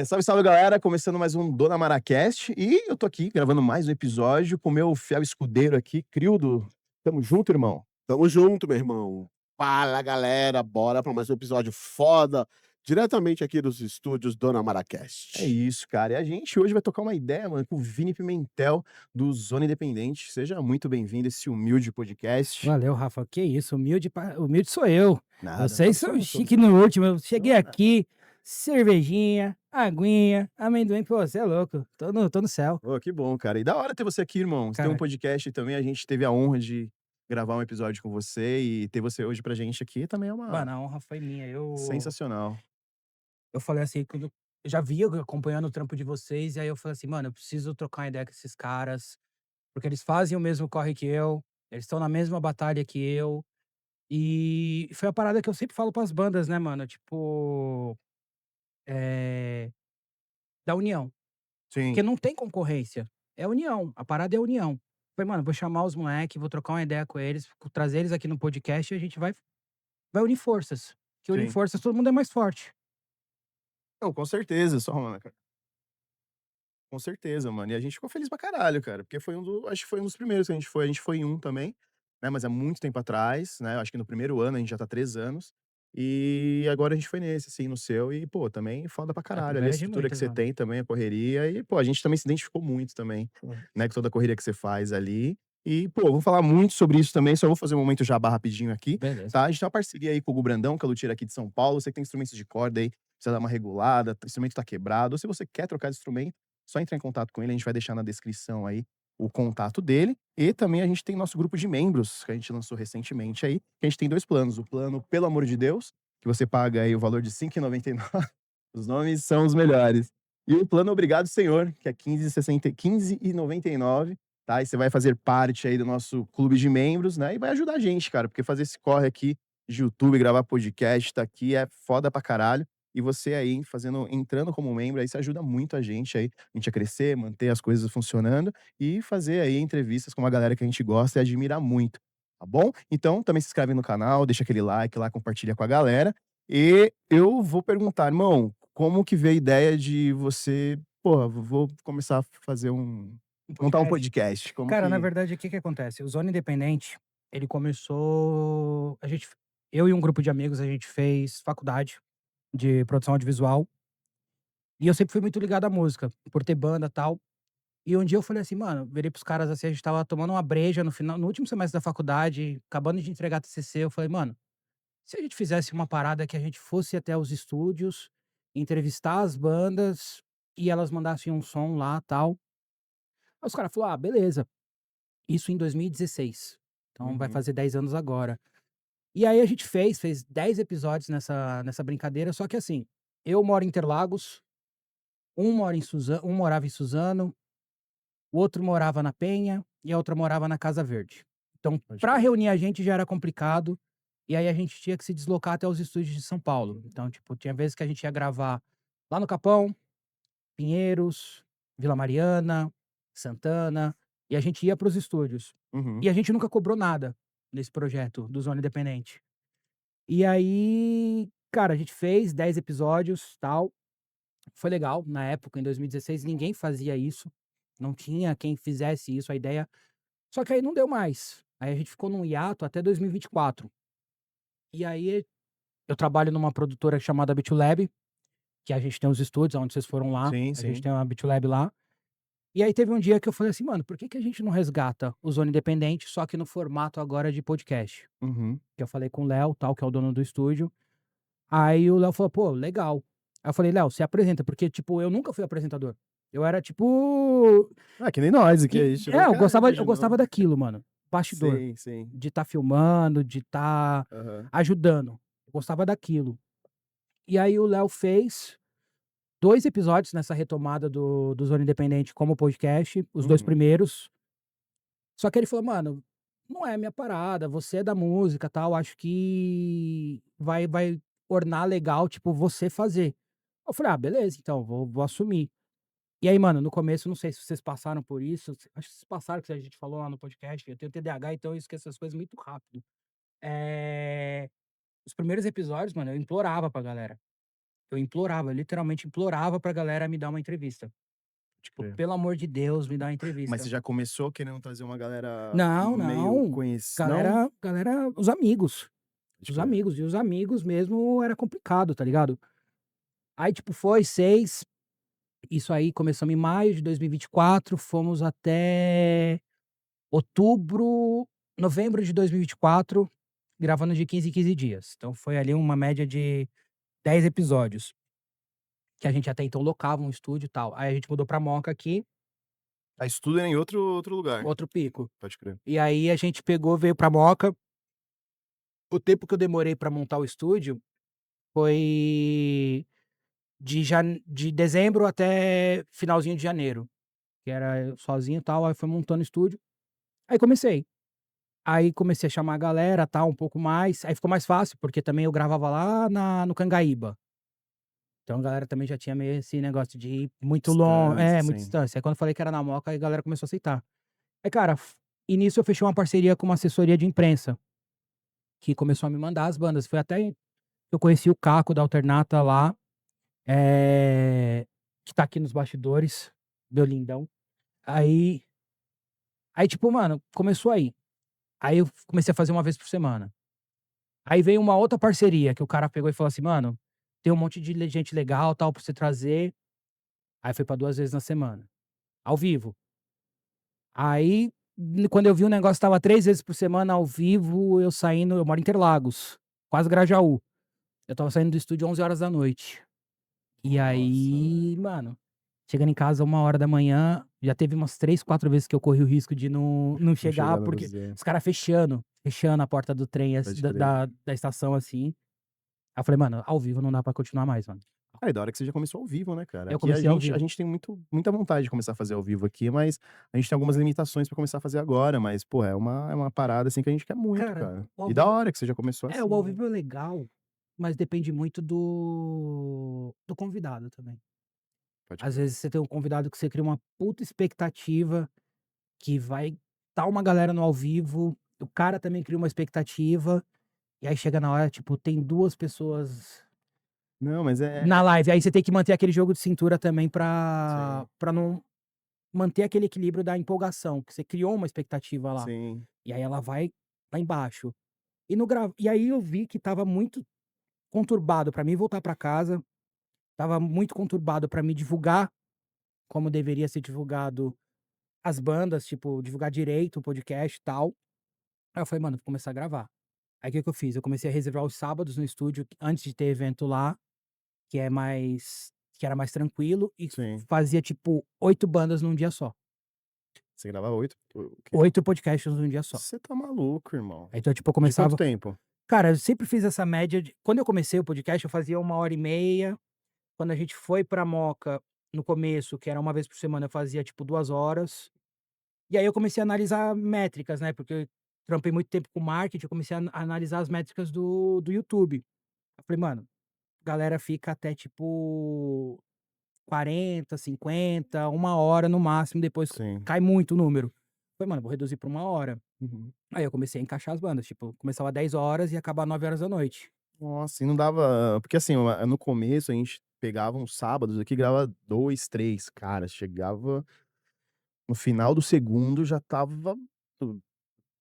Salve, salve, galera! Começando mais um Dona Maracast e eu tô aqui gravando mais um episódio com o meu fiel escudeiro aqui, Crildo. Tamo junto, irmão? Tamo junto, meu irmão. Fala, galera, bora pra mais um episódio foda, diretamente aqui dos estúdios Dona É Maracast. isso, cara. E a gente hoje vai tocar uma ideia, mano, com o Vini Pimentel, do Zona Independente. Seja muito bem-vindo a esse humilde podcast. Valeu, Rafa. Que isso, humilde sou eu. Nada, Vocês só são só chique no último. Eu cheguei só nada. aqui, cervejinha, aguinha, amendoim. Pô, você é louco. Tô no céu. Pô, que bom, cara. E da hora ter você aqui, irmão. Você tem um Cara, podcast também, a gente teve a honra de gravar um episódio com você e ter você hoje pra gente aqui também é uma mano, a honra foi minha. sensacional. Eu falei assim, quando eu já via acompanhando o trampo de vocês, e aí eu falei assim, mano, eu preciso trocar uma ideia com esses caras, porque eles fazem o mesmo corre que eu, eles estão na mesma batalha que eu. E foi a parada que eu sempre falo pras bandas, né, mano? Tipo, é, da união. Sim. Porque não tem concorrência, é união, a parada é união. Falei: "Mano, vou chamar os moleque, vou trocar uma ideia com eles, trazer eles aqui no podcast e a gente vai unir forças, que unir Sim. forças todo mundo é mais forte". Não, com certeza, só arrumando, cara. Com certeza, mano. E a gente ficou feliz pra caralho, cara, porque foi acho que foi um dos primeiros que a gente foi em um também, né, mas há muito tempo atrás, né, acho que no primeiro ano, a gente já tá 3 anos, e agora a gente foi nesse, assim, no seu e, pô, também foda pra A caralho, ali a primeira é de estrutura que muitas, você mano. tem também, a correria e, pô, a gente também se identificou muito também, né, com toda a correria que você faz ali. E, pô, vou falar muito sobre isso também, só vou fazer um momento jabá rapidinho aqui, Beleza. tá. A gente tem uma parceria aí com o Hugo Brandão, que é o luthier aqui de São Paulo, você que tem instrumentos de corda aí, precisa dar uma regulada, o instrumento tá quebrado, ou se você quer trocar de instrumento, só entrar em contato com ele, a gente vai deixar na descrição aí o contato dele. E também a gente tem nosso grupo de membros, que a gente lançou recentemente aí, que a gente tem 2 planos. O plano Pelo Amor de Deus, que você paga aí o valor de R$ 5,99. Os nomes são os melhores. E o plano Obrigado Senhor, que é 15,99, tá? E você vai fazer parte aí do nosso clube de membros, né? E vai ajudar a gente, cara, porque fazer esse corre aqui de YouTube, gravar podcast, tá aqui é foda pra caralho. E você aí entrando como membro, aí você ajuda muito a gente a crescer, manter as coisas funcionando e fazer aí entrevistas com uma galera que a gente gosta e admira muito, tá bom? Então também se inscreve no canal, deixa aquele like lá, compartilha com a galera. E eu vou perguntar, irmão, como que veio a ideia de você, porra, vou começar a fazer Um montar um podcast. podcast, como Cara, na que verdade, o que que acontece? O Zona Independente, ele começou eu e um grupo de amigos, a gente fez faculdade de produção audiovisual, e eu sempre fui muito ligado à música, por ter banda, e tal. E um dia eu falei assim, mano, virei pros caras assim, a gente estava tomando uma breja no último semestre da faculdade, acabando de entregar TCC, eu falei: "Mano, se a gente fizesse uma parada que a gente fosse até os estúdios, entrevistar as bandas e elas mandassem um som lá, tal". Aí os caras falaram: "Ah, beleza". Isso em 2016, então vai Uhum. fazer 10 anos agora. E aí a gente fez 10 episódios nessa brincadeira, só que assim, eu moro em Interlagos, um morava em Suzano, o outro morava na Penha e a outra morava na Casa Verde. Então, Pode pra crer. reunir a gente já era complicado, e aí a gente tinha que se deslocar até os estúdios de São Paulo. Então, tipo, tinha vezes que a gente ia gravar lá no Capão, Pinheiros, Vila Mariana, Santana, e a gente ia para os estúdios. Uhum. E a gente nunca cobrou nada nesse projeto do Zona Independente. E aí, cara, a gente fez 10 episódios, tal. Foi legal, na época, em 2016, ninguém fazia isso. Não tinha quem fizesse isso, a ideia. Só que aí não deu mais. Aí a gente ficou num hiato até 2024. E aí eu trabalho numa produtora chamada BitLab, que a gente tem os estúdios onde vocês foram lá. Sim, A gente sim. tem uma BitLab lá. E aí teve um dia que eu falei assim, mano, por que que a gente não resgata o Zona Independente, só que no formato agora de podcast? Uhum. Que eu falei com o Léo, tal, que é o dono do estúdio. Aí o Léo falou: "Pô, legal". Aí eu falei: "Léo, se apresenta", porque, tipo, eu nunca fui apresentador. Eu era, tipo, Ah, que nem nós aqui, a e gente tirou o eu cara, gostava eu imaginou. gostava daquilo, mano, bastidor, Sim, sim. de estar filmando, de estar Aham. ajudando. Eu gostava daquilo. E aí o Léo fez 2 episódios nessa retomada do Zona Independente como podcast, os 2 Uhum. primeiros. Só que ele falou: "Mano, não é minha parada, você é da música, tal, acho que vai ornar legal, tipo, você fazer". Eu falei: "Ah, beleza, então, vou assumir". E aí, mano, no começo, não sei se vocês passaram por isso, acho que vocês passaram, que a gente falou lá no podcast, eu tenho TDAH, então eu esqueço as coisas muito rápido. Os primeiros episódios, mano, eu implorava pra galera. eu implorava, literalmente implorava pra galera me dar uma entrevista. Pode Tipo, crer. pelo amor de Deus, me dá uma Mas você entrevista. já começou querendo trazer uma galera Não, meio não. não? Galera, os amigos. Pode Os crer. amigos. E os amigos mesmo era complicado, tá ligado? Aí, tipo, foi 6. Isso aí começamos em maio de 2024, fomos até outubro, novembro de 2024, gravando de 15 em 15 dias. Então foi ali uma média de 10 episódios, que a gente até então locava um estúdio e tal. Aí a gente mudou pra Moca aqui, Ah, isso tudo era em outro lugar. outro pico. Pode crer. E aí a gente pegou, veio pra Moca. O tempo que eu demorei pra montar o estúdio foi de dezembro até finalzinho de janeiro, que era eu sozinho e tal, aí foi montando o estúdio. Aí comecei. Aí comecei a chamar a galera, tal, um pouco mais, aí ficou mais fácil, porque também eu gravava lá no Cangaíba. Então a galera também já tinha meio esse negócio de ir muito longe, Distância, muita assim. distância. Aí quando eu falei que era na Moca, aí a galera começou a aceitar. Aí cara, e nisso eu fechei uma parceria com uma assessoria de imprensa, que começou a me mandar as bandas. Foi até eu conheci o Caco da Alternata lá, que tá aqui nos bastidores, meu lindão. Aí tipo, mano, começou aí. Aí eu comecei a fazer uma vez por semana. Aí veio uma outra parceria que o cara pegou e falou assim: "Mano, tem um monte de gente legal, tal, pra você trazer". Aí foi pra 2 vezes na semana, ao vivo. Aí, quando eu vi o negócio estava 3 vezes por semana ao vivo, eu moro em Interlagos, quase Grajaú. Eu estava saindo do estúdio 11 horas da noite. E Nossa, velho. aí, mano, chegando em casa 1 hora da manhã, já teve umas 3, 4 vezes que eu corri o risco de não Não chegar, chegar no porque você. os caras fechando a porta do trem, Pode da crer. da estação, assim. Aí eu falei: "Mano, ao vivo não dá pra continuar mais, mano". Ah, e da hora que você já começou ao vivo, né, cara? Eu Aqui a comecei ao gente a vivo. gente tem muita vontade de começar a fazer ao vivo aqui, mas a gente tem algumas limitações pra começar a fazer agora, mas, pô, é uma parada, assim, que a gente quer muito, Cara, cara. o ao E da vivo hora que você já começou o assim, ao né. vivo é legal, mas depende muito do convidado também. Pode Às crer. vezes você tem um convidado que você cria uma puta expectativa, que vai tá uma galera no ao vivo, o cara também cria uma expectativa, e aí chega na hora, tipo, tem 2 pessoas Não, mas na live, aí você tem que manter aquele jogo de cintura também sim, pra não manter aquele equilíbrio da empolgação, que você criou uma expectativa lá, sim. e aí ela vai lá embaixo. E aí eu vi que estava muito conturbado pra mim voltar pra casa, estava muito conturbado pra mim divulgar como deveria ser divulgado as bandas, tipo, divulgar direito o podcast e tal. Aí eu falei: "Mano, vou começar a gravar". Aí o que que eu fiz? Eu comecei a reservar os sábados no estúdio antes de ter evento lá, que era mais tranquilo, e Sim. fazia, tipo, 8 bandas num dia só. Você gravava 8 o quê? 8 podcasts num dia só. Você tá maluco, irmão. Então, tipo, eu De quanto começava tempo? cara, eu sempre fiz essa média de quando eu comecei o podcast, eu fazia 1 hora e meia. Quando a gente foi pra Moca, no começo, que era uma vez por semana, eu fazia, tipo, 2 horas. E aí eu comecei a analisar métricas, né, porque eu trampei muito tempo com marketing, eu comecei a analisar as métricas do YouTube. Eu falei: "Mano, galera fica até, tipo, 40, 50, 1 hora no máximo, depois Sim. cai muito o número". Eu falei: "Mano, vou reduzir pra 1 hora". Uhum. Aí eu comecei a encaixar as bandas, tipo, começava 10 horas e ia acabar 9 horas da noite. Nossa, e não dava porque, assim, no começo a gente pegava uns sábados aqui, gravava 2, 3 cara, chegava no final do segundo já estava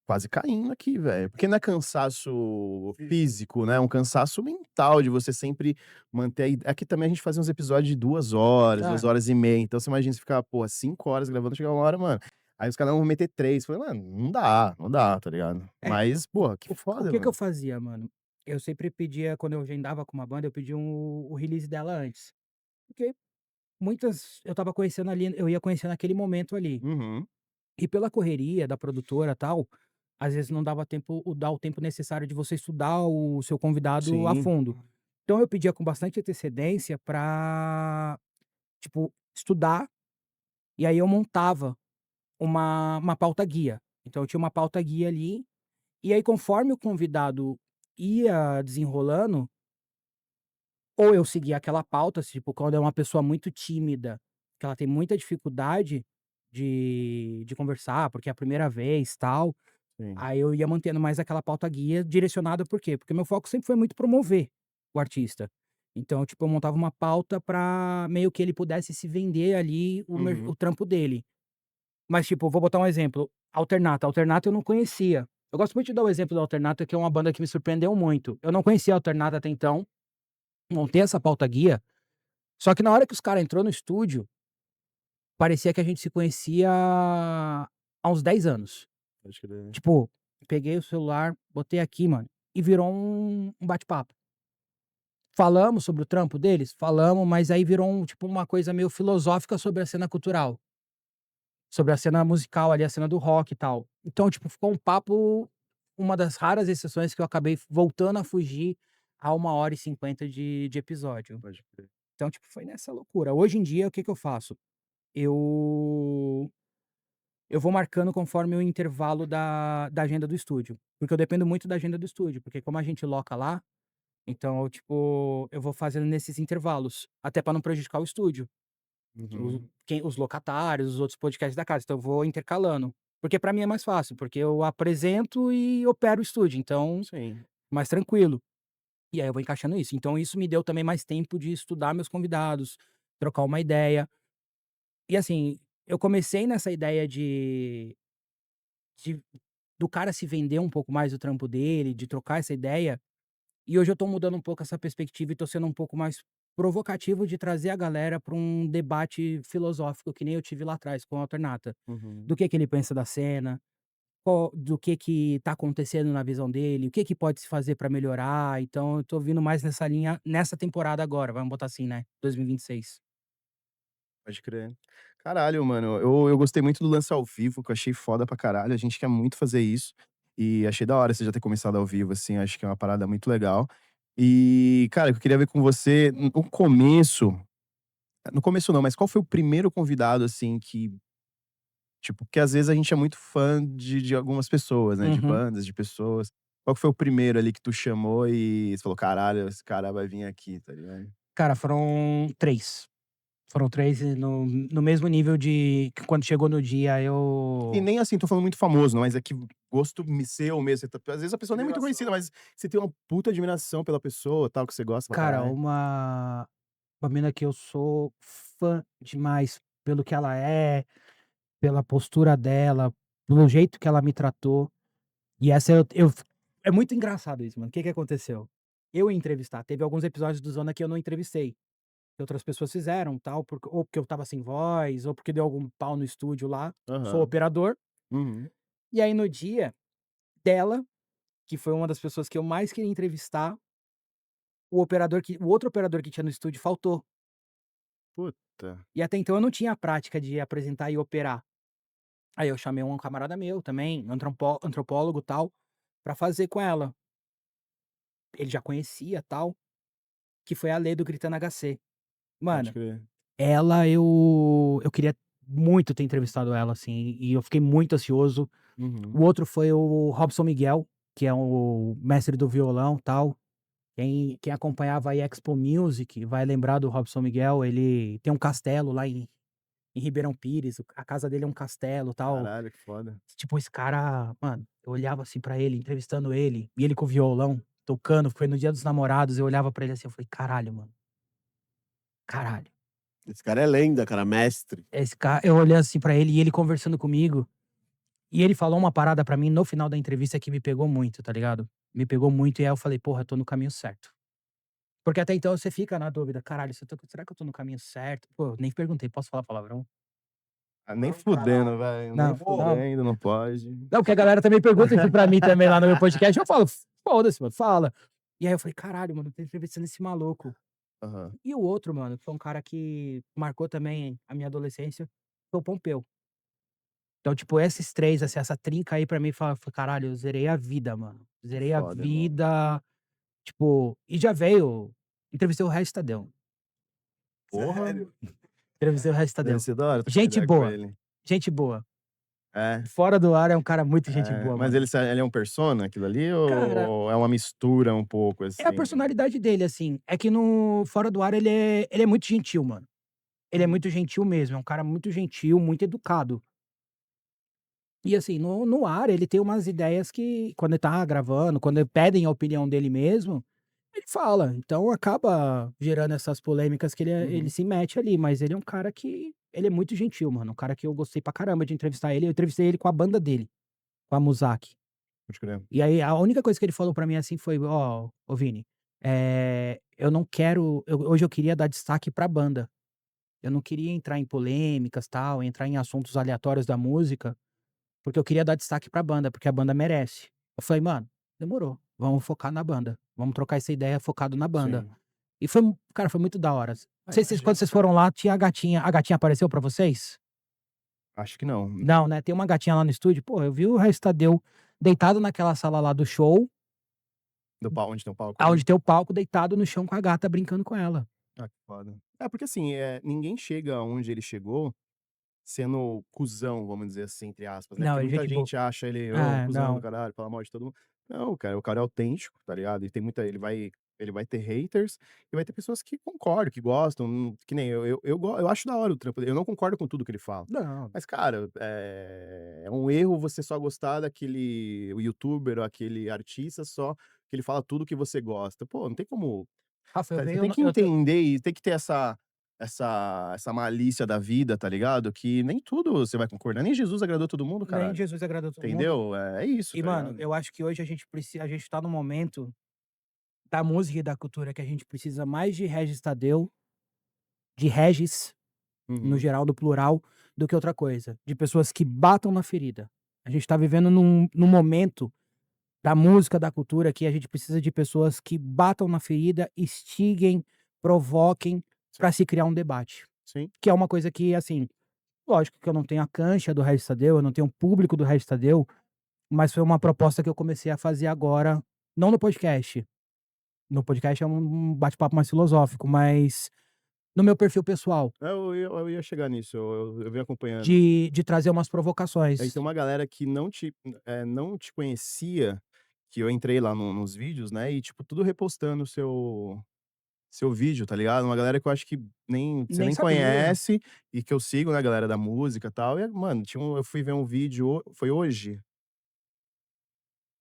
quase caindo aqui, velho. Porque não é cansaço físico, né, é um cansaço mental de você sempre manter aqui também a gente fazia uns episódios de 2 horas, 2 Cara, horas e meia, então você imagina você ficar, porra, 5 horas gravando, chega uma hora, mano, aí os caras vão meter 3, falei: "Mano, não dá, tá ligado?". é, Mas, porra, que o foda, que que eu mano. fazia, mano? Eu sempre pedia, quando eu agendava com uma banda, eu pedia o release dela antes. Porque muitas eu estava conhecendo ali, eu ia conhecendo naquele momento ali. Uhum. E pela correria da produtora, tal, às vezes não dava tempo dar o tempo necessário de você estudar o seu convidado a Sim, fundo. Então eu pedia com bastante antecedência pra, tipo, estudar, e aí eu montava uma pauta guia. Então eu tinha uma pauta guia ali, e aí conforme o convidado ia desenrolando, ou eu seguia aquela pauta, tipo, quando é uma pessoa muito tímida, que ela tem muita dificuldade de conversar, porque é a primeira vez, tal. sim. Aí eu ia mantendo mais aquela pauta guia direcionada por quê? Porque meu foco sempre foi muito promover o artista. Então, tipo, eu montava uma pauta pra meio que ele pudesse se vender ali Uhum. o trampo dele. Mas, tipo, vou botar um exemplo, Alternata. Alternata eu não conhecia. Eu gosto muito de dar o exemplo do Alternata, que é uma banda que me surpreendeu muito. Eu não conhecia a Alternata até então, montei essa pauta guia, só que na hora que os cara entrou no estúdio, parecia que a gente se conhecia há uns 10 anos. Pode crer. Tipo, peguei o celular, botei aqui, mano, e virou um bate-papo. Falamos sobre o trampo deles? Falamos, mas aí virou tipo, uma coisa meio filosófica sobre a cena cultural, sobre a cena musical ali, a cena do rock e tal. Então, tipo, ficou um papo, uma das raras exceções que eu acabei voltando a fugir a 1h50 de episódio. Pode crer. Então, tipo, foi nessa loucura. Hoje em dia, o que que eu faço? Eu eu vou marcando conforme o intervalo da agenda do estúdio, porque eu dependo muito da agenda do estúdio, porque como a gente loca lá, então eu, tipo, eu vou fazendo nesses intervalos, até pra não prejudicar o estúdio, Uhum. os locatários, os outros podcasts da casa, então eu vou intercalando. Porque pra mim é mais fácil, porque eu apresento e opero o estúdio, então Sim. mais tranquilo. E aí eu vou encaixando isso. Então isso me deu também mais tempo de estudar meus convidados, trocar uma ideia. E assim, eu comecei nessa ideia de do cara se vender um pouco mais o trampo dele, de trocar essa ideia, e hoje eu tô mudando um pouco essa perspectiva e tô sendo um pouco mais provocativo de trazer a galera pra um debate filosófico que nem eu tive lá atrás com o Alternata. Uhum. Do que ele pensa da cena, do que tá acontecendo na visão dele, o que pode se fazer pra melhorar, então eu tô vindo mais nessa linha nessa temporada agora, vamos botar assim, né, 2026. Pode crer. Caralho, mano, eu gostei muito do lance ao vivo, que eu achei foda pra caralho, a gente quer muito fazer isso, e achei da hora você já ter começado ao vivo, assim, acho que é uma parada muito legal. E, cara, eu queria ver com você, no começo não, mas qual foi o primeiro convidado, assim, que, tipo, porque às vezes a gente é muito fã de algumas pessoas, né, de Uhum. bandas, de pessoas. Qual que foi o primeiro ali que tu chamou e você falou: "Caralho, esse cara vai vir aqui", tá ligado? Cara, foram 3. Foram 3 e no mesmo nível de que quando chegou no dia E eu nem assim, tô falando muito famoso, não, mas é que gosto seu mesmo, você às vezes a pessoa nem é muito conhecida, Admiração. mas você tem uma puta admiração pela pessoa, tal, que você gosta pra cara, caralho. uma mina que eu sou fã demais pelo que ela é, pela postura dela, pelo jeito que ela me tratou, e essa eu é muito engraçado isso, mano. O que que aconteceu? Eu ia entrevistar, teve alguns episódios do Zona que eu não entrevistei, que outras pessoas fizeram, tal, ou porque eu estava sem voz, ou porque deu algum pau no estúdio lá, sou Aham. operador, Uhum. e aí no dia dela, que foi uma das pessoas que eu mais queria entrevistar, o outro operador que tinha no estúdio faltou. Puta. E até então eu não tinha a prática de apresentar e operar. Aí eu chamei um camarada meu também, antropólogo, tal, pra fazer com ela. Ele já conhecia, tal, que foi a Lê do Gritando HC. Pode Mano, crer. ela eu queria muito ter entrevistado ela, assim, e eu fiquei muito ansioso. O Uhum. outro foi o Robson Miguel, que é o mestre do violão, tal. Quem acompanhava a Expo Music vai lembrar do Robson Miguel, ele tem um castelo lá em Ribeirão Pires, a casa dele é um castelo, tal. Caralho, que foda. Tipo, esse cara, mano, eu olhava assim pra ele, entrevistando ele, e ele com o violão, tocando, foi no Dia dos Namorados, eu olhava pra ele assim, eu falei: "Caralho, mano, caralho". Esse cara é lenda, cara, mestre. Esse cara, eu olhei assim pra ele e ele conversando comigo, e ele falou uma parada pra mim no final da entrevista que me pegou muito, tá ligado? Me pegou muito e aí eu falei: "Porra, eu tô no caminho certo". Porque até então você fica na dúvida: "Caralho, se eu tô será que eu tô no caminho certo?". Pô, nem perguntei: "Posso falar palavrão?". Ah, nem Não, fudendo, caralho. velho, nem Não, não. fudendo, não pode. Não, porque a galera também pergunta isso pra mim também lá no meu podcast, eu falo: "Foda-se, mano, fala". E aí eu falei: "Caralho, mano, tô entrevistando esse maluco". Aham. E o outro, mano, que foi um cara que marcou também a minha adolescência, foi o Pompeu. Então, tipo, esses 3, assim, essa trinca aí pra mim, foi: "Caralho, eu zerei a vida, mano. Que Zerei a foda, irmão. vida", tipo, e já veio entrevistei o Regis Tadeu, Porra, Sério? entrevistei o Regis deve Tadeu. ser da hora trocar Gente ideia com boa, ele. gente boa. É, Fora do ar é um cara muito gente é. boa, Mas mano. ele é um persona, aquilo ali, Cara, ou é uma mistura um pouco, é a assim? personalidade dele, assim, é que no fora do ar ele é muito gentil, mano. Ele é Uhum. muito gentil mesmo, é um cara muito gentil, muito educado. E assim, no ar ele tem umas ideias que quando ele tá gravando, quando pedem a opinião dele mesmo, ele fala. Então acaba gerando essas polêmicas que ele Uhum. se mete ali, mas ele é um cara que ele é muito gentil, mano, um cara que eu gostei pra caramba de entrevistar ele. Eu entrevistei ele com a banda dele, com a Muzak. Pode crer. E aí a única coisa que ele falou pra mim, assim, foi: "Ó, ô Vini, eu não quero hoje eu queria dar destaque pra banda. Eu não queria entrar em polêmicas, tal, entrar em assuntos aleatórios da música, porque eu queria dar destaque pra banda, porque a banda merece". Eu falei: "Mano, demorou, vamos focar na banda, vamos trocar essa ideia focado na banda". Sim. E foi cara, foi muito da hora. Ah, Vocês quando imagino. vocês foram lá, tinha a gatinha apareceu pra vocês? Acho que não. Não, né, tem uma gatinha lá no estúdio, pô, eu vi o Regis Tadeu deitado naquela sala lá do show, Do pau onde tem o palco ali? aonde tem o palco, deitado no chão com a gata brincando com ela. Ah, que foda. É, porque assim, ninguém chega onde ele chegou sendo cuzão, vamos dizer assim, entre aspas, né, Não, porque ele é muita gente boa. gente acha ele: "Ô, É, cuzão do não. caralho, fala mal de todo mundo". Não, cara, o cara é autêntico, tá ligado? E tem muita ele vai ter haters e vai ter pessoas que concordam, que gostam, que nem eu acho da hora o trampo dele, eu não concordo com tudo que ele fala. Não. Mas, cara, é um erro você só gostar daquele o youtuber ou aquele artista só que ele fala tudo que você gosta. Pô, não tem como Rafa, eu você venho tem no que eu tô entender e tem que ter essa malícia da vida, tá ligado? Que nem tudo você vai concordar, nem Jesus agradou todo mundo, nem caralho. Jesus agradou todo mundo. Entendeu? É isso, E, tá mano, ligado? eu acho que hoje a gente tá num momento da música e da cultura que a gente precisa mais de Regis Tadeu, de Regis, no Uhum. geral, do plural, do que outra coisa. De pessoas que batam na ferida. A gente tá vivendo num momento da música, da cultura, que a gente precisa de pessoas que batam na ferida, instiguem, provoquem, Sim, pra se criar um debate. sim. Que é uma coisa que, assim, lógico que eu não tenho a cancha do Regis Tadeu, eu não tenho o público do Regis Tadeu, mas foi uma proposta que eu comecei a fazer agora, não no podcast. No podcast é um bate-papo mais filosófico, mas no meu perfil pessoal, Eu ia chegar nisso, eu venho acompanhando. de trazer umas Aí tem provocações. uma galera que não te conhecia, que eu entrei lá nos vídeos, né, e tipo, tudo repostando o seu vídeo, tá ligado? Uma galera que eu acho que você Nem nem sabia. conhece e que eu sigo, né, a galera da música e tal. E, mano, eu fui ver um vídeo, foi hoje?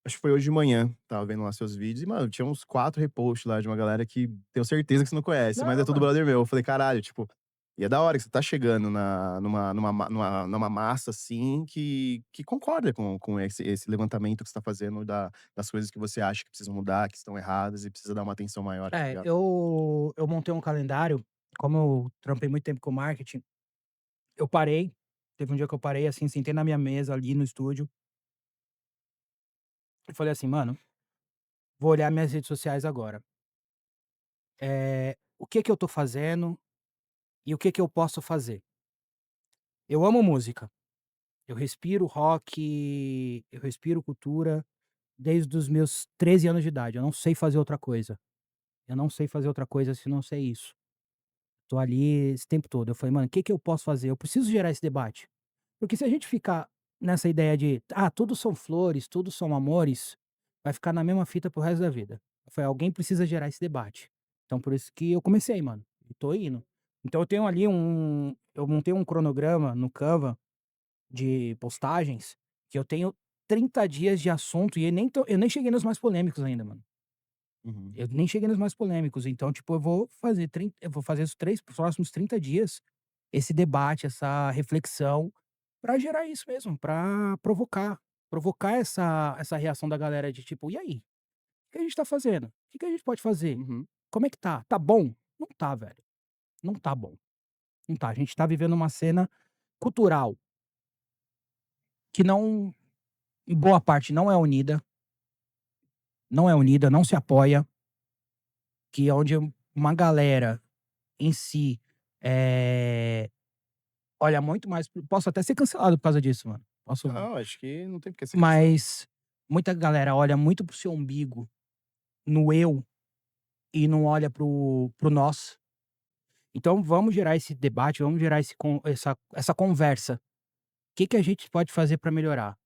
Acho que foi hoje de manhã, tava vendo lá seus vídeos e, mano, tinha uns 4 reposts lá de uma galera que tenho certeza que você não conhece, mas é Não, tudo mano. brother meu. Eu falei: "Caralho", tipo, e é da hora que você tá chegando numa massa, assim, que concorda com esse levantamento que você tá fazendo das coisas que você acha que precisam mudar, que estão erradas e precisa dar uma atenção maior, tá É, ligado? eu montei um calendário, como eu trampei muito tempo com marketing, eu parei, teve um dia que eu parei, assim, sentei na minha mesa ali no estúdio, e falei assim: "Mano, vou olhar minhas redes sociais agora. O que que eu tô fazendo e o que que eu posso fazer?". Eu amo música, eu respiro rock, eu respiro cultura desde os meus 13 anos de idade, eu não sei fazer outra coisa. Eu não sei fazer outra coisa se não ser isso. Tô ali esse tempo todo. Eu falei: "Mano, o que que eu posso fazer? Eu preciso gerar esse debate". Porque se a gente ficar nessa ideia de: "Ah, tudo são flores, tudo são amores", vai ficar na mesma fita para o resto da vida. Eu falei: "Alguém precisa gerar esse debate". Então por isso que eu comecei, mano, e tô indo. Então eu montei um cronograma no Canva de postagens, que eu tenho 30 dias de assunto e eu nem cheguei nos mais polêmicos ainda, mano. Uhum, Eu nem cheguei nos mais polêmicos, então, tipo, eu vou fazer os próximos 30 dias, esse debate, essa reflexão, pra gerar isso mesmo, pra provocar essa reação da galera de tipo: "E aí? O que a gente tá fazendo? O que que a gente pode fazer? uhum. Como é que tá? Tá bom?". Não tá, velho, não tá bom, não tá. A gente tá vivendo uma cena cultural que não em boa parte não é unida, não se apoia, que é onde uma galera em si, eh olha muito mais posso até ser cancelado por causa disso, mano. Posso Não, acho que não tem por que ser cancelado. mas muita galera olha muito para o seu umbigo, no eu, e não olha para o nós. Então vamos gerar esse debate, vamos gerar essa conversa. O que que a gente pode fazer pra melhorar? O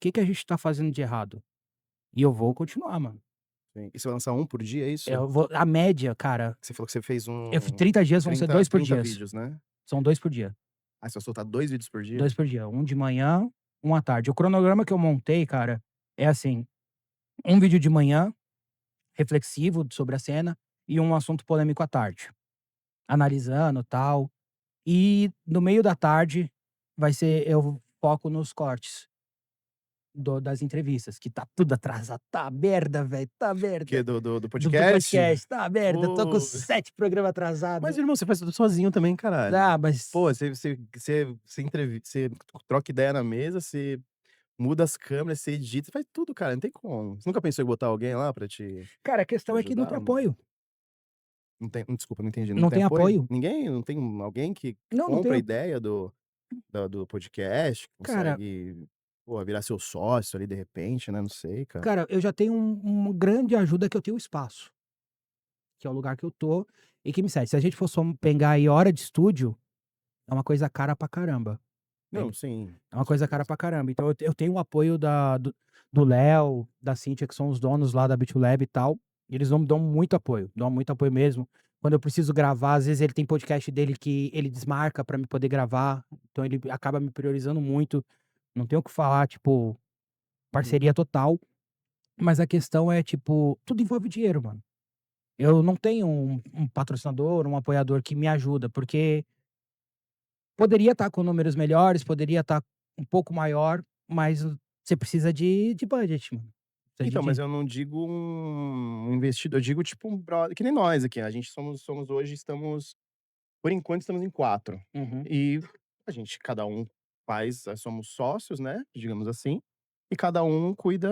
que que a gente tá fazendo de errado? E eu vou continuar, mano. Sim. E você vai lançar um por dia, é isso? Eu vou a média, cara, Você falou que você fez eu fi 30 dias vão ser 2 por 30 dias. vídeos, né? São 2 por dia. Ah, você vai soltar 2 vídeos por dia? 2 por dia, um de manhã, um à tarde. O cronograma que eu montei, cara, é assim: um vídeo de manhã reflexivo sobre a cena e um assunto polêmico à tarde, analisando, tal. E no meio da tarde eu foco nos cortes das entrevistas, que tá tudo atrasado, tá merda, velho, tá Que merda. do Do podcast? podcast, tá merda, tô com Pô. 7 programas atrasados. Mas, irmão, você faz tudo sozinho também, caralho. Ah, mas Pô, você troca ideia na mesa, você muda as câmeras, você edita, você faz tudo, cara, não tem como. Você nunca pensou em botar alguém lá pra te cara, a questão é que não ajudar? tem apoio. Não tem, desculpa, não entendi, não Não tem tem apoio? apoio. Ninguém? Não tem alguém que Não tem compra a apoio. ideia do podcast, que Cara consegue, pô, virar seu sócio ali de repente, né, não sei, cara. cara, eu já tenho uma grande ajuda que eu tenho espaço, que é o lugar que eu tô e que me serve. Se a gente for só pegar aí hora de estúdio, é uma coisa cara pra caramba. Não, sim, É com uma coisa cara certeza. pra caramba. Então eu tenho o apoio do Léo, da Cíntia, que são os donos lá da BitLab e tal. E eles dão muito apoio mesmo. Quando eu preciso gravar, às vezes ele tem podcast dele que ele desmarca pra me poder gravar. Então ele acaba me priorizando muito. Não tenho o que falar, tipo, Uhum. parceria total. Mas a questão é, tipo, tudo envolve dinheiro, mano. Eu não tenho um patrocinador, um apoiador que me ajuda, porque poderia estar com números melhores, poderia estar um pouco maior, mas você precisa de budget, mano. Precisa de Então, mas dinheiro. eu não digo um investidor, eu digo tipo um brother, que nem nós aqui, a gente somos hoje, estamos, por enquanto estamos em 4. Uhum. E a gente, cada um faz, somos sócios, né, digamos assim, e cada um cuida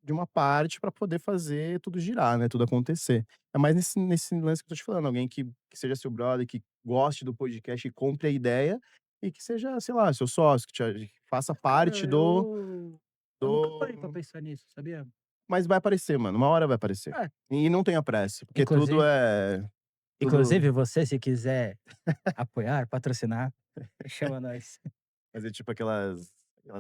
de uma parte pra poder fazer tudo girar, né, tudo acontecer. É mais nesse lance que eu tô te falando, alguém que seja seu brother, que goste do podcast, que compre a ideia e que seja, sei lá, seu sócio, que faça Cara, parte eu nunca parei pra do pensar nisso, sabia? mas vai aparecer, mano, uma hora vai aparecer. É, E não tenha pressa, porque tudo inclusive é tudo inclusive você, se quiser apoiar, patrocinar, chama nós. fazer tipo aquelas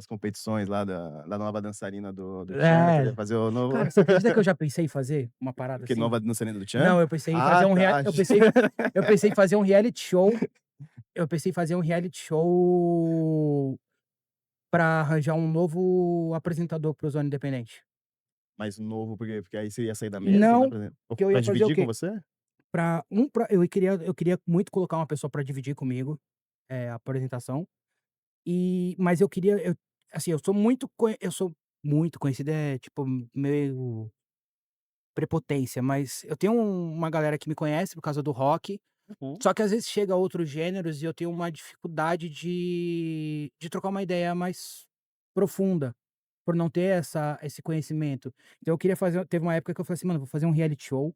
competições lá da nova dançarina do Tchan, você É. quer fazer o novo Cara, você acredita que eu já pensei em fazer uma parada que assim? nova dançarina do Tchan? Não, eu pensei em fazer Ah, um rea tá. eu pensei em fazer um reality show. Eu pensei em fazer um reality show pra arranjar um novo apresentador para o Zona Independente. Mais novo, porque aí você ia sair da mesa, né, Não, por exemplo, que eu pra ia fazer o dividir com quê? você? Eu queria muito colocar uma pessoa pra dividir comigo, a apresentação, mas eu sou muito conhecido, tipo, meio prepotência, mas eu tenho uma galera que me conhece por causa do rock, Uhum. só que às vezes chega a outros gêneros e eu tenho uma dificuldade de trocar uma ideia mais profunda, por não ter esse conhecimento. Então eu queria teve uma época que eu falei assim: "Mano, vou fazer um reality show,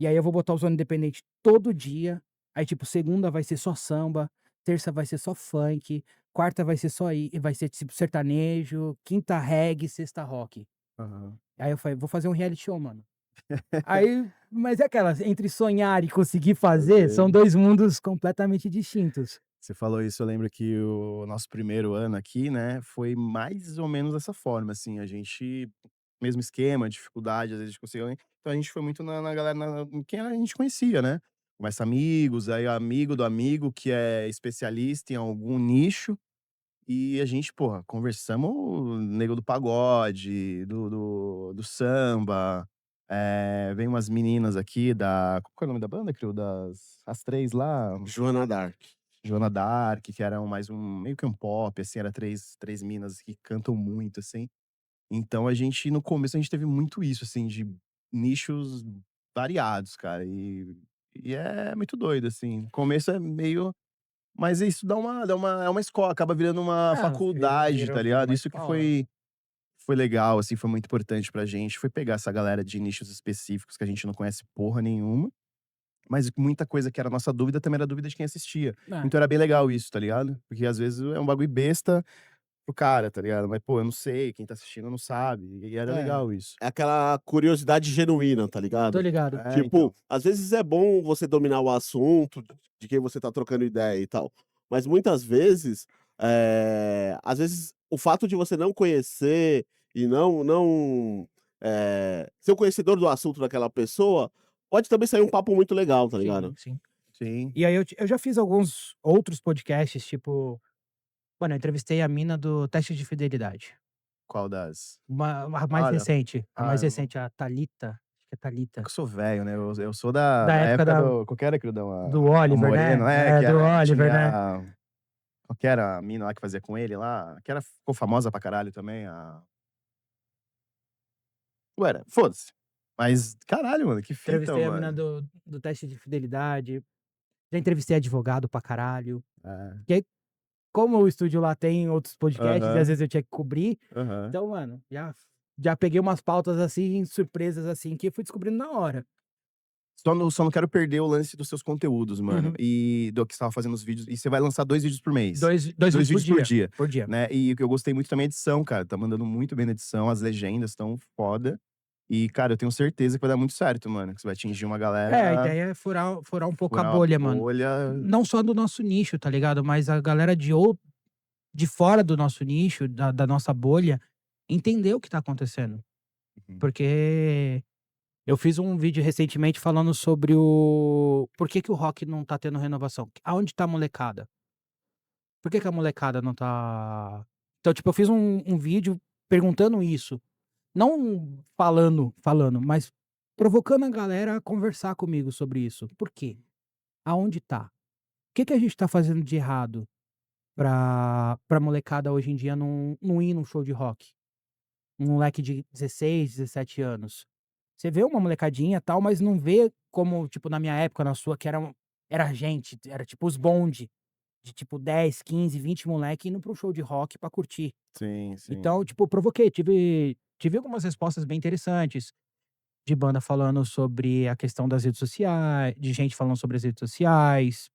e aí eu vou botar o Zona Independente todo dia, aí tipo segunda vai ser só samba, terça vai ser só funk, quarta vai ser vai ser tipo sertanejo, quinta reggae, sexta rock". Aham. Aí eu falei: "Vou fazer um reality show, mano". Mas é aquela, entre sonhar e conseguir fazer, são 2 mundos completamente distintos. Você falou isso, eu lembro que o nosso primeiro ano aqui, né, foi mais ou menos dessa forma, assim, a gente mesmo esquema, dificuldade, às vezes, de conseguir alguém, então a gente foi muito na galera, em quem a gente conhecia, né. Começa amigos, aí amigo do amigo que é especialista em algum nicho, e a gente, porra, conversamos nego do pagode, do samba, vem umas meninas aqui qual que é o nome da banda, Crio? As 3 lá. Joana Dark. Joana Dark, que era mais meio que um pop, assim, era três minas que cantam muito, assim. Então a gente, no começo, a gente teve muito isso, assim, de nichos variados, cara, e é muito doido, assim. No começo é meio, mas isso é uma escola, acaba virando uma Ah, faculdade, tá vira ligado? uma Isso que escola. foi legal, assim, foi muito importante pra gente, foi pegar essa galera de nichos específicos que a gente não conhece porra nenhuma, mas muita coisa que era nossa dúvida também era dúvida de quem assistia. É, Então era bem legal isso, tá ligado? Porque às vezes é um bagulho besta pro cara, tá ligado? Mas, pô, eu não sei, quem tá assistindo não sabe. E era É, legal isso. é aquela curiosidade genuína, tá tô ligado? ligado. É, Tipo, então. às vezes é bom você dominar o assunto de quem você tá trocando ideia e tal, mas muitas vezes, às vezes o fato de você não conhecer e não, ser um conhecedor do assunto daquela pessoa, pode também sair um papo muito legal, tá Sim, ligado? sim. Sim. E aí eu já fiz alguns outros podcasts, tipo, mano, eu entrevistei a mina do Teste de Fidelidade. Qual das? A mais Olha, recente, ah, eu não a Thalita, que é É Thalita. que eu sou velho, né, eu sou da Da da época época da do qual que era, queridão? do A Oliver, Moreno, né? é, É, do que Oliver, né? tinha qual que era a mina lá que fazia com ele lá, que era ficou famosa pra caralho também, a ué, foda-se. Mas caralho, mano, que fita, Entrevistei a mina mano. do teste de fidelidade, já entrevistei advogado pra caralho. É. Que aí, como o estúdio lá tem outros podcasts e às Aham, vezes eu tinha que cobrir, aham. então, mano, já peguei umas pautas, assim, surpresas, assim, que eu fui descobrindo na hora. Só não quero perder o lance dos seus conteúdos, mano, Uhum. e do que você estava fazendo os vídeos e você vai lançar 2 vídeos por mês, 2 2 vídeos por vídeos por dia, dia, por dia. né. E o que eu gostei muito também é a edição, cara, tá mandando muito bem na edição, as legendas estão foda. E, cara, eu tenho certeza que vai dar muito certo, mano, que você vai atingir uma É, a galera, ideia é furar um pouco a furar uma bolha, mano. bolha. Não só do nosso nicho, tá ligado, mas a galera de fora do nosso nicho, da nossa bolha, entender o que tá acontecendo. Uhum. Porque eu fiz um vídeo recentemente falando sobre o por que que o rock não tá tendo renovação, aonde tá a molecada? Por que que a molecada não tá então, tipo, eu fiz um vídeo perguntando isso, não falando, mas provocando a galera a conversar comigo sobre isso. Por quê? Aonde tá? O que que a gente tá fazendo de errado pra molecada hoje em dia não ir num show de rock? Um moleque de 16, 17 anos. Você vê uma molecadinha, tal, mas não vê como, tipo, na minha época, na sua, que era gente, era tipo os bonde, de tipo 10, 15, 20 moleque indo para um show de rock pra curtir. Sim, sim. Então, tipo, eu provoquei, tive algumas respostas bem interessantes, de banda falando sobre a questão das redes sociais, de gente falando sobre as redes sociais,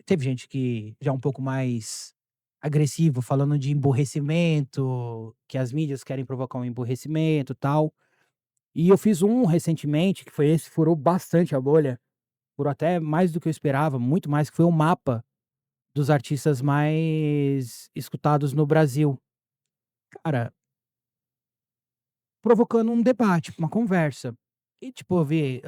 teve gente que já um pouco mais agressivo, falando de emburrecimento, que as mídias querem provocar um emburrecimento, tal. E eu fiz um recentemente, que foi esse, furou bastante a bolha, furou até mais do que eu esperava, muito mais, que foi o mapa dos artistas mais escutados no Brasil. Cara, provocando um debate, uma conversa. E, tipo, eu vi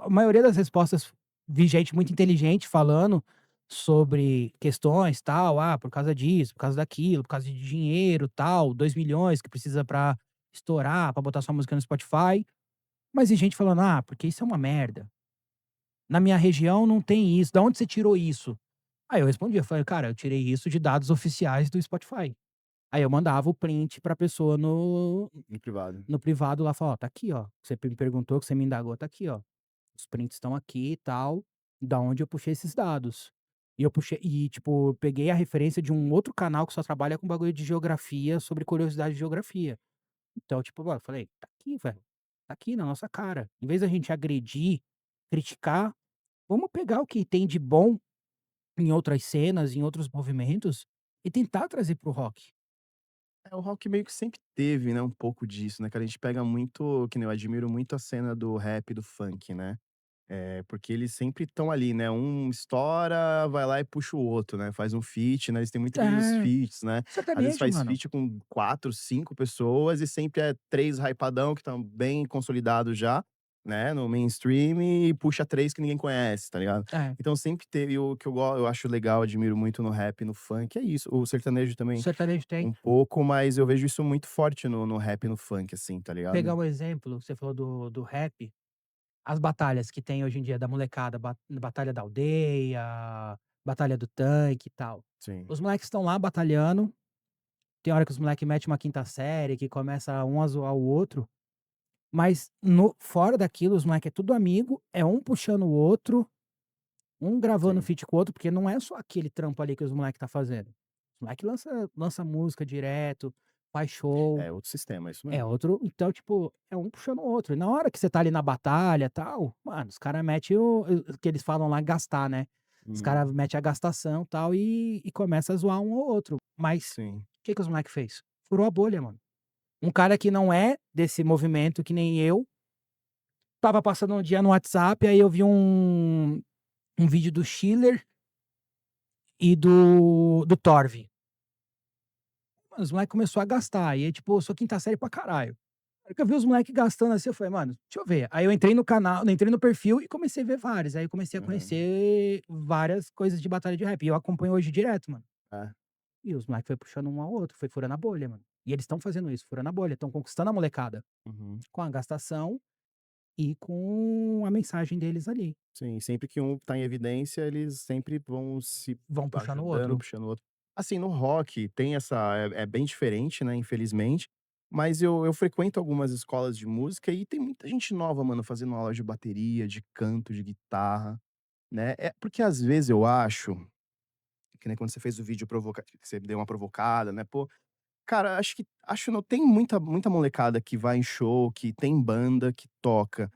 a maioria das respostas, vi gente muito inteligente falando sobre questões, tal, por causa disso, por causa daquilo, por causa de dinheiro, tal, 2 milhões que precisa pra estourar, pra botar sua música no Spotify. Mas e gente falando: "Ah, porque isso é uma merda. Na minha região não tem isso. Da onde você tirou isso?" Aí eu respondi, eu falei: "Cara, eu tirei isso de dados oficiais do Spotify." Aí eu mandava o print pra pessoa No privado. no privado lá, falar: "Ó, tá aqui, ó. Você me perguntou, que você me indagou, tá aqui, ó. Os prints estão aqui e tal, da onde eu puxei esses dados." E eu puxei e, tipo, eu peguei a referência de um outro canal que só trabalha com bagulho de geografia, sobre curiosidade de geografia. Então, tipo, mano, eu falei: "Tá aqui, velho. Tá aqui na nossa cara. Em vez da gente agredir, criticar, vamos pegar o que tem de bom em outras cenas, em outros movimentos, e tentar trazer para o rock." É, o rock meio que sempre teve, né, um pouco disso, né, cara, a gente pega muito que nem eu admiro muito a cena do rap e do funk, né. Porque eles sempre estão ali, né, um estoura, vai lá e puxa o outro, né, faz um feat, né, eles têm muito aqueles É, feats, né. Às vezes sertanejo, faz mano. feat com 4, 5 pessoas e sempre é 3 hypadão que estão bem consolidados já, né, no mainstream e puxa 3 que ninguém conhece, tá ligado. É, Então sempre teve o que eu acho legal, admiro muito no rap e no funk, é isso. O sertanejo o também sertanejo tem. um pouco, mas eu vejo isso muito forte no rap e no funk, assim, tá ligado. Pegar um exemplo, você falou do rap, as batalhas que tem hoje em dia da molecada, batalha da aldeia, batalha do tanque e tal. Sim, Os moleques estão lá batalhando, tem hora que os moleques metem uma quinta série, que começa um a zoar o outro, mas no fora daquilo os moleque é tudo amigo, é um puxando o outro, um gravando sim. feat com o outro, porque não é só aquele trampo ali que os moleque tá fazendo. Os moleque lança música direto, faz show. É outro sistema, é isso É mesmo. outro, então, tipo, é um puxando o outro. E na hora que você tá ali na batalha, tal, mano, os caras metem o que eles falam lá, gastar, né. Os Uhum. caras metem a gastação, tal, e começa a zoar um ao outro. Mas Sim. o que que os moleque fez? Furou a bolha, mano. Um cara que não é desse movimento, que nem eu, estava passando um dia no WhatsApp, aí eu vi um vídeo do Schiller e do Torve. Mano, os moleque começou a gastar, e aí, tipo, eu sou quinta série pra caralho. Na hora que eu vi os moleque gastando assim, eu falei: "Mano, deixa eu ver." Aí eu entrei no canal, entrei no perfil e comecei a ver vários. Aí eu comecei a Aham. conhecer várias coisas de batalha de rap. E eu acompanho hoje direto, mano. É. E os moleque foi puxando um ao outro, foi furando a bolha, mano. E eles estão fazendo isso, furando a bolha, estão conquistando a molecada Uhum. com a gastação e com a mensagem deles ali. Sim, sempre que um tá em evidência, eles sempre vão se Vão puxando o ajudando, outro. puxando o outro. Assim, no rock tem essa é bem diferente, né, infelizmente, mas eu frequento algumas escolas de música e tem muita gente nova, mano, fazendo aula de bateria, de canto, de guitarra, né. É porque às vezes eu acho, que nem quando você fez o vídeo que você deu uma provocada, né, pô, cara, acho não tem muita molecada que vai em show, que tem banda, que toca.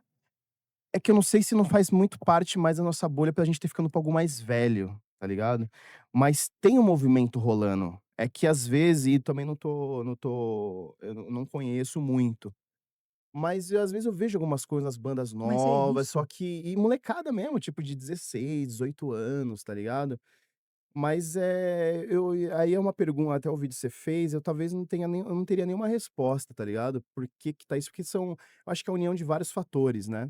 É que eu não sei se não faz muito parte mais da nossa bolha pra gente ter ficando um pouco mais velho, tá ligado? Mas tem um movimento rolando. É que às vezes e também eu não conheço muito, mas às vezes eu vejo algumas coisas nas bandas Mas é novas, só isso. que e molecada mesmo, tipo de 16, 18 anos, tá ligado? Mas, aí é uma pergunta até o vídeo que você fez, eu talvez eu não teria nenhuma resposta, tá ligado? Por que tá isso? Porque eu acho que é a união de vários fatores, né.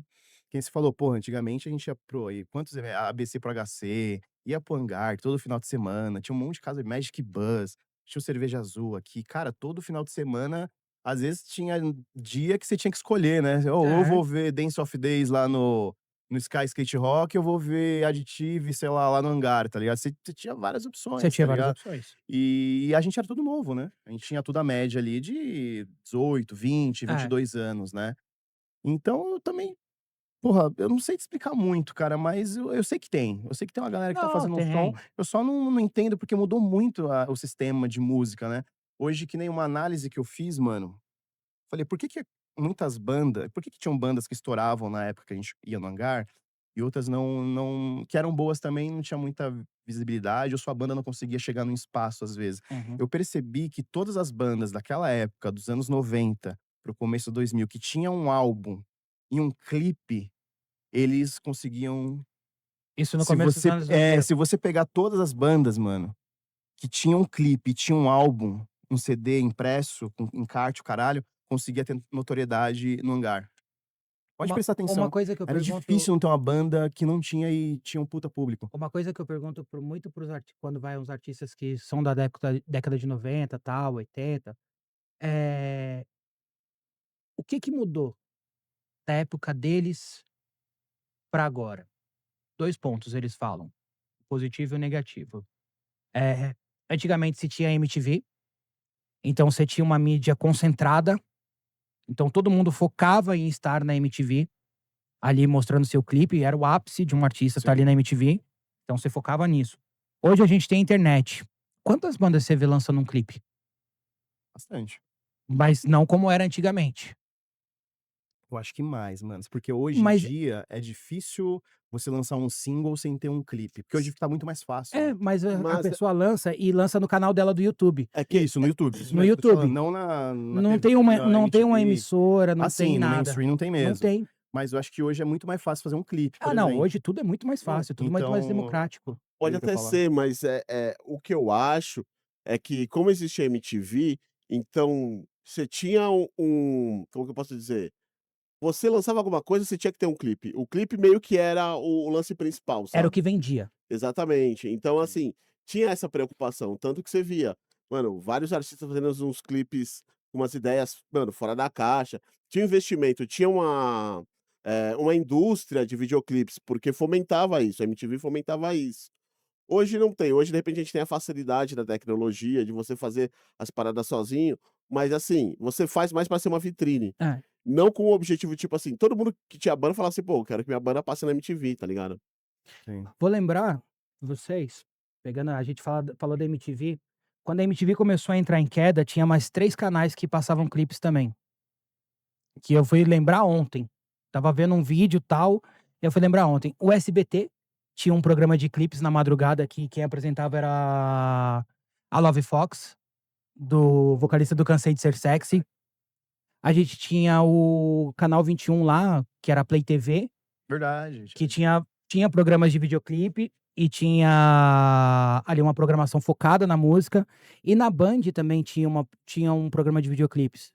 Que nem você falou, pô, antigamente a gente ia para o aí quantos ABC para o HC, ia para o Hangar todo final de semana, tinha um monte de casa Magic Bus, tinha o Cerveja Azul aqui, cara, todo final de semana, às vezes tinha dia que você tinha que escolher, né, ou eu É, vou ver Dance of Days lá no Sky Skate Rock, eu vou ver Additive, sei lá no Hangar, tá ligado? Você tinha várias você opções, tá tinha várias ligado? opções. E a gente era tudo novo, né? A gente tinha tudo a média ali de 18, 20, É. 22 anos, né? Então eu também, porra, eu não sei te explicar muito, cara, mas eu sei que tem. Eu sei que tem uma galera que tá Não, fazendo um som, tem. eu só não entendo porque mudou muito o sistema de música, né? Hoje, que nem uma análise que eu fiz, mano, falei: por que que tinham bandas que estouravam na época que a gente ia no Hangar, e outras não que eram boas também, não tinha muita visibilidade, ou sua banda não conseguia chegar no espaço, às vezes. Uhum. Eu percebi que todas as bandas daquela época, dos anos 90 para o começo de 2000, que tinham um álbum e um clipe, eles conseguiam Isso no começo dos anos 2000. se você pegar todas as bandas, mano, que tinham um clipe e tinham um álbum, um CD impresso com encarte, o caralho, conseguia ter notoriedade no Hangar. Pode prestar Uma atenção. coisa que eu Era pergunto difícil não ter uma banda que não tinha e tinha um puta público. uma coisa que eu pergunto muito para os quando vai uns artistas que são da década de 90, tal, 80, eh, o que que mudou da época deles para agora? 2 pontos eles falam, o positivo e o negativo. Eh, Antigamente se tinha MTV, então você tinha uma mídia concentrada, então todo mundo focava em estar na MTV, ali mostrando seu clipe, era o ápice de um artista estar ali Sim, na MTV, então você focava nisso. Hoje a gente tem internet. Quantas bandas você vê lançando um clipe? bastante. Mas não como era antigamente. Eu acho que mais, mano, porque hoje em Mas dia é difícil você lançar um single sem ter um clipe, porque hoje tá muito mais fácil, né. mas a Mas pessoa lança e lança no canal dela do YouTube. é que Isso, no YouTube, isso No mesmo que eu tô te falando, YouTube. não na Não TV, tem uma na não tem uma MTV. emissora, não tem Assim, no nada. mainstream não tem Não mesmo. tem. Mas eu acho que hoje é muito mais fácil fazer um clipe, por Ah não, exemplo. hoje tudo é muito mais Não, fácil, tudo muito mais então democrático. pode eu ia até falar. ser, mas o que eu acho é que como existe a MTV, então você tinha como que eu posso dizer? Você lançava alguma coisa, você tinha que ter um clipe. O clipe meio que era o lance principal, Era o sabe? que vendia. Exatamente. Então, Sim. assim, tinha essa preocupação, tanto que você via, mano, vários artistas fazendo uns clipes com umas ideias, mano, fora da caixa. Tinha um investimento, tinha uma indústria de videoclipes, porque fomentava isso, a MTV fomentava isso. Hoje não tem, hoje de repente a gente tem a facilidade da tecnologia, de você fazer as paradas sozinho, mas assim, você faz mais pra ser uma vitrine, É. não com o objetivo, tipo assim, todo mundo que tinha banda falava assim: "Pô, eu quero que minha banda passe na MTV", tá ligado? Sim. Vou lembrar vocês, pegando a gente falou da MTV, quando a MTV começou a entrar em queda, tinha mais 3 canais que passavam clipes também, que eu fui lembrar ontem. Estava vendo um vídeo, tal, eu fui lembrar ontem. O SBT tinha um programa de clipes na madrugada que quem apresentava era a Love Fox, do vocalista do Cansei de Ser Sexy. A gente tinha o canal 21 lá, que era a Play TV, Verdade, que tinha programas de videoclipe e tinha ali uma programação focada na música, e na Band também tinha um programa de videoclipes.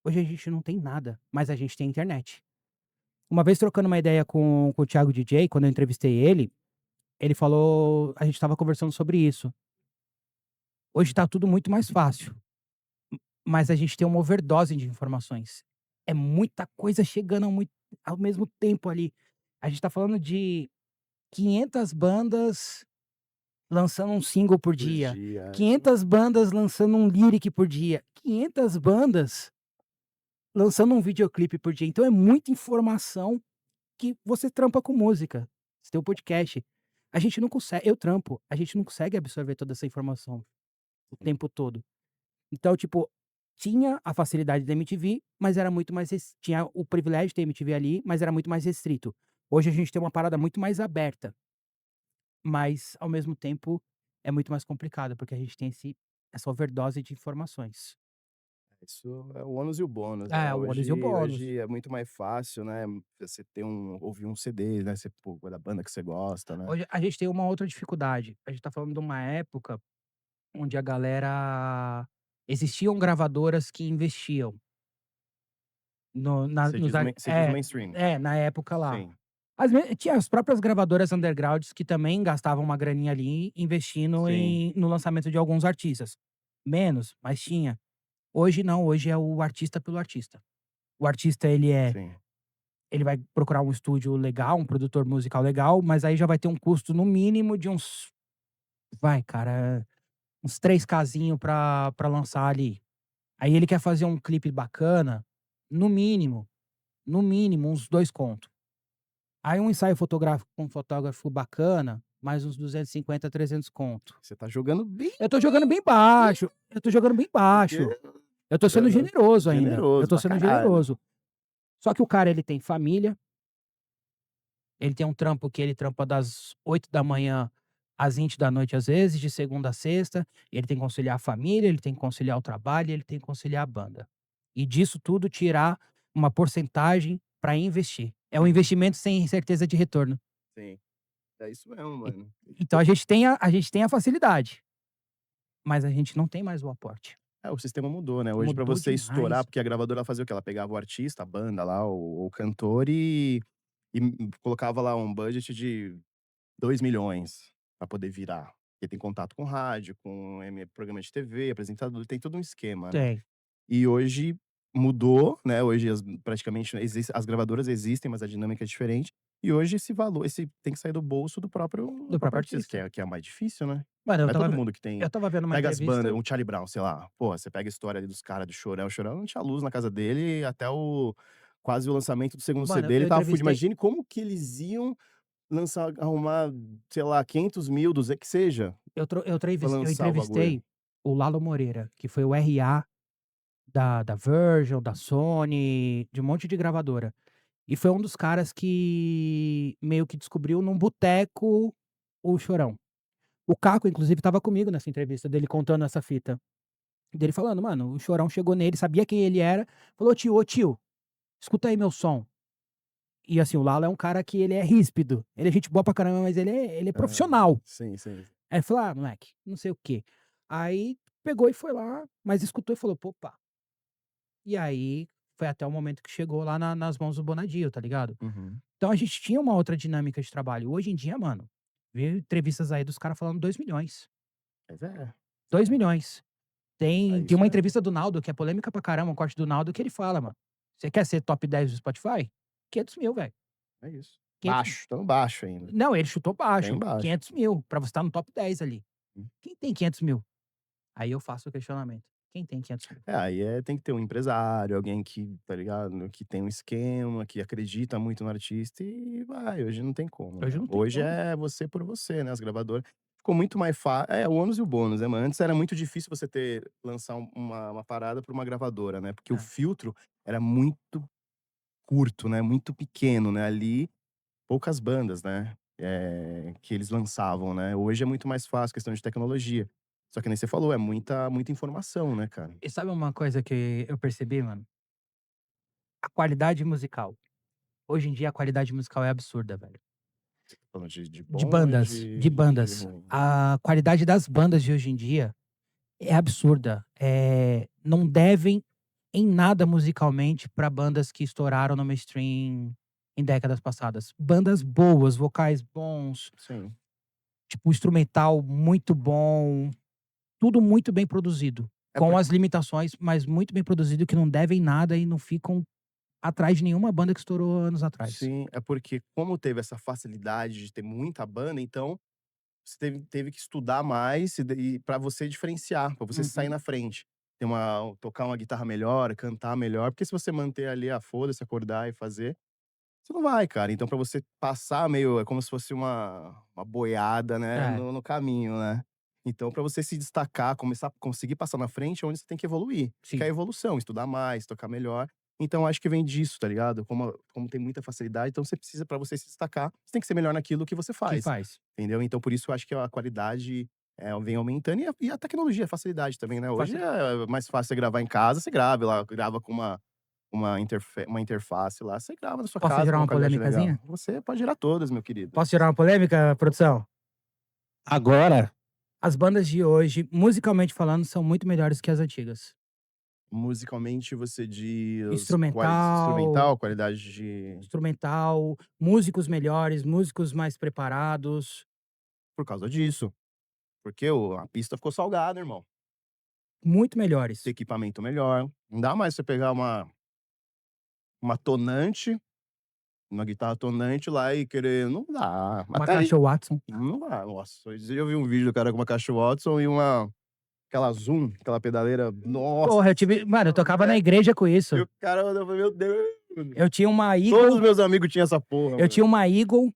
Hoje a gente não tem nada, mas a gente tem internet. Uma vez trocando uma ideia com o Thiago DJ, quando eu entrevistei ele, ele falou, a gente estava conversando sobre isso. Hoje tá tudo muito mais fácil. mas a gente tem uma overdose de informações. É muita coisa chegando ao mesmo tempo ali. A gente tá falando de 500 bandas lançando um single por Por dia, dia, isso 500 bandas lançando um lyric por dia, 500 bandas lançando um videoclipe por dia. Então é muita informação que você trampa com música. Você tem um podcast. A gente não consegue, eu trampo, a gente não consegue absorver toda essa informação o tempo todo. Então, tipo, tinha a facilidade da MTV, mas era muito mais tinha o privilégio de ter MTV ali, mas era muito mais restrito. Hoje a gente tem uma parada muito mais aberta, mas ao mesmo tempo é muito mais complicado, porque a gente tem essa overdose de informações. isso é o ônus e o bônus, É, né. o ônus e o bônus. Hoje é muito mais fácil, né, você ter ouvir um CD, né, você pô, da banda que você gosta, né. Hoje a gente tem uma outra dificuldade. A gente tá falando de uma época onde a galera existiam gravadoras que investiam no na nos ar Você diz o mainstream. na época lá. Sim, Tinha as próprias gravadoras undergrounds que também gastavam uma graninha ali investindo sim, no lançamento de alguns artistas. Menos, mas tinha. Hoje não, hoje é o artista pelo artista. O artista sim. ele vai procurar um estúdio legal, um produtor musical legal, mas aí já vai ter um custo no mínimo de cara, uns 3Kzinho pra lançar ali. Aí ele quer fazer um clipe bacana, no mínimo, uns 2 conto. Aí um ensaio fotográfico com um fotógrafo bacana, mais uns 250, 300 conto. Você tá jogando bem Eu tô jogando bem baixo, eu tô jogando bem porque baixo. Eu tô sendo aham. generoso ainda, eu Generoso tô pra sendo caralho. generoso. Só que o cara, ele tem família, ele tem um trampo que ele trampa das 8 da manhã às 20 da noite, às vezes, de segunda a sexta, ele tem que conciliar a família, ele tem que conciliar o trabalho, ele tem que conciliar a banda. E disso tudo tirar uma porcentagem pra investir. É um investimento sem certeza de retorno. Sim, é isso mesmo, E mano. então a gente tem a facilidade, mas a gente não tem mais o aporte. É, o sistema mudou, né, hoje pra Mudou você estourar demais. porque a gravadora fazia o quê? Ela pegava o artista, a banda lá, o cantor e colocava lá um budget de 2 milhões pra poder virar. Porque tem contato com rádio, com programa de TV, apresentador, tem todo um esquema, né. Tem, E hoje mudou, né, hoje praticamente as gravadoras existem, mas a dinâmica é diferente. E hoje esse tem que sair do bolso do do próprio próprio artista, artista. que é mais difícil, né. Mano, Não é todo mundo que eu tem estava vendo uma pega as bandas, entrevista. um Charlie Brown, sei lá, pô, você pega a história ali dos caras do Chorão, o Chorão não tinha luz na casa dele até quase o lançamento do segundo Mano, CD, ele eu estava fudido. entrevistei Imagine como que eles iam lançar arrumar, sei lá, 500 mil, 200 que seja, pra eu lançar o bagulho. entrevistei o Lalo Moreira, que foi o RA da Virgil, da Sony, de um monte de gravadora. E foi um dos caras que meio que descobriu num boteco o Chorão. O Caco, inclusive, estava comigo nessa entrevista dele contando essa fita. Dele falando: "Mano, o Chorão chegou nele, sabia quem ele era, falou: Ô tio, escuta aí meu som". E assim, o Lalo é um cara que ele é ríspido, ele é gente boa pra caramba, mas ele é Aham. profissional. Sim, sim. Aí ele falou: "Ah, moleque, não sei o quê". Aí pegou e foi lá, mas escutou e falou: "Pô, opa". E aí foi até o momento que chegou lá nas mãos do Bonadio, tá ligado? Uhum. Então a gente tinha uma outra dinâmica de trabalho. Hoje em dia, mano, vi entrevistas aí dos caras falando 2 milhões. Mas é, 2 milhões. é Tem isso uma é entrevista do Naldo, que é polêmica pra caramba, um corte do Naldo, que ele fala, mano: "Você quer ser top 10 do Spotify? 500 mil, velho. é isso. 500 Baixo, tão baixo ainda, Não, ele chutou bem baixo, baixo. 500 mil, pra você estar no top 10 ali. Hum. Quem tem 500 mil? Aí eu faço o questionamento: quem tem 500 mil? É, aí tem que ter um empresário, alguém que, tá ligado, que tem um esquema, que acredita muito no artista e vai, hoje não tem como, né. Hoje não tem Hoje como. é você por você, né, as gravadoras ficou muito mais o ônus e o bônus, né, mano. Antes era muito difícil você lançar uma parada pra uma gravadora, né, porque o É. filtro era muito curto, né, muito pequeno, né, ali poucas bandas, né, que eles lançavam, né. Hoje é muito mais fácil, questão de tecnologia. Só que nem você falou, é muita informação, né, cara. E sabe uma coisa que eu percebi, mano? A qualidade musical. Hoje em dia a qualidade musical é absurda, velho. Falando de De bom ou bandas, de de bandas. ruim? A qualidade das bandas de hoje em dia é absurda. Não devem em nada musicalmente pra bandas que estouraram no mainstream em décadas passadas. Bandas boas, vocais bons, Sim. tipo, instrumental muito bom, tudo muito bem produzido. É com porque as limitações, mas muito bem produzido, que não devem nada e não ficam atrás de nenhuma banda que estourou anos atrás. sim, é porque como teve essa facilidade de ter muita banda, então você teve que estudar mais e pra você diferenciar, pra você sair Uhum. na frente. Ter tocar uma guitarra melhor, cantar melhor, porque se você manter ali, foda-se, acordar e fazer, você não vai, cara. Então pra você passar meio é como se fosse uma boiada, né, É, no caminho, né. Então pra você se destacar, começar conseguir passar na frente é onde você tem que evoluir, que é a sim, evolução, estudar mais, tocar melhor. Então acho que vem disso, tá ligado? Como tem muita facilidade, então você precisa pra você se destacar, você tem que ser melhor naquilo que você que faz, faz. entendeu? Então por isso eu acho que a qualidade, vem aumentando e a tecnologia, a facilidade também, né. Hoje Facil é mais fácil você gravar em casa, você grava lá, grava com uma interface lá, você grava na sua Posso casa gerar com uma uma qualidade legal. polêmicazinha? Você pode gerar todas, meu querido. Posso gerar uma polêmica, produção? Agora, As bandas de hoje, musicalmente falando, são muito melhores que as antigas. Musicalmente você diz quais Instrumental, instrumental, qualidade de instrumental, músicos melhores, músicos mais preparados, por causa disso, porque a pista ficou salgada, irmão. muito Ter melhores. equipamento melhor. Não dá mais você pegar uma tonante, uma guitarra tonante lá e querer não dá. Uma Até aí caixa Watson. não dá. Nossa, esse dia eu vi um vídeo do cara com uma caixa Watson e aquela Zoom, aquela pedaleira, nossa, Porra, eu tive mano, eu tocava na velho. igreja com E isso. o cara olhou e falou: "Meu Deus". Eu tinha uma Todos Eagle os meus amigos tinham essa porra, eu tinha mano. uma Eagle,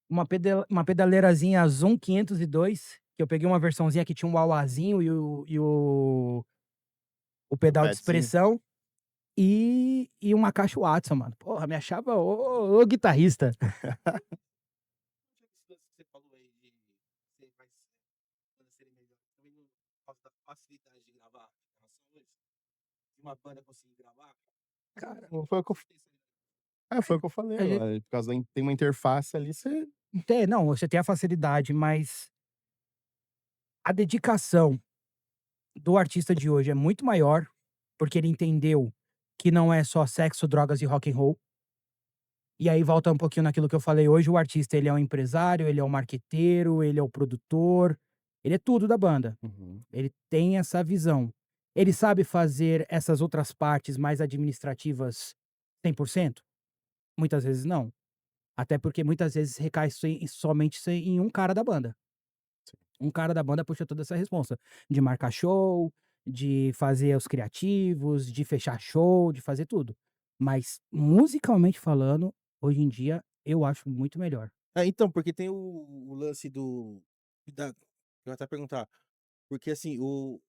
uma pedaleirazinha Zoom 502, que eu peguei uma versãozinha que tinha um wah-wahzinho e o O pedal de padzinho. expressão, e uma caixa Watson, mano. Porra, me achava o guitarrista. Esse lance que você falou aí de ser mais bandas serem melhores também por causa da facilidade de gravar gravação hoje. Se uma banda conseguir gravar, Cara, Foi o que eu foi o que eu falei, a gen ué, por causa tem uma interface ali, você não, você tem a facilidade, mas a dedicação do artista de hoje é muito maior, porque ele entendeu que não é só sexo, drogas e rock and roll. E aí volta um pouquinho naquilo que eu falei hoje, o artista ele é um empresário, ele é um marqueteiro, ele é o produtor, ele é tudo da banda. uhum. Ele tem essa visão. Ele sabe fazer essas outras partes mais administrativas 100%? Muitas vezes não. Até porque muitas vezes recai somente em um cara da banda. Um cara da banda puxa toda essa responsa, de marcar show, de fazer os criativos, de fechar show, de fazer tudo. Mas musicalmente falando, hoje em dia, eu acho muito melhor. então, porque tem o lance da eu ia até perguntar, porque assim,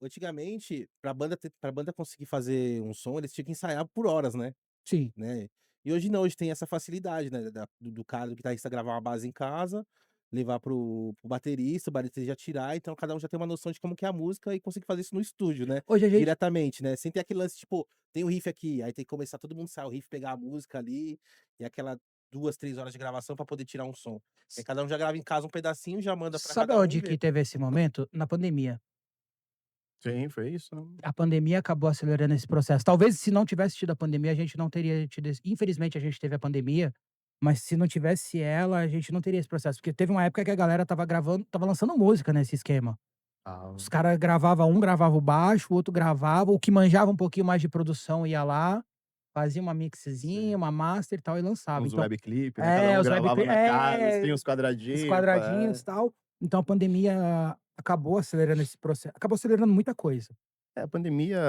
antigamente, pra banda conseguir fazer um som, eles tinham que ensaiar por horas, Sim. né. E hoje não, hoje tem essa facilidade, né, do cara, do guitarrista gravar uma base em casa, levar pro baterista, o baterista já tirar, então cada um já tem uma noção de como que é a música e conseguir fazer isso no estúdio, né, Hoje a gente diretamente, né, sem ter aquele lance, tipo, tem o riff aqui, aí tem que começar todo mundo ensaiar o riff, pegar a música ali, e aquela 2, 3 horas de gravação pra poder tirar um som. Aí cada um já grava em casa um pedacinho, já manda pra sabe cada um e aonde que vê. teve esse momento? Na pandemia. Sim, foi isso, né. A pandemia acabou acelerando esse processo. Talvez se não tivesse tido a pandemia, a gente não teria tido infelizmente a gente teve a pandemia, mas se não tivesse ela, a gente não teria esse processo, porque teve uma época que a galera estava lançando música nesse esquema. Ah, Os caras gravava o baixo, o outro gravava, o que manjava um pouquinho mais de produção ia lá, fazia uma mixzinha, sim. uma master e tal e lançava. Uns Então web clipe, né, cada um os web gravava na casa, assim, os os quadradinhos, quadradinhos, e tal. Então a pandemia acabou acelerando esse processo, acabou acelerando muita coisa. a pandemia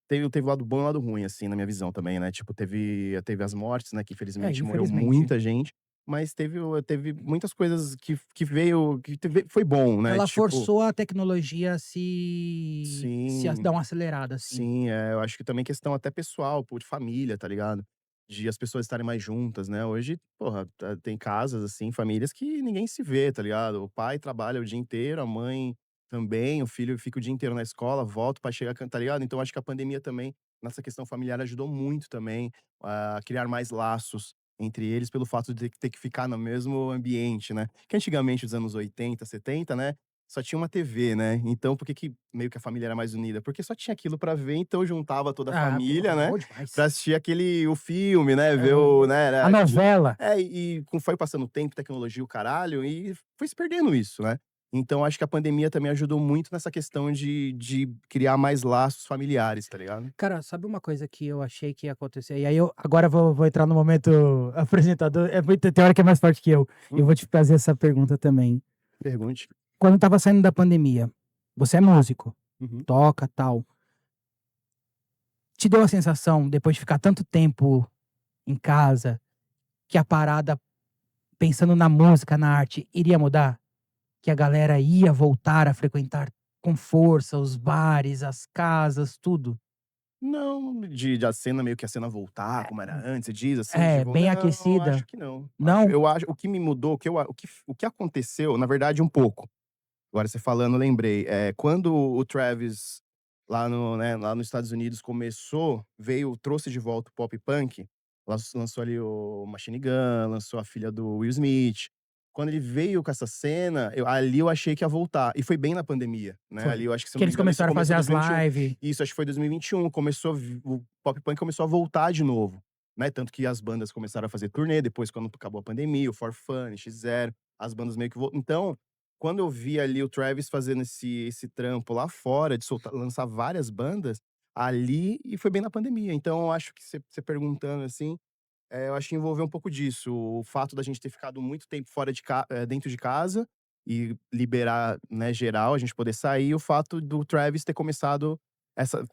teve o lado bom e o lado ruim, assim, na minha visão também, né, tipo, teve as mortes, né, que É, infelizmente morreu infelizmente. muita gente, mas teve muitas coisas foi bom, né, Ela tipo forçou a tecnologia a se dar sim, uma acelerada, assim. sim, eu acho que também questão até pessoal, de família, tá ligado? De as pessoas estarem mais juntas, né, hoje, porra, tem casas, assim, famílias que ninguém se vê, tá ligado? O pai trabalha o dia inteiro, a mãe também, o filho fica o dia inteiro na escola, volta para chegar, tá ligado? Então acho que a pandemia também, nessa questão familiar, ajudou muito também a criar mais laços entre eles, pelo fato de ter que ficar no mesmo ambiente, né? Que antigamente, nos anos 80, 70, né, só tinha uma TV, né, então por que meio que a família era mais unida? Porque só tinha aquilo pra ver, então juntava toda a Ah, família, porra, né, bom demais. pra assistir o filme, né, ver Aham. o né, A era aquilo novela. e com foi passando o tempo, tecnologia, o caralho, e foi se perdendo isso, né. Então acho que a pandemia também ajudou muito nessa questão de criar mais laços familiares, tá ligado? Cara, sabe uma coisa que eu achei que ia acontecer? E aí eu agora vou entrar no momento apresentador. Tem hora que é mais forte que eu. Eu vou te fazer essa pergunta também. Pergunte. Quando tava saindo da pandemia, você é músico, Uhum. toca, tal. Te deu a sensação, depois de ficar tanto tempo em casa, que a parada, pensando na música, na arte, iria mudar? Que a galera ia voltar a frequentar com força os bares, as casas, tudo? Não, de a cena meio que a cena voltar como era antes, você diz assim, É, tipo, bem não, acho aquecida. que não. Não? Eu acho, o que me mudou, o que aconteceu, na verdade, um pouco. Agora você falando, eu lembrei. Quando o Travis, lá no, né, lá nos Estados Unidos, trouxe de volta o pop punk, lançou ali o Machine Gun, lançou a filha do Will Smith. Quando ele veio com essa cena, ali eu achei que ia voltar. E foi bem na pandemia, né? Ali Foi. eu acho que, se eu Que não me eles engano, isso começaram a fazer começou em as 2021. lives. Isso, acho que foi 2021. O pop punk começou a voltar de novo, né? Tanto que as bandas começaram a fazer turnê, depois quando acabou a pandemia, o For Fun, NX0, as bandas meio que voltaram. Então, quando eu vi ali o Travis fazendo esse trampo lá fora, de lançar várias bandas, ali, e foi bem na pandemia. Então eu acho que você perguntando assim, eu acho que envolveu um pouco disso. O fato da gente ter ficado muito tempo dentro de casa e liberar, né, geral, a gente poder sair, e o fato do Travis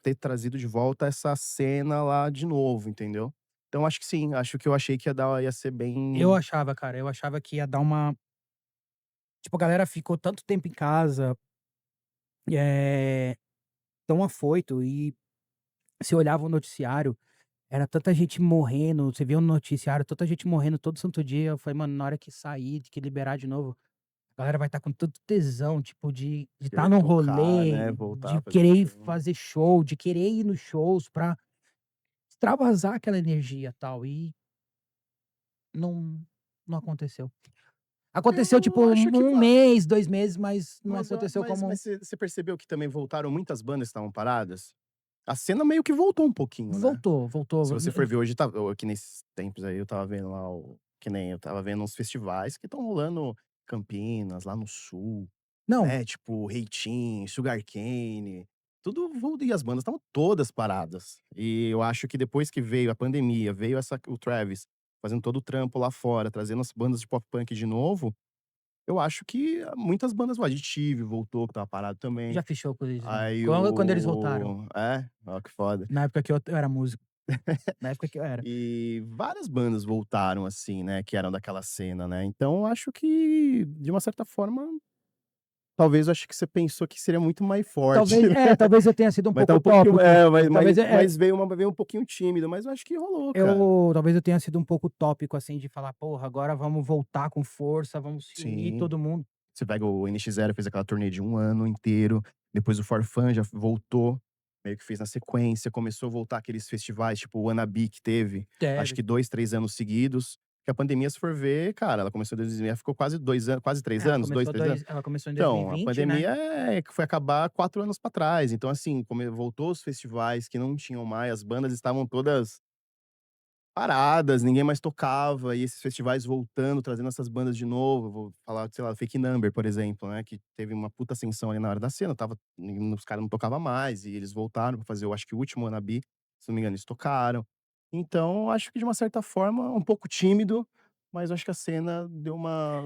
ter trazido de volta essa cena lá de novo, entendeu? Então acho que sim, acho que eu achei que ia ser Eu bem. achava, cara, eu achava que ia dar uma. Tipo, a galera ficou tanto tempo em casa, é, tão afoito, e se olhava o noticiário, era tanta gente morrendo. Você via no noticiário, tanta gente morrendo todo santo dia. Eu falei, mano, na hora que sair, de que liberar de novo, a galera vai estar com tanto tesão, tipo, de estar Querer num tocar, né? rolê, Voltar de a fazer querer ir show. fazer show, de querer ir nos shows pra extravasar aquela energia e tal. E não, não aconteceu. Aconteceu, tipo, Eu acho que um vai. mês, 2 meses, mas não Mas, a- aconteceu mas, como. mas você percebeu que também voltaram muitas bandas que estavam paradas? A cena meio que voltou um pouquinho, né? Voltou, voltou. Se você for ver hoje, que nesses tempos aí, eu tava vendo lá que nem eu tava vendo uns festivais que estão rolando Campinas, lá no sul, Não, né? Tipo, Reitinho, Sugarcane, tudo voltou. E as bandas estavam todas paradas. E eu acho que depois que veio a pandemia, veio o Travis fazendo todo o trampo lá fora, trazendo as bandas de pop punk de novo. Eu acho que muitas bandas, o Additive voltou, que estava parado também. já fechou com eles de novo. Aí Quando eles voltaram. Ó, que foda. Na época que eu era músico. Na época que eu era. E várias bandas voltaram, assim, né, que eram daquela cena, né. Então eu acho que, de uma certa forma, talvez eu acho que você pensou que seria muito mais forte, Talvez, né. talvez eu tenha sido um Mas tá pouco um pouquinho tópico. Talvez, mas veio um pouquinho tímido, mas eu acho que rolou, cara. talvez eu tenha sido um pouco tópico, assim, de falar, porra, agora vamos voltar com força, vamos se unir Sim. todo mundo. Você pega o NX0, fez aquela turnê de 1 ano inteiro, depois o For Fun já voltou, meio que fez na sequência, começou a voltar aqueles festivais, tipo o Wannabe que teve, acho Teve. que 2, 3 anos seguidos, que a pandemia, se for ver, cara, ela começou em 2020, ficou quase 2 anos, quase 3 anos, 2, 3 anos. Ela começou em Então, a 2020, né? pandemia que foi acabar 4 anos pra trás, então assim, voltou os festivais que não tinham mais, as bandas estavam todas paradas, ninguém mais tocava, e esses festivais voltando, trazendo essas bandas de novo. Vou falar, sei lá, Fake Number, por exemplo, né, que teve uma puta ascensão ali na hora da cena, os caras não tocavam mais, e eles voltaram pra fazer, eu acho que o último Wannabe, se não me engano, eles tocaram. Então, acho que de uma certa forma, um pouco tímido, mas eu acho que a cena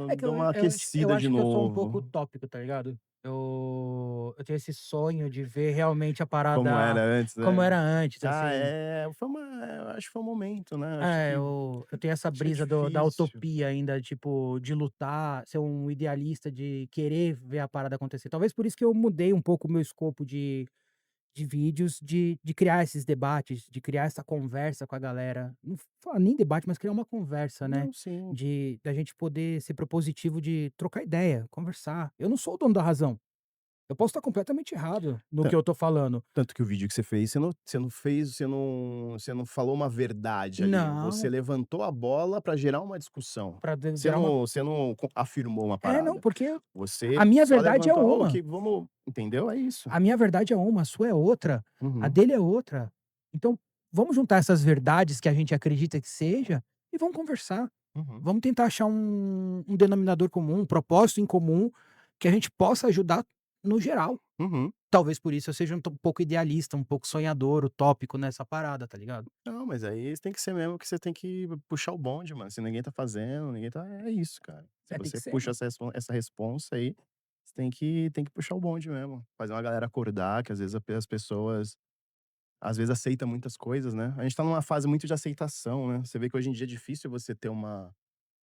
É que deu uma eu aquecida de acho que eu sou um pouco novo. utópico, tá ligado? Eu tenho esse sonho de ver realmente a Como era parada antes, como né. era antes, Ah, assim. eu acho que foi um momento, né, acho É, que eu tenho essa acho que é brisa da difícil. utopia ainda, tipo, de lutar, ser um idealista, de querer ver a parada acontecer. Talvez por isso que eu mudei um pouco o meu escopo de vídeos, de criar esses debates, de criar essa conversa com a galera. Não falar nem debate, mas criar uma conversa, né? Não, sim. Da gente poder ser propositivo, de trocar ideia, conversar. Eu não sou o dono da razão. Eu posso estar completamente errado no que eu tô falando. Tanto que o vídeo que você fez, você não falou uma verdade ali, você Não, levantou a bola pra gerar uma discussão. pra gerar uma. Você não afirmou uma É, não, parada. porque Você a minha só verdade é levantou: "Ah, uma. ok, vamos", entendeu? É isso. A minha verdade é uma, a sua é outra, a Uhum, dele é outra. Então, vamos juntar essas verdades que a gente acredita que seja e vamos conversar. uhum. Vamos tentar achar um denominador comum, um propósito em comum, que a gente possa ajudar no geral. Uhum. Talvez por isso eu seja um pouco idealista, um pouco sonhador, utópico nessa parada, tá ligado? Não, mas aí tem que ser mesmo que você tem que puxar o bonde, mano. Se ninguém tá fazendo, ninguém tá. É isso, cara. Se É, tem você que ser, puxa mano. essa responsa aí, você tem que puxar o bonde mesmo. Fazer uma galera acordar, que às vezes as pessoas às vezes aceita muitas coisas, né? A gente tá numa fase muito de aceitação, né? Você vê que hoje em dia é difícil você ter uma.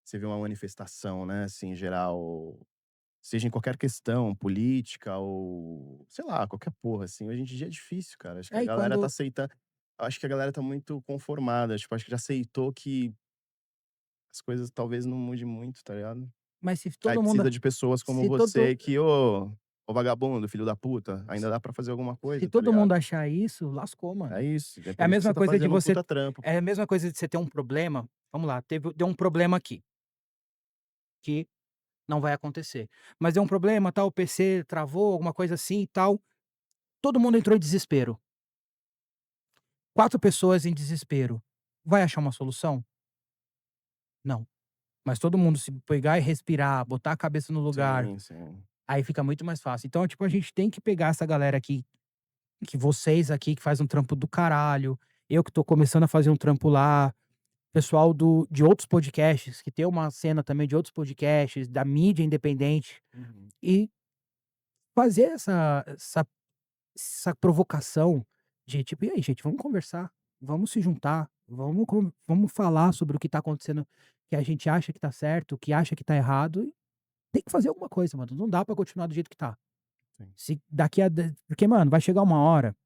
Você vê uma manifestação, né? Assim, em geral. Seja em qualquer questão, política ou, sei lá, qualquer porra, assim. Hoje em dia é difícil, cara. Acho que a É, e galera tá quando. aceitando. Acho que a galera tá muito conformada. Tipo, acho que já aceitou que as coisas talvez não mudem muito, tá ligado? Mas se Aí todo mundo. precisa de pessoas como Se todo, você que, ô vagabundo, filho da puta, ainda dá pra fazer alguma se coisa, tá todo mundo ligado? achar isso, lascou, É mano. isso. É É a por isso que você mesma tá coisa de fazendo um você. puta trampo. É a mesma coisa de você ter um problema. Vamos lá, deu um problema aqui, que não vai acontecer. Mas deu um problema, tal, o PC travou, alguma coisa assim e tal. Todo mundo entrou em desespero. 4 pessoas em desespero. Vai achar uma solução? Não. Mas todo mundo se pegar e respirar, botar a cabeça no lugar, Sim, sim. aí fica muito mais fácil. Então, tipo, a gente tem que pegar essa galera aqui, que vocês aqui que faz um trampo do caralho, eu que tô começando a fazer um trampo lá, pessoal de outros podcasts, que tem uma cena também de outros podcasts, da mídia independente, Uhum. e fazer essa provocação de tipo: "E aí gente, vamos conversar, vamos se juntar, vamos falar sobre o que tá acontecendo, que a gente acha que tá certo, que acha que tá errado, e tem que fazer alguma coisa, mano, não dá pra continuar do jeito que tá". Sim. Se daqui a de Porque, mano, vai chegar uma hora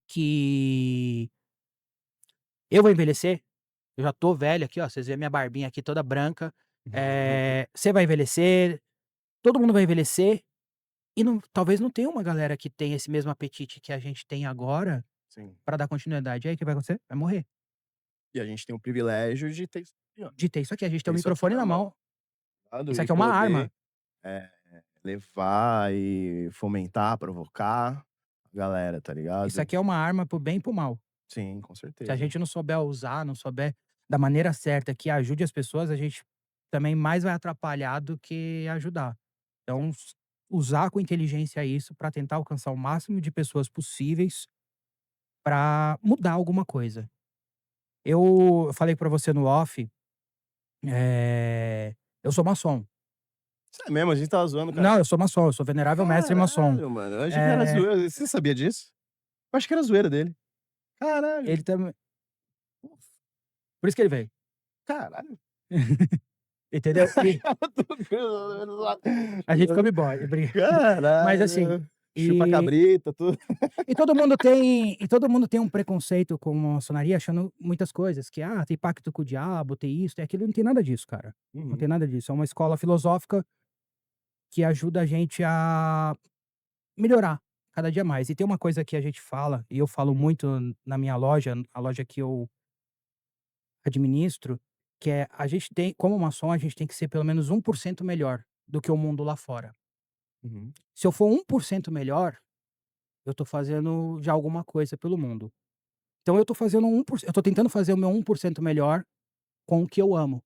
que eu vou envelhecer, eu já tô velho aqui, ó, vocês veem minha barbinha aqui toda branca, você vai envelhecer, todo mundo vai envelhecer, e não, talvez não tenha uma galera que tenha esse mesmo apetite que a gente tem agora Sim. pra dar continuidade. E aí o que vai acontecer? Vai morrer. E a gente tem o privilégio de ter isso aqui, ó. De ter isso aqui, a gente tem Ter um isso aqui microfone na na mão, mão. sabe? Isso E aqui é uma arma. poder eh, levar e fomentar, provocar a galera, tá Isso ligado? aqui é uma arma pro bem e para o mal. Sim, com Se a certeza. gente não souber usar, não souber da maneira certa que ajude as pessoas, a gente também mais vai atrapalhar do que ajudar. Então, usar com inteligência isso pra tentar alcançar o máximo de pessoas possíveis pra mudar alguma coisa. Eu falei pra você no off, eu sou maçom. Sério mesmo? A gente estava zoando, cara. Não, eu sou maçom, eu sou venerável mestre maçom. Caralho, mano, eu achei que era Eh, zoeira. Você sabia disso? Eu acho que era zoeira dele. Caralho, ele também, por isso que ele veio, caralho. entendeu? E a gente come boy, mas assim, Caralho. Chupa e cabrita, tudo. todo mundo tem um preconceito com a maçonaria, achando muitas coisas, que, tem pacto com o diabo, tem isso, tem aquilo, não tem nada disso, cara. Não Uhum. tem nada disso, é uma escola filosófica que ajuda a gente a melhorar cada dia mais. E tem uma coisa que a gente fala, e eu falo muito na minha loja, a loja que eu administro, que é, a gente tem como maçom, a gente tem que ser pelo menos 1% melhor do que o mundo lá fora. Uhum. Se eu for 1% melhor, eu tô fazendo já alguma coisa pelo mundo. Então eu tô fazendo 1%, eu tô tentando fazer o meu 1% melhor com o que eu amo,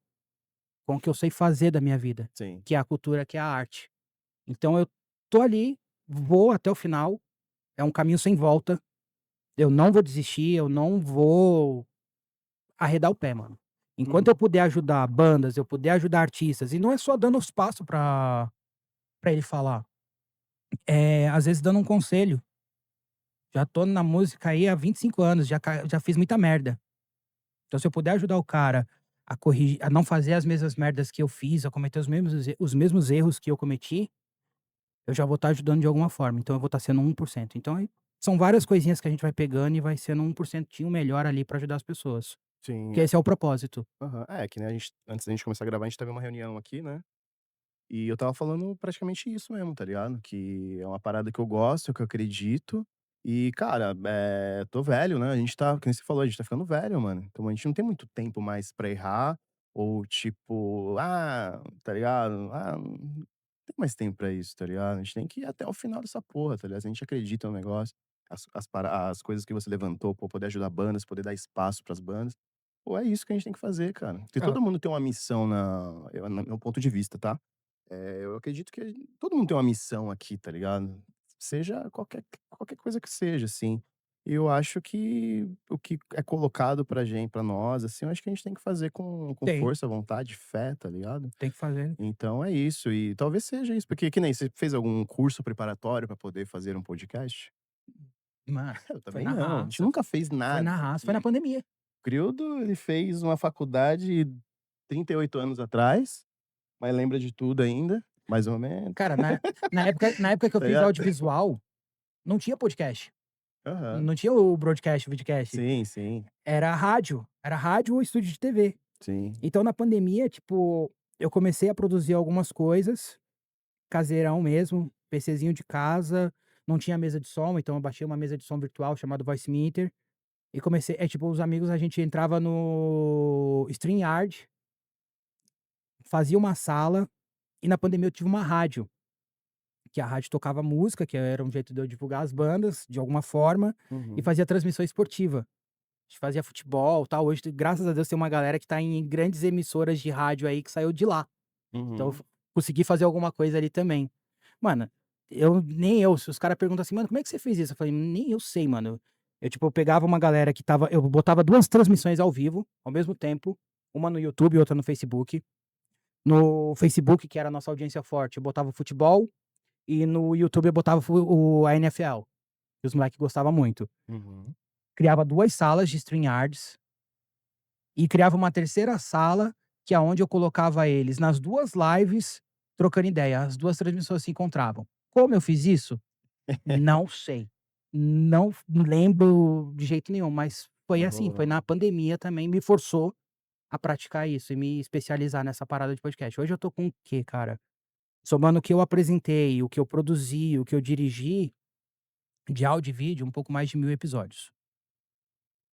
com o que eu sei fazer da minha vida, Sim. que é a cultura, que é a arte. Então eu tô ali, vou até o final, é um caminho sem volta, eu não vou desistir, eu não vou arredar o pé, mano. Enquanto eu Uhum. puder ajudar bandas, eu puder ajudar artistas, e não é só dando espaço pra ele falar, às vezes dando um conselho. Já tô na música aí há 25 anos, já fiz muita merda. Então se eu puder ajudar o cara a corrigir, a não fazer as mesmas merdas que eu fiz, a cometer os mesmos erros que eu cometi, eu já vou estar ajudando de alguma forma, então eu vou estar sendo 1%. Então aí são várias coisinhas que a gente vai pegando e vai sendo 1% melhor ali pra ajudar as pessoas, Sim, que esse é o propósito. aham. É, que nem a gente antes da gente começar a gravar, a gente teve uma reunião aqui, né, e eu estava falando praticamente isso mesmo, tá ligado? Que é uma parada que eu gosto, que eu acredito e, cara, tô velho, né, a gente tá que nem você falou, a gente tá ficando velho, mano. Então a gente não tem muito tempo mais pra errar ou tipo, tá ligado? Não tem mais tempo pra isso, tá ligado? A gente tem que ir até o final dessa porra, tá ligado? Se a gente acredita no negócio, as coisas que você levantou, pô, poder ajudar bandas, poder dar espaço pras bandas. Pô, é isso que a gente tem que fazer, cara. Porque Ah, todo mundo tem uma missão no meu ponto de vista, tá? eu acredito que todo mundo tem uma missão aqui, tá ligado? Seja qualquer coisa que seja, assim. E eu acho que o que é colocado pra nós, assim, eu acho que a gente tem que fazer com Tem, força, vontade, fé, tá ligado? tem que fazer. Então é isso, e talvez seja isso, porque que nem você fez algum curso preparatório pra poder fazer um podcast? Mano, Eu foi também na não, a gente raça. nunca fez Foi nada na raça, foi na aqui. pandemia. O Criodo, ele fez uma faculdade 38 anos atrás, mas lembra de tudo ainda, mais ou menos, Cara, na época que eu tá fiz ligado? audiovisual, não tinha podcast. Aham. Não tinha o broadcast, o videocast. Sim, sim, Era rádio. Era rádio ou estúdio de TV. sim. Então, na pandemia, tipo, eu comecei a produzir algumas coisas, caseirão mesmo, PCzinho de casa, não tinha mesa de som, então eu baixei uma mesa de som virtual chamada Voice Meter e comecei, tipo, os amigos, a gente entrava no StreamYard, fazia uma sala e na pandemia eu tive uma rádio, que a rádio tocava música, que era um jeito de eu divulgar as bandas de alguma forma, e Uhum, fazia transmissão esportiva. A gente fazia futebol, tal. Hoje, graças a Deus, tem uma galera que tá em grandes emissoras de rádio aí que saiu de lá. Então, uhum. consegui fazer alguma coisa ali também. Mano, se os caras perguntam assim, mano, como é que você fez isso? Eu falei, nem eu sei, mano. Tipo, eu pegava uma galera que tava, eu botava 2 transmissões ao vivo, ao mesmo tempo, uma no YouTube e outra no Facebook. No Facebook, que era a nossa audiência forte, eu botava o futebol, e no YouTube eu botava a NFL, que os moleques gostavam muito. Uhum. Criava 2 salas de StreamYards e criava uma terceira sala, que é aonde eu colocava eles nas 2 lives trocando ideia, as 2 transmissões se encontravam. Como eu fiz isso? Não sei. Não lembro de jeito nenhum, mas foi Mas assim, foi rolou. na pandemia também, me forçou a praticar isso e me especializar nessa parada de podcast. Hoje eu tô com o quê, cara? Somando o que eu apresentei, o que eu produzi, o que eu dirigi, de áudio e vídeo, um pouco mais de 1000 episódios.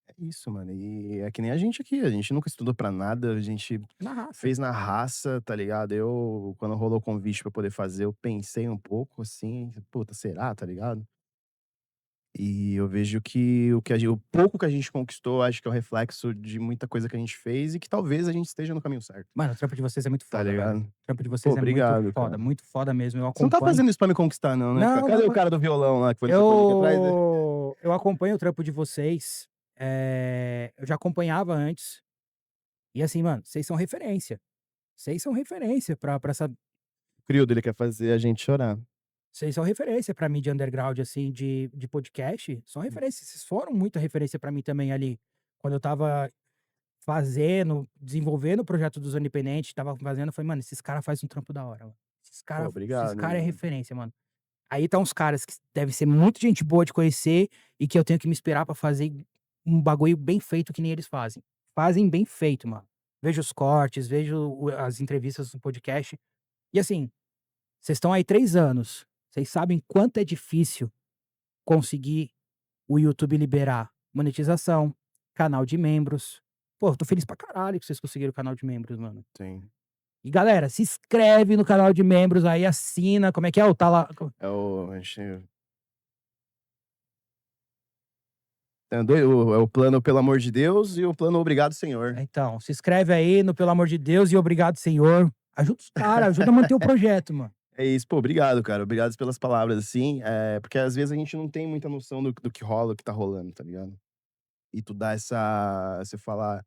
É isso, mano, e é que nem a gente aqui, a gente nunca estudou pra nada, a gente Na raça. fez na raça, tá ligado? Eu, quando rolou o convite pra poder fazer, eu pensei um pouco, assim: "Puta, será?", tá ligado? E eu vejo que o pouco que a gente conquistou, acho que é o reflexo de muita coisa que a gente fez e que talvez a gente esteja no caminho certo, Mano, o trampo de vocês é muito tá foda, velho. ligado? O trampo de Pô, vocês é obrigado, cara. muito foda mesmo, eu Você não tá acompanho. fazendo isso pra me conquistar não, né, cara? Não, Cadê o não, cara do violão lá que foi no seu podcast aqui atrás? eu acompanho o trampo de vocês, eu já acompanhava antes, e assim, mano, vocês são referência. Vocês são referência pra essa O Crioldo, ele quer fazer a gente chorar. vocês são referência pra mídia underground, assim, de podcast, são referência, vocês foram muita referência pra mim também ali, quando eu estava desenvolvendo o projeto dos Independente, estava fazendo, eu falei: "Mano, esses cara faz um trampo da hora, mano. Pô, Esses obrigado, cara é mano. referência, mano". Aí tá uns caras que devem ser muito gente boa de conhecer e que eu tenho que me inspirar pra fazer um bagulho bem feito que nem eles fazem. Fazem bem feito, mano. Vejo os cortes, vejo as entrevistas no podcast. E assim, vocês estão aí 3 anos. Vocês sabem quanto é difícil conseguir o YouTube liberar monetização, canal de membros. Pô, eu tô feliz pra caralho que vocês conseguiram o canal de membros, mano. Sim. E galera, se inscreve no canal de membros aí, assina, como é que é? O tá lá. A gente tem o plano "Pelo amor de Deus" e o plano "Obrigado, Senhor". Então, se inscreve aí no Pelo Amor de Deus e Obrigado Senhor. Ajuda os caras, ajuda a manter o projeto, mano. É isso. Pô, obrigado, cara. Obrigado pelas palavras, assim, porque às vezes a gente não tem muita noção do que rola, o que tá rolando, tá ligado? E tu dá você falar,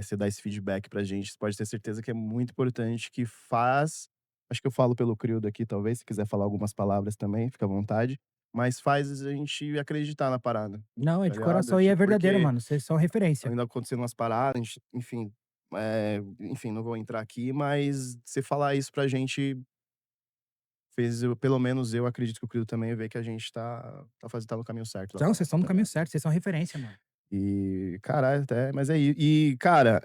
você dá esse feedback pra gente, você pode ter certeza que é muito importante, que faz acho que eu falo pelo Crioldo aqui, talvez, se quiser falar algumas palavras também, fica à vontade, mas faz a gente acreditar na parada, Não, é tá de ligado? coração e é Tipo, verdadeiro, porque mano. Vocês são referência. ainda acontecendo umas paradas, a gente, enfim, enfim, não vou entrar aqui, mas você falar isso pra gente fez pelo menos eu acredito que o Crioldo também vê que a gente tá no caminho certo da Não, vocês parada, estão no tá caminho ligado? certo, vocês são referência, mano. E, caralho, até, mas é isso. E, cara,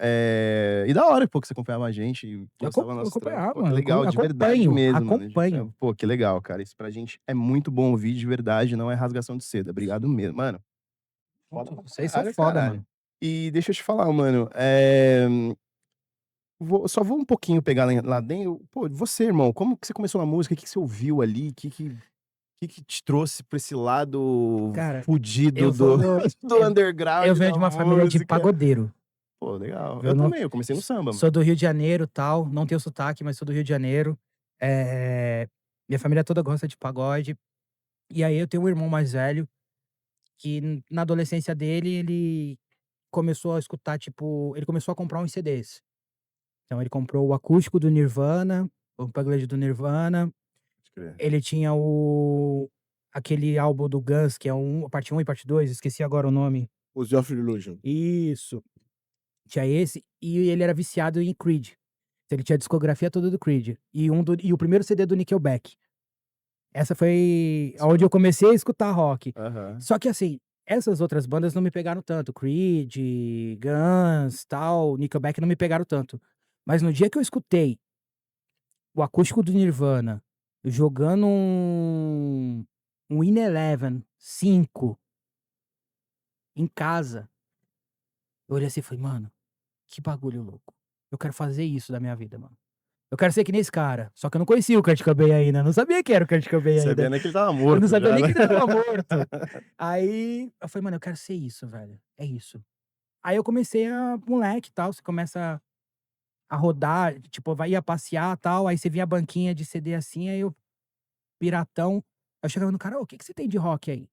e da hora, pô, que você acompanhava a gente e gostava do Eu nosso trampo. acompanhava, Pô, que mano. legal, de verdade Acompanho, mesmo, mano. acompanho. Pô, que legal, cara. Isso pra gente é muito bom ouvir de verdade, não é rasgação de seda. Obrigado mesmo, mano. Foda pra Vocês são caralho, foda, caralho. mano. E deixa eu te falar, mano, só vou um pouquinho pegar lá dentro. Pô, você, irmão, como que você começou na música? O que que você ouviu ali? O que que te trouxe pra esse lado Cara, fudido eu sou do underground eu venho da de uma família de música? pagodeiro. Pô, legal. Eu Eu não também, eu comecei no samba, mano. sou do Rio de Janeiro, tal, não tenho sotaque, mas sou do Rio de Janeiro. Eh, minha família toda gosta de pagode. E aí eu tenho um irmão mais velho que na adolescência dele, ele começou a escutar, tipo, ele começou a comprar uns CDs. Então ele comprou o acústico do Nirvana, o Unplugged do Nirvana, Pode crer. ele tinha aquele álbum do Guns, que é a parte um e parte 2, esqueci agora o nome. Os of Illusion. Isso, tinha esse, e ele era viciado em Creed. Então ele tinha a discografia toda do Creed, e o primeiro CD do Nickelback. Essa foi aonde eu comecei a escutar rock. Aham. Só que assim, essas outras bandas não me pegaram tanto, Creed, Guns, tal, Nickelback não me pegaram tanto. Mas no dia que eu escutei o acústico do Nirvana jogando um In Eleven 5 em casa, eu olhei assim e falei: "Mano, que bagulho louco. Eu quero fazer isso da minha vida, mano. Eu quero ser que nem esse cara". Só que eu não conhecia o Kurt Cobain ainda, não sabia quem era o Kurt Cobain ainda. Sabendo que ele estava Eu não morto sabia já, nem né? que ele estava morto. Aí eu falei: "Mano, eu quero ser isso, velho. É isso". Aí eu comecei moleque e tal, você começa a rodar, tipo, ia passear tal, aí você via a banquinha de CD assim, aí eu, piratão, eu chegava no cara: "Ô, o que que você tem de rock aí?"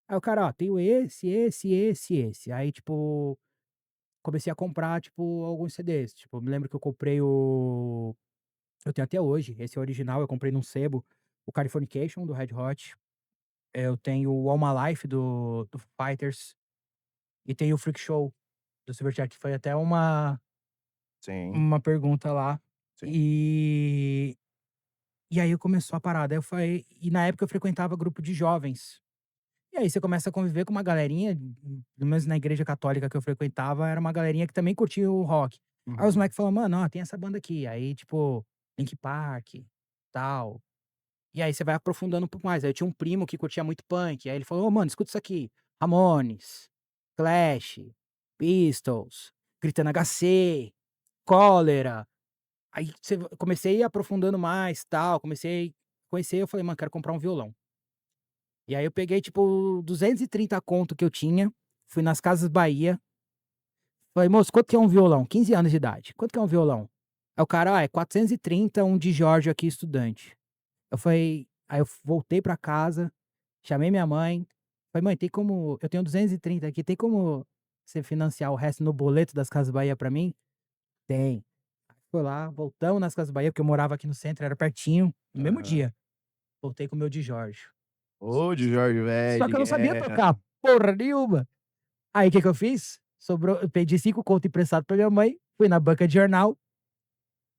Aí o cara: "Ó, tenho esse". Aí, tipo, comecei a comprar, tipo, alguns CDs. Tipo, eu me lembro que eu comprei eu tenho até hoje, esse é o original, eu comprei num sebo, o Californication, do Red Hot. Eu tenho o All My Life, do Foo Fighters. E tem o Freak Show, do Silverchair, que foi até Sim, uma pergunta lá. sim. E e aí começou a parada, aí eu falei, e na época eu frequentava grupo de jovens. E aí você começa a conviver com uma galerinha, pelo menos na igreja católica que eu frequentava, era uma galerinha que também curtia o rock. Aí os Uhum. moleques falaram: "Mano, ó, tem essa banda aqui", aí tipo, Linkin Park, tal. E aí você vai aprofundando um pouco mais. Aí eu tinha um primo que curtia muito punk, aí ele falou: "Ô mano, escuta isso aqui, Ramones, Clash, Pistols, Gritando HC, Cólera". Aí comecei aprofundando mais, tal, comecei a conhecer, eu falei: "Mano, quero comprar um violão". E aí eu peguei, tipo, 230 conto que eu tinha, fui nas Casas Bahia, falei: "Moço, quanto que é um violão?" 15 anos de idade. "Quanto que é um violão?" Aí o cara: "Ah, é 430, um de Jorge aqui, estudante". Eu falei Aí eu voltei pra casa, chamei minha mãe, falei: "Mãe, tem como eu tenho 230 aqui, tem como você financiar o resto no boleto das Casas Bahia pra mim?" "Tem". Foi lá, voltamos nas Casas Bahia, porque eu morava aqui no centro, era pertinho, no mesmo Aham. dia. Voltei com o meu de Jorge. Ô, de Jorge Só que eu Weg, não sabia é. tocar porra nenhuma. Aí o que que eu fiz? Sobrou Eu pedi 5 conto emprestado pra minha mãe, fui na banca de jornal,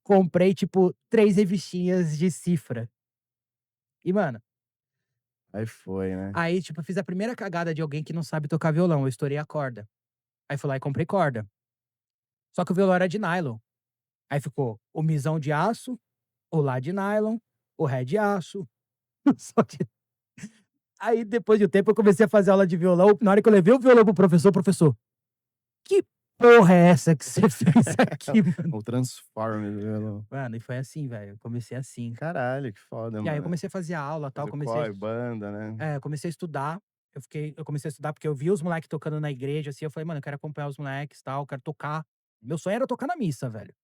comprei, tipo, 3 revistinhas de cifra. E, mano, Aí foi, né. aí, tipo, eu fiz a primeira cagada de alguém que não sabe tocar violão, eu estourei a corda. Aí fui lá e comprei corda. Só que o violão era de nylon. Aí ficou o misão de aço, o lá de nylon, o ré de aço, só de aí depois de um tempo eu comecei a fazer aula de violão, na hora que eu levei o violão pro professor, o professor: "Que porra é essa que você fez aqui, mano?" O Transformers, violão. Mano, e foi assim, velho, eu comecei assim. Caralho, que foda, E aí eu mano. comecei a fazer aula, tal, Fazer comecei a corre, banda, né. comecei a estudar, eu comecei a estudar, porque eu vi os moleques tocando na igreja, assim, eu falei: "Mano, eu quero acompanhar os moleques, tal, quero tocar". Meu sonho era tocar na missa, velho.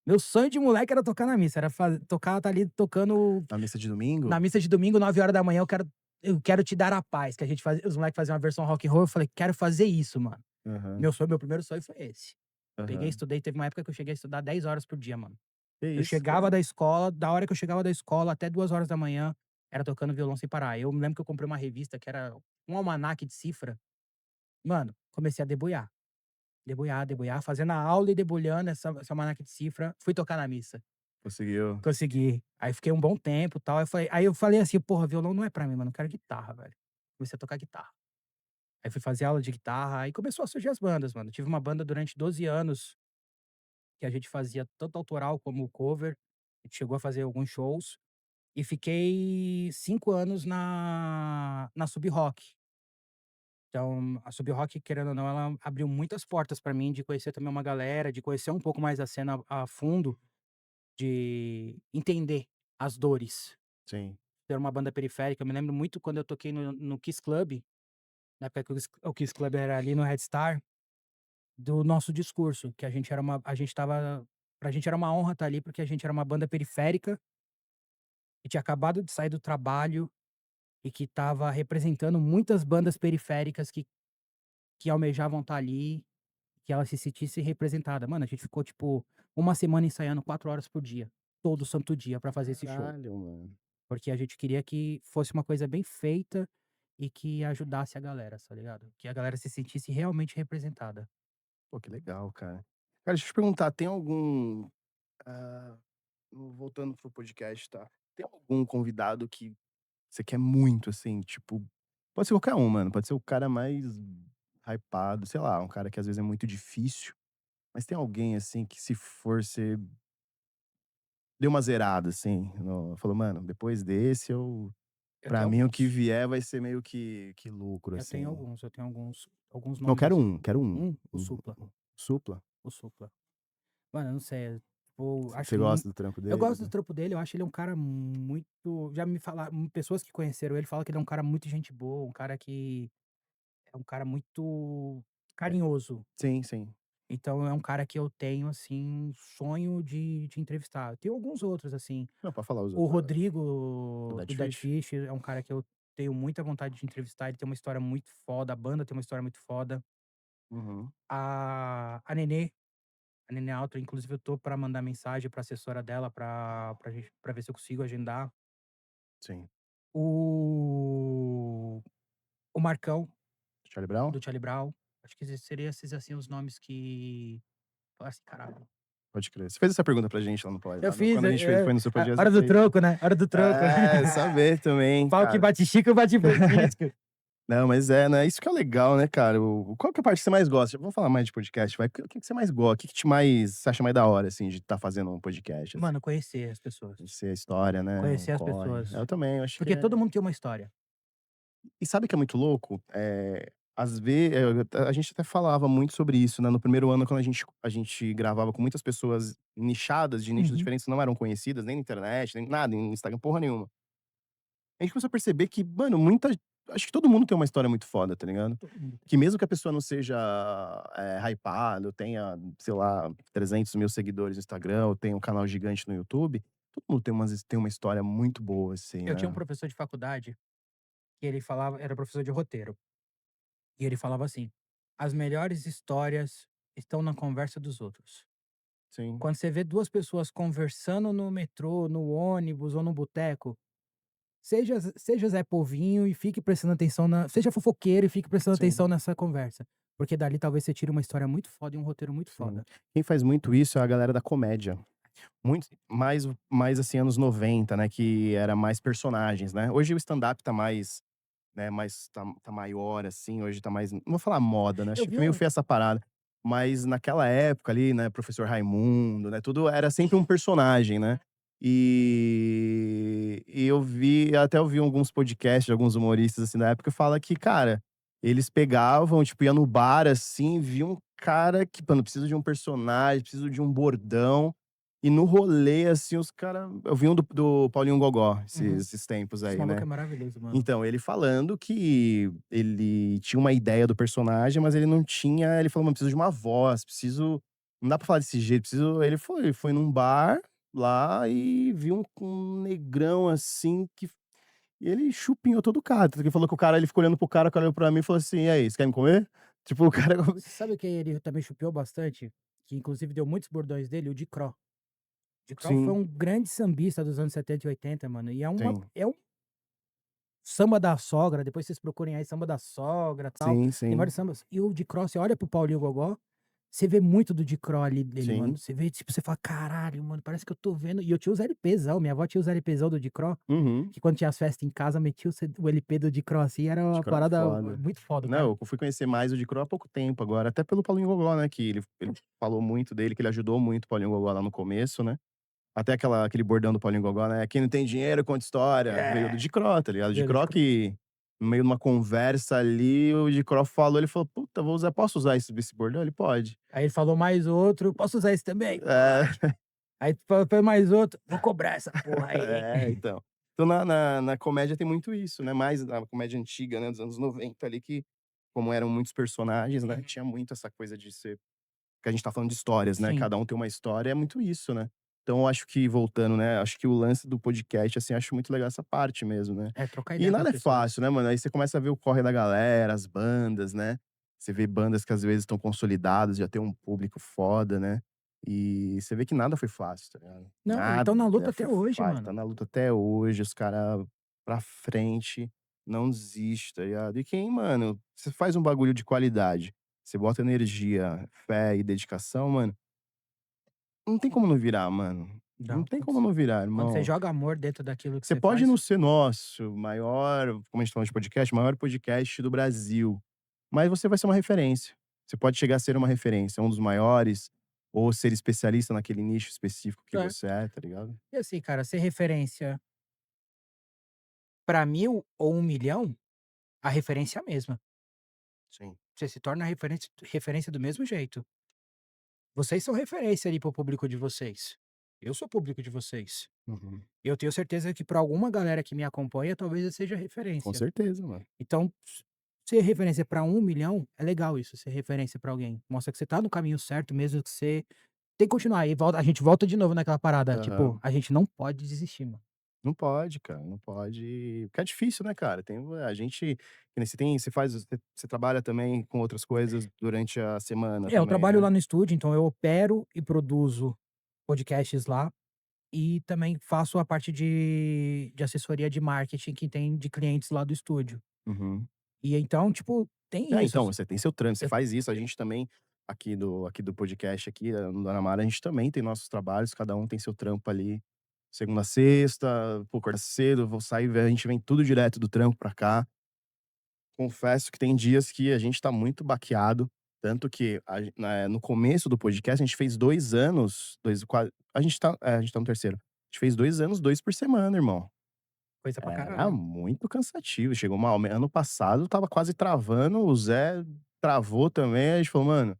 Meu sonho de moleque era tocar na missa, era tocar, tá ali tocando Na missa de na domingo? missa de domingo, 9 horas da manhã, eu quero te dar a paz, que a gente fazia, os moleques faziam uma versão rock and roll, eu falei: "Quero fazer isso, mano". Aham, Meu primeiro sonho foi esse. Peguei e aham. estudei, teve uma época que eu cheguei a estudar 10 horas por dia, mano. Que Eu isso, chegava cara. da escola, da hora que eu chegava da escola até 2 horas da manhã, era tocando violão sem parar. Eu me lembro que eu comprei uma revista que era um almanaque de cifra. Mano, comecei a debulhar, debulhar, debulhar, fazendo a aula e debulhando essa almanaque de cifra, fui tocar na missa. Conseguiu. Consegui. Aí fiquei um bom tempo, tal, aí eu falei assim: "Porra, violão não é pra mim, mano, eu quero guitarra, velho". Comecei a tocar guitarra. Aí fui fazer aula de guitarra, aí começou a surgir as bandas, mano. Tive uma banda durante 12 anos, que a gente fazia tanto autoral como cover, a gente chegou a fazer alguns shows. E fiquei 5 anos na Sub Rock. Então, a Sub Rock, querendo ou não, ela abriu muitas portas pra mim, de conhecer também uma galera, de conhecer um pouco mais a cena a fundo, de entender as dores. Sim. Ter uma banda periférica, eu me lembro muito quando eu toquei no Kiss Club, na época que o Kiss Club era ali no Red Star, do nosso discurso, que a gente era uma honra estar ali, porque a gente era uma banda periférica, que tinha acabado de sair do trabalho e que estava representando muitas bandas periféricas que almejavam estar ali, que ela se sentisse representada. Mano, a gente ficou, tipo, uma semana ensaiando 4 horas por dia, todo santo dia pra fazer esse show. Caralho, mano. Porque a gente queria que fosse uma coisa bem feita e que ajudasse a galera, tá ligado? Que a galera se sentisse realmente representada. Pô, que legal, cara. Cara, deixa eu te perguntar, tem algum, ah, voltando pro podcast, tá? Tem algum convidado que você quer muito, assim, tipo, pode ser qualquer um, mano, pode ser o cara mais hypado, sei lá, um cara que às vezes é muito difícil, mas tem alguém, assim, que se for, você deu uma zerada, assim, falou: "Mano, depois desse Eu pra tenho mim o que alguns. vier vai ser meio que lucro", assim. Eu tenho alguns Não, nomes quero assim. um, quero um. O Supla, Supla? o Supla. Mano, eu não sei, tipo, acho Você mu gosta do trampo eu dele? gosto do trampo dele, eu acho ele um cara muito já me falaram pessoas que conheceram ele falam que ele é um cara muito gente boa, um cara que é um cara muito É, carinhoso. sim, sim. Então é um cara que eu tenho, assim, sonho de entrevistar. Tem alguns outros, assim. Não, pode falar os O outros. Do Rodrigo, Dead do Dead Fish? Fish, é um cara que eu tenho muita vontade de entrevistar, ele tem uma história muito foda, a banda tem uma história muito foda. Uhum, A Nenê Alto, inclusive eu tô pra mandar mensagem pra assessora dela pra ver se eu consigo agendar. sim. O o Marcão, Charlie Brown? do Charlie Brown. Acho que seria esses, assim, os nomes que fala assim: "Caralho". Pode crer. Você fez essa pergunta pra gente lá no pod Eu lá no fiz, quando a gente fez foi no seu a podcast, você hora do fez. troco, né, hora do troco. É, saber também, Pau que cara. bate Chico, bate Francisco. Não, mas é, né, isso que é legal, né, cara, qual que é a parte que você mais gosta? Vamos falar mais de podcast, vai. O que que você mais gosta? O que que te mais você acha mais da hora, assim, de estar fazendo um podcast, assim? Mano, conhecer as pessoas. Conhecer a história, né, o Conhecer as corre. pessoas. Eu também, eu acho que Porque é todo mundo tem uma história. e sabe o que é muito louco? Às vezes a gente até falava muito sobre isso, né, no primeiro ano quando a gente gravava com muitas pessoas nichadas, de nichos Uhum. diferentes, que não eram conhecidas nem na internet, nem nada, em Instagram, porra nenhuma. A gente começou a perceber que, mano, acho que todo mundo tem uma história muito foda, tá ligado? Todo mundo tem. Que mesmo que a pessoa não seja, hypada, ou tenha, sei lá, 300.000 seguidores no Instagram, ou tenha um canal gigante no YouTube, todo mundo tem uma história muito boa, assim, Eu tinha um né. professor de faculdade que ele falava era professor de roteiro, e ele falava assim: "As melhores histórias estão na conversa dos outros". Sim, Quando você vê 2 pessoas conversando no metrô, no ônibus ou no boteco, seja Zé Povinho e fique prestando atenção na seja fofoqueiro e fique prestando sim, atenção nessa conversa, porque dali talvez você tire uma história muito foda e um roteiro muito sim. foda. Quem faz muito isso é a galera da comédia. Muito mais, assim, anos 90, né, que era mais personagens, né. Hoje o stand-up tá mais, né, mais tá maior, assim, hoje tá mais não vou falar moda, né, Eu acho vi que meio um feia essa parada, mas naquela época ali, né, Professor Raimundo, né, tudo era sempre um personagem, né. E até ouvi alguns podcasts de alguns humoristas, assim, da época, que fala que, cara, eles pegavam, tipo, ia no bar, assim, via um cara que: "Mano, preciso de um personagem, preciso de um bordão", e no rolê, assim, os cara eu vi um do Paulinho Gogó, uhum. esses tempos Esse aí, maluco né. é maravilhoso, mano. Então, ele falando que ele tinha uma ideia do personagem, mas ele não tinha ele falou: "Mano, preciso de uma voz, preciso não dá pra falar desse jeito, preciso". Ele foi num bar lá e viu um negrão, assim, que e ele chupinhou todo o cara, tanto que ele falou que ele ficou olhando pro cara olhou pra mim e falou assim: "E aí, você quer me comer?" Tipo, o cara Você sabe quem ele também chupiou bastante? Que inclusive deu muitos bordões dele? O Dicró. Dicró foi sim, um grande sambista dos anos 70 e 80, mano, e sim, é um samba da sogra, depois vocês procurem aí samba da sogra, tal, sim, tem sim, vários sambas. E o Dicró, você olha para o Paulinho Gogó, você vê muito do Dicró ali dele, mano. sim. Você vê, tipo, você fala: "Caralho, mano, parece que eu tô vendo", e eu tinha os LPzão, minha avó tinha os LPzão do Dicró, Uhum. que quando tinha as festas em casa, metia o LP do Dicró, assim, era De uma Crow é parada foda. muito foda, o cara. Não, eu fui conhecer mais o de Crow há pouco tempo agora, até pelo Paulinho Gogó, né, que ele falou muito dele, que ele ajudou muito o Paulinho Gogó lá no começo, né. Até aquele bordão do Paulinho Gogó, né: "Quem não tem dinheiro conta história", veio do É, de Crow, tá ligado? De veio do Crow Dicró. que, no meio de uma conversa ali, o de Crow falou, ele falou: "Puta, posso usar esse bordão?" Ele: "Pode". Aí ele falou mais outro: "Posso usar esse também?" É, "Pode". Aí foi mais outro: "Vou cobrar essa porra aí, hein". então. Então na comédia tem muito isso, né, mais na comédia antiga, né, dos anos 90 ali que, como eram muitos personagens, né, Uhum. tinha muito essa coisa de ser que a gente tá falando de histórias, né, Sim. cada um tem uma história, é muito isso, né. Então eu acho que, voltando, né, acho que o lance do podcast, assim, acho muito legal essa parte mesmo, né. É, trocar E ideia com as nada é pessoas. fácil, né, mano, aí você começa a ver o corre da galera, as bandas, né. Você vê bandas que às vezes estão consolidadas, já tem um público foda, né. E você vê que nada foi fácil, tá ligado. Não, e estão na luta Nada até foi hoje, fácil, mano. tá na luta até hoje, os cara pra frente, não desiste, tá ligado. E quem, mano, você faz um bagulho de qualidade, você bota energia, fé e dedicação, mano, não tem como não virar, mano. Não Não, tem como não virar, quando você irmão. joga amor dentro daquilo que Você você pode não faz. ser, nosso maior, como a gente tá falando de podcast, maior podcast do Brasil, mas você vai ser uma referência. Você pode chegar a ser uma referência, um dos maiores, ou ser especialista naquele nicho específico que É. você é, tá ligado? E assim, cara, ser referência pra 1000 ou 1 milhão, a referência é a mesma. Sim. Você se torna referência do mesmo jeito. Vocês são referência ali para o público de vocês. Eu sou público de vocês. Uhum. Eu tenho certeza que para alguma galera que me acompanha, talvez eu seja Com referência. certeza, mano. Então, ser referência para 1 milhão, é legal isso, ser referência para alguém. Mostra que você tá no caminho certo, mesmo que você tem que continuar. E volta, a gente volta de novo naquela parada. Tipo, Aham. a gente não pode desistir, mano. Não pode, cara, não pode. Porque é difícil, né, cara? Tem a gente, que nem você trabalha também com outras coisas durante a semana É, eu também, trabalho né? lá no estúdio, então eu opero e produzo podcasts lá. E também faço a parte de assessoria de marketing que tem de clientes lá do estúdio. Uhum. E então, tipo, tem É, isso. então, você tem seu trampo, você Eu faz isso, a gente também, aqui do podcast aqui, no Dona Mara, a gente também tem nossos trabalhos, cada um tem seu trampo ali, segunda a sexta, pô, acorda cedo, vou sair, a gente vem tudo direto do trampo pra cá. Confesso que tem dias que a gente tá muito baqueado, tanto que no começo do podcast a gente fez 2 anos, 2 qua a gente tá no terceiro. A gente fez 2 anos, 2 por semana, irmão. coisa pra Era caralho. muito cansativo, chegou uma ano passado tava quase travando, o Zé travou também, a gente falou: "Mano",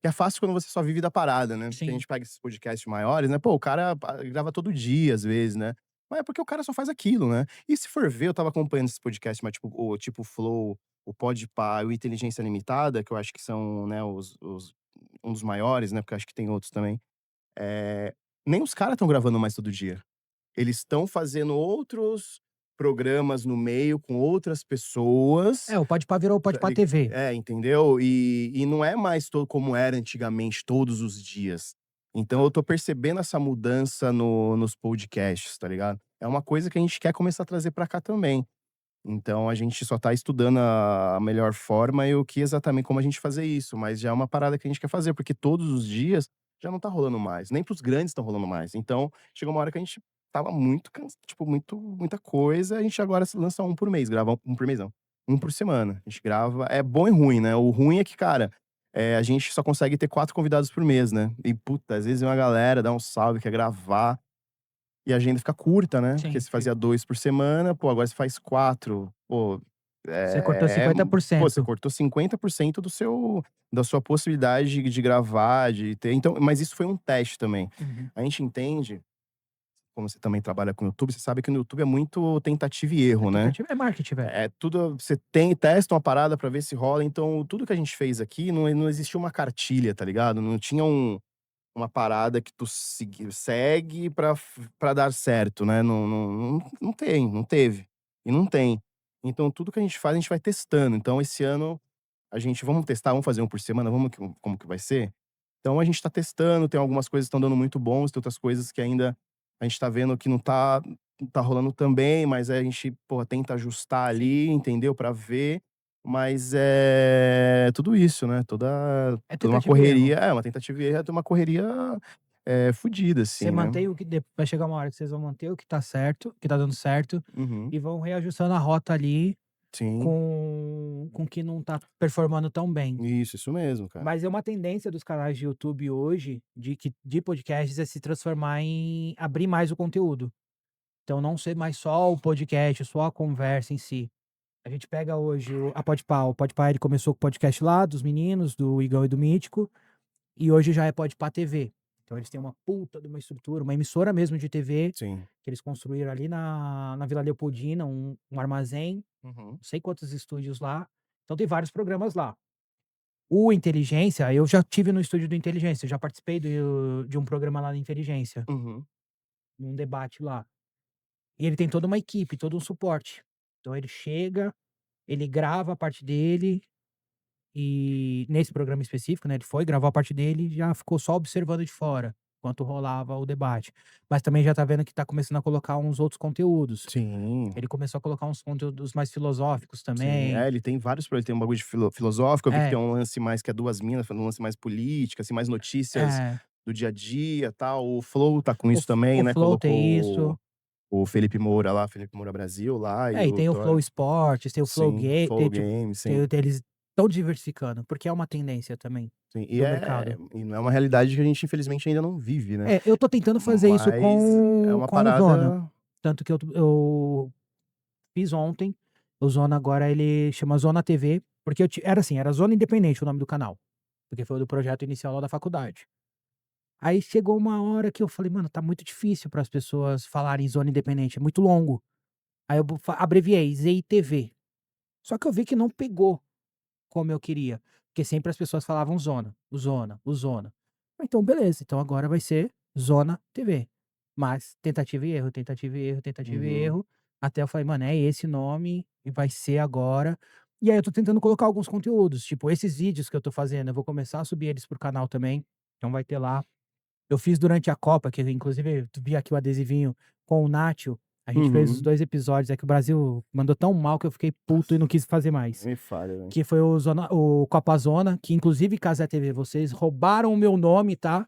que é fácil quando você só vive da parada, né, porque a Sim. gente pega esses podcasts maiores, né, pô, o cara grava todo dia às vezes, né, mas é porque o cara só faz aquilo, né. E se for ver, eu estava acompanhando esses podcasts, mas tipo o Flow, o Podpah e o Inteligência Limitada, que eu acho que são, né, os um dos maiores, né, porque eu acho que tem outros também, eh, nem os caras estão gravando mais todo dia. Eles estão fazendo outros programas no meio com outras pessoas, É, o Podpah virou o tá Podpah li TV. entendeu? E não é mais como era antigamente, todos os dias. Então eu tô percebendo essa mudança nos podcasts, tá ligado? É uma coisa que a gente quer começar a trazer pra cá também. Então a gente só tá estudando a melhor forma e o que exatamente como a gente fazer isso, mas já é uma parada que a gente quer fazer, porque todos os dias já não tá rolando mais, nem para os grandes estão rolando mais. Então, chegou uma hora que a gente estava muito tipo, muita coisa, a gente agora se lança um por mês, grava um por mês não, um por semana. A gente grava é bom e ruim, né, o ruim é que, cara, a gente só consegue ter 4 convidados por mês, né, e puta, às vezes vem uma galera, dá um salve, quer gravar, e a agenda fica curta, né, porque Sim, você fazia fica. 2 por semana, pô, agora você faz 4, pô, Você cortou é pô, você 50%. cortou 50% da sua possibilidade de gravar, de ter então mas isso foi um teste também. Uhum. A gente entende, como você também trabalha com o YouTube, você sabe que no YouTube é muito tentativa e É erro, né. tentativa, é marketing, velho. É tudo você testa uma parada pra ver se rola, então tudo que a gente fez aqui não existia uma cartilha, tá ligado? Não tinha uma parada que tu segue pra dar certo, né, não tem, não teve, e não tem. Então tudo que a gente faz, a gente vai testando, então esse ano a gente vamos testar, vamos fazer um por semana, vamos como que vai ser? Então a gente tá testando, tem algumas coisas que estão dando muito bons, tem outras coisas que ainda a gente tá vendo que não tá rolando tão bem, mas aí a gente, porra, tenta ajustar ali, entendeu, pra ver, mas é tudo isso, né, É toda uma tentativa e erro. correria uma tentativa e erro, é uma correria, fudida, Você assim, né. mantém o que vai chegar uma hora que vocês vão manter o que tá certo, que tá dando certo, Uhum. e vão reajustando a rota ali Sim. com o que não tá performando tão bem. Isso mesmo, cara. Mas é uma tendência dos canais de YouTube hoje, de podcasts, é se transformar em abrir mais o conteúdo. Então não ser mais só o podcast, só a conversa em si. A gente pega hoje a Podpah. O Podpah, ele começou com o podcast lá dos meninos, do Igão e do Mítico, e hoje já é Podpah TV. Então eles têm uma puta de uma estrutura, uma emissora mesmo de TV, Sim. que eles construíram ali na Vila Leopoldina, um armazém, Uhum. não sei quantos estúdios lá. Então tem vários programas lá. O Inteligência, eu já tive no estúdio do Inteligência, eu já participei de um programa lá na Inteligência, Uhum. num debate lá. E ele tem toda uma equipe, todo um suporte. Então ele chega, ele grava a parte dele, e nesse programa específico, né, ele foi, gravou a parte dele e já ficou só observando de fora, enquanto rolava o debate. Mas também já tá vendo que tá começando a colocar uns outros conteúdos. Sim, Ele começou a colocar uns conteúdos mais filosóficos sim. também. É, ele tem vários projetos, tem um bagulho de filosófico, eu vi que tem É, um lance mais que é Duas Minas, um lance mais política, assim, mais notícias é. do dia a dia, tal. O Flow tá com isso também, O né, Flow tem colocou isso. o Felipe Moura lá, Felipe Moura Brasil lá e É, e o tem o Flow Thor. Esportes, tem o Flow Sim, Game, Flow tem tipo, Games, sim, eles estão diversificando, porque é uma tendência também sim. do mercado. E não é uma realidade que a gente infelizmente ainda não vive, né. É, eu tô tentando fazer isso Mas é uma com o Zona, parada. tanto que eu fiz ontem. O Zona agora ele chama Zona TV, porque era assim, era Zona Independente o nome do canal, porque foi do projeto inicial lá da faculdade. Aí chegou uma hora que eu falei: "Mano, tá muito difícil para as pessoas falarem Zona Independente, é muito longo". Aí eu abreviei, ZITV. Só que eu vi que não pegou como eu queria, porque sempre as pessoas falavam Zona, o Zona, o Zona. Então beleza, então agora vai ser Zona TV. Mas tentativa e erro, tentativa e erro, tentativa e Uhum, erro, até eu falei: "Mano, é esse nome e vai ser agora". E aí eu tô tentando colocar alguns conteúdos, tipo esses vídeos que eu tô fazendo, eu vou começar a subir eles para o canal também, então vai ter lá. Eu fiz durante a Copa, que inclusive tu vi aqui o adesivinho com o Nacho, a gente fez os uhum. 2 episódios, é que o Brasil mandou tão mal que eu fiquei puto e não quis fazer Nem mais. me falha, velho. Que foi o Copa Zona, que inclusive Cazé TV, vocês roubaram o meu nome, tá?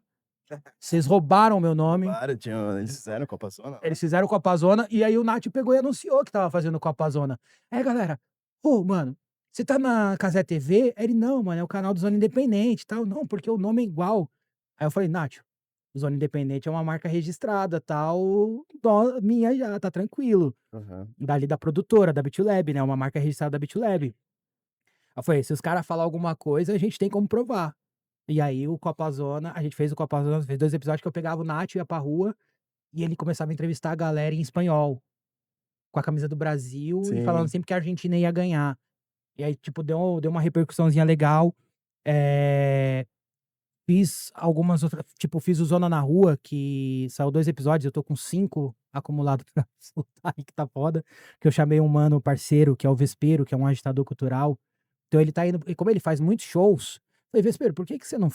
Vocês roubaram o meu nome. Roubaram, eles fizeram Copa Zona lá? Eles fizeram o Copa Zona e aí o Nath pegou e anunciou que estava fazendo o Copa Zona. Aí galera: "Ô mano, você tá na Cazé TV?" Aí ele: "Não, mano, é o canal do Zona Independente e tal". "Não, porque o nome é igual". Aí eu falei: "Nath, Zona Independente é uma marca registrada, tal, minha já, tá tranquilo. Aham. Dali da produtora, da BitLab, né, uma marca registrada da BitLab". Aí eu falei: "Se os caras falar alguma coisa, a gente tem como provar". E aí o Copa Zona, a gente fez o Copa Zona, fez 2 episódios que eu pegava o Nath, ia pra rua, e ele começava a entrevistar a galera em espanhol, com a camisa do Brasil e falando Sim. sempre que a Argentina ia ganhar. E aí, tipo, deu uma repercussãozinha legal. Eh, Fiz algumas outras, tipo, fiz o Zona na Rua, que saiu 2 episódios, eu tô com 5 acumulados pra soltar aí, que tá foda, que eu chamei um mano parceiro, que é o Vespero, que é um agitador cultural. Então ele tá indo, e como ele faz muitos shows, falei: "Vespero, por que que você não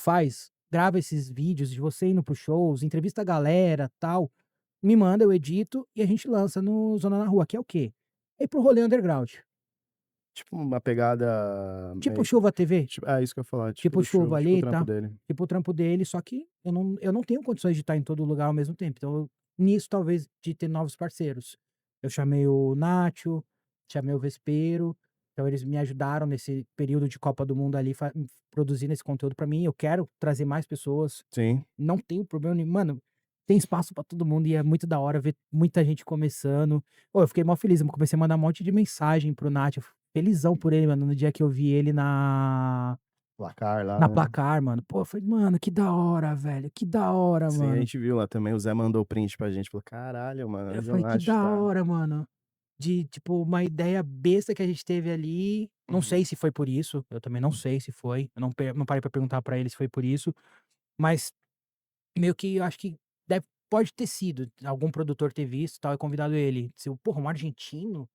grava esses vídeos de você indo para os shows, entrevista a galera, tal, me manda, eu edito e a gente lança no Zona na Rua", que é o quê? É ir para o rolê underground, Tipo uma pegada tipo meio Chuva TV, tipo é isso que eu ia falar, tipo tipo do Chuva Chuva, tipo o ali, trampo tá, dele. tipo o trampo dele, só que eu não tenho condições de estar em todo lugar ao mesmo tempo, então nisso talvez de ter novos parceiros. Eu chamei o Nacho, chamei o Vespero, então eles me ajudaram nesse período de Copa do Mundo ali, produzindo esse conteúdo pra mim. Eu quero trazer mais pessoas, Sim. não tenho problema nenhum, mano, tem espaço pra todo mundo e é muito da hora ver muita gente começando. Pô, eu fiquei mó feliz, eu comecei a mandar um monte de mensagem pro Nath, felizão por ele, mano, no dia que eu vi ele Placar lá, na né. Placar, mano. Pô, eu falei: "Mano, que da hora, velho, que da hora, Sim, a mano". gente viu lá também, o Zé mandou print pra gente, falou: "Caralho, mano, Eu onde o falei: "Que Nath da tá". hora, mano". De, tipo, uma ideia besta que a gente teve ali, não Uhum. sei se foi por isso, eu também não sei se foi, eu não parei pra perguntar pra ele se foi por isso, mas meio que eu acho que pode ter sido, algum produtor ter visto, tal, e convidado ele. Se o porra, um argentino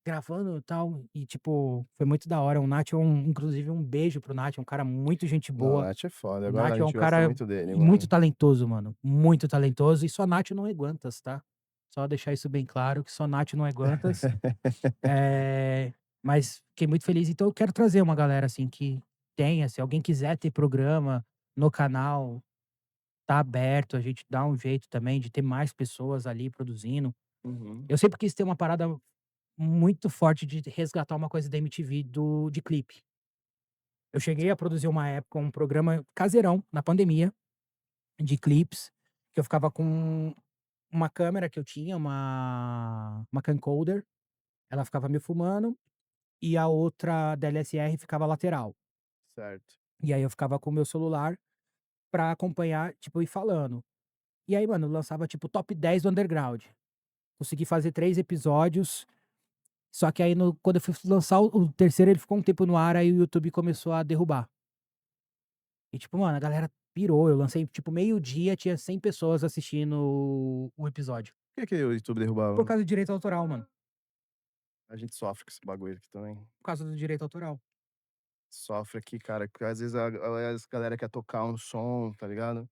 gravando e tal, e tipo, foi muito da hora. O Nath é inclusive um beijo para o Nath, é um cara muito gente Não, o boa. Nath é foda, O agora Nath a é um gente gosta cara muito dele, muito mano. talentoso, mano, muito talentoso, e só Nath não aguentas, tá. Só deixar isso bem claro que só Nath não aguentas. Eh, mas fiquei muito feliz, então eu quero trazer uma galera, assim, que tenha, se alguém quiser ter programa no canal, tá aberto, a gente dá um jeito também de ter mais pessoas ali produzindo. Uhum. Eu sempre quis ter uma parada muito forte de resgatar uma coisa da MTV de clipe. Eu cheguei a produzir uma época um programa caseirão, na pandemia, de clipes, que eu ficava com uma câmera que eu tinha, uma camcorder, ela ficava me filmando, e a outra DLSR ficava lateral. Certo. E aí eu ficava com o meu celular pra acompanhar, tipo, ir falando. E aí, mano, eu lançava, tipo, top 10 do underground. Consegui fazer 3 episódios, só que aí quando eu fui lançar o terceiro, ele ficou um tempo no ar, aí o YouTube começou a derrubar. E tipo, mano, a galera pirou. Eu lancei, tipo, meio-dia, tinha 100 pessoas assistindo o episódio. Por que o YouTube Por derrubava? causa do direito autoral, mano. A gente sofre com esse bagulho aqui também. Por causa do direito autoral. Sofre aqui, cara, porque às vezes a galera quer tocar um som, tá ligado?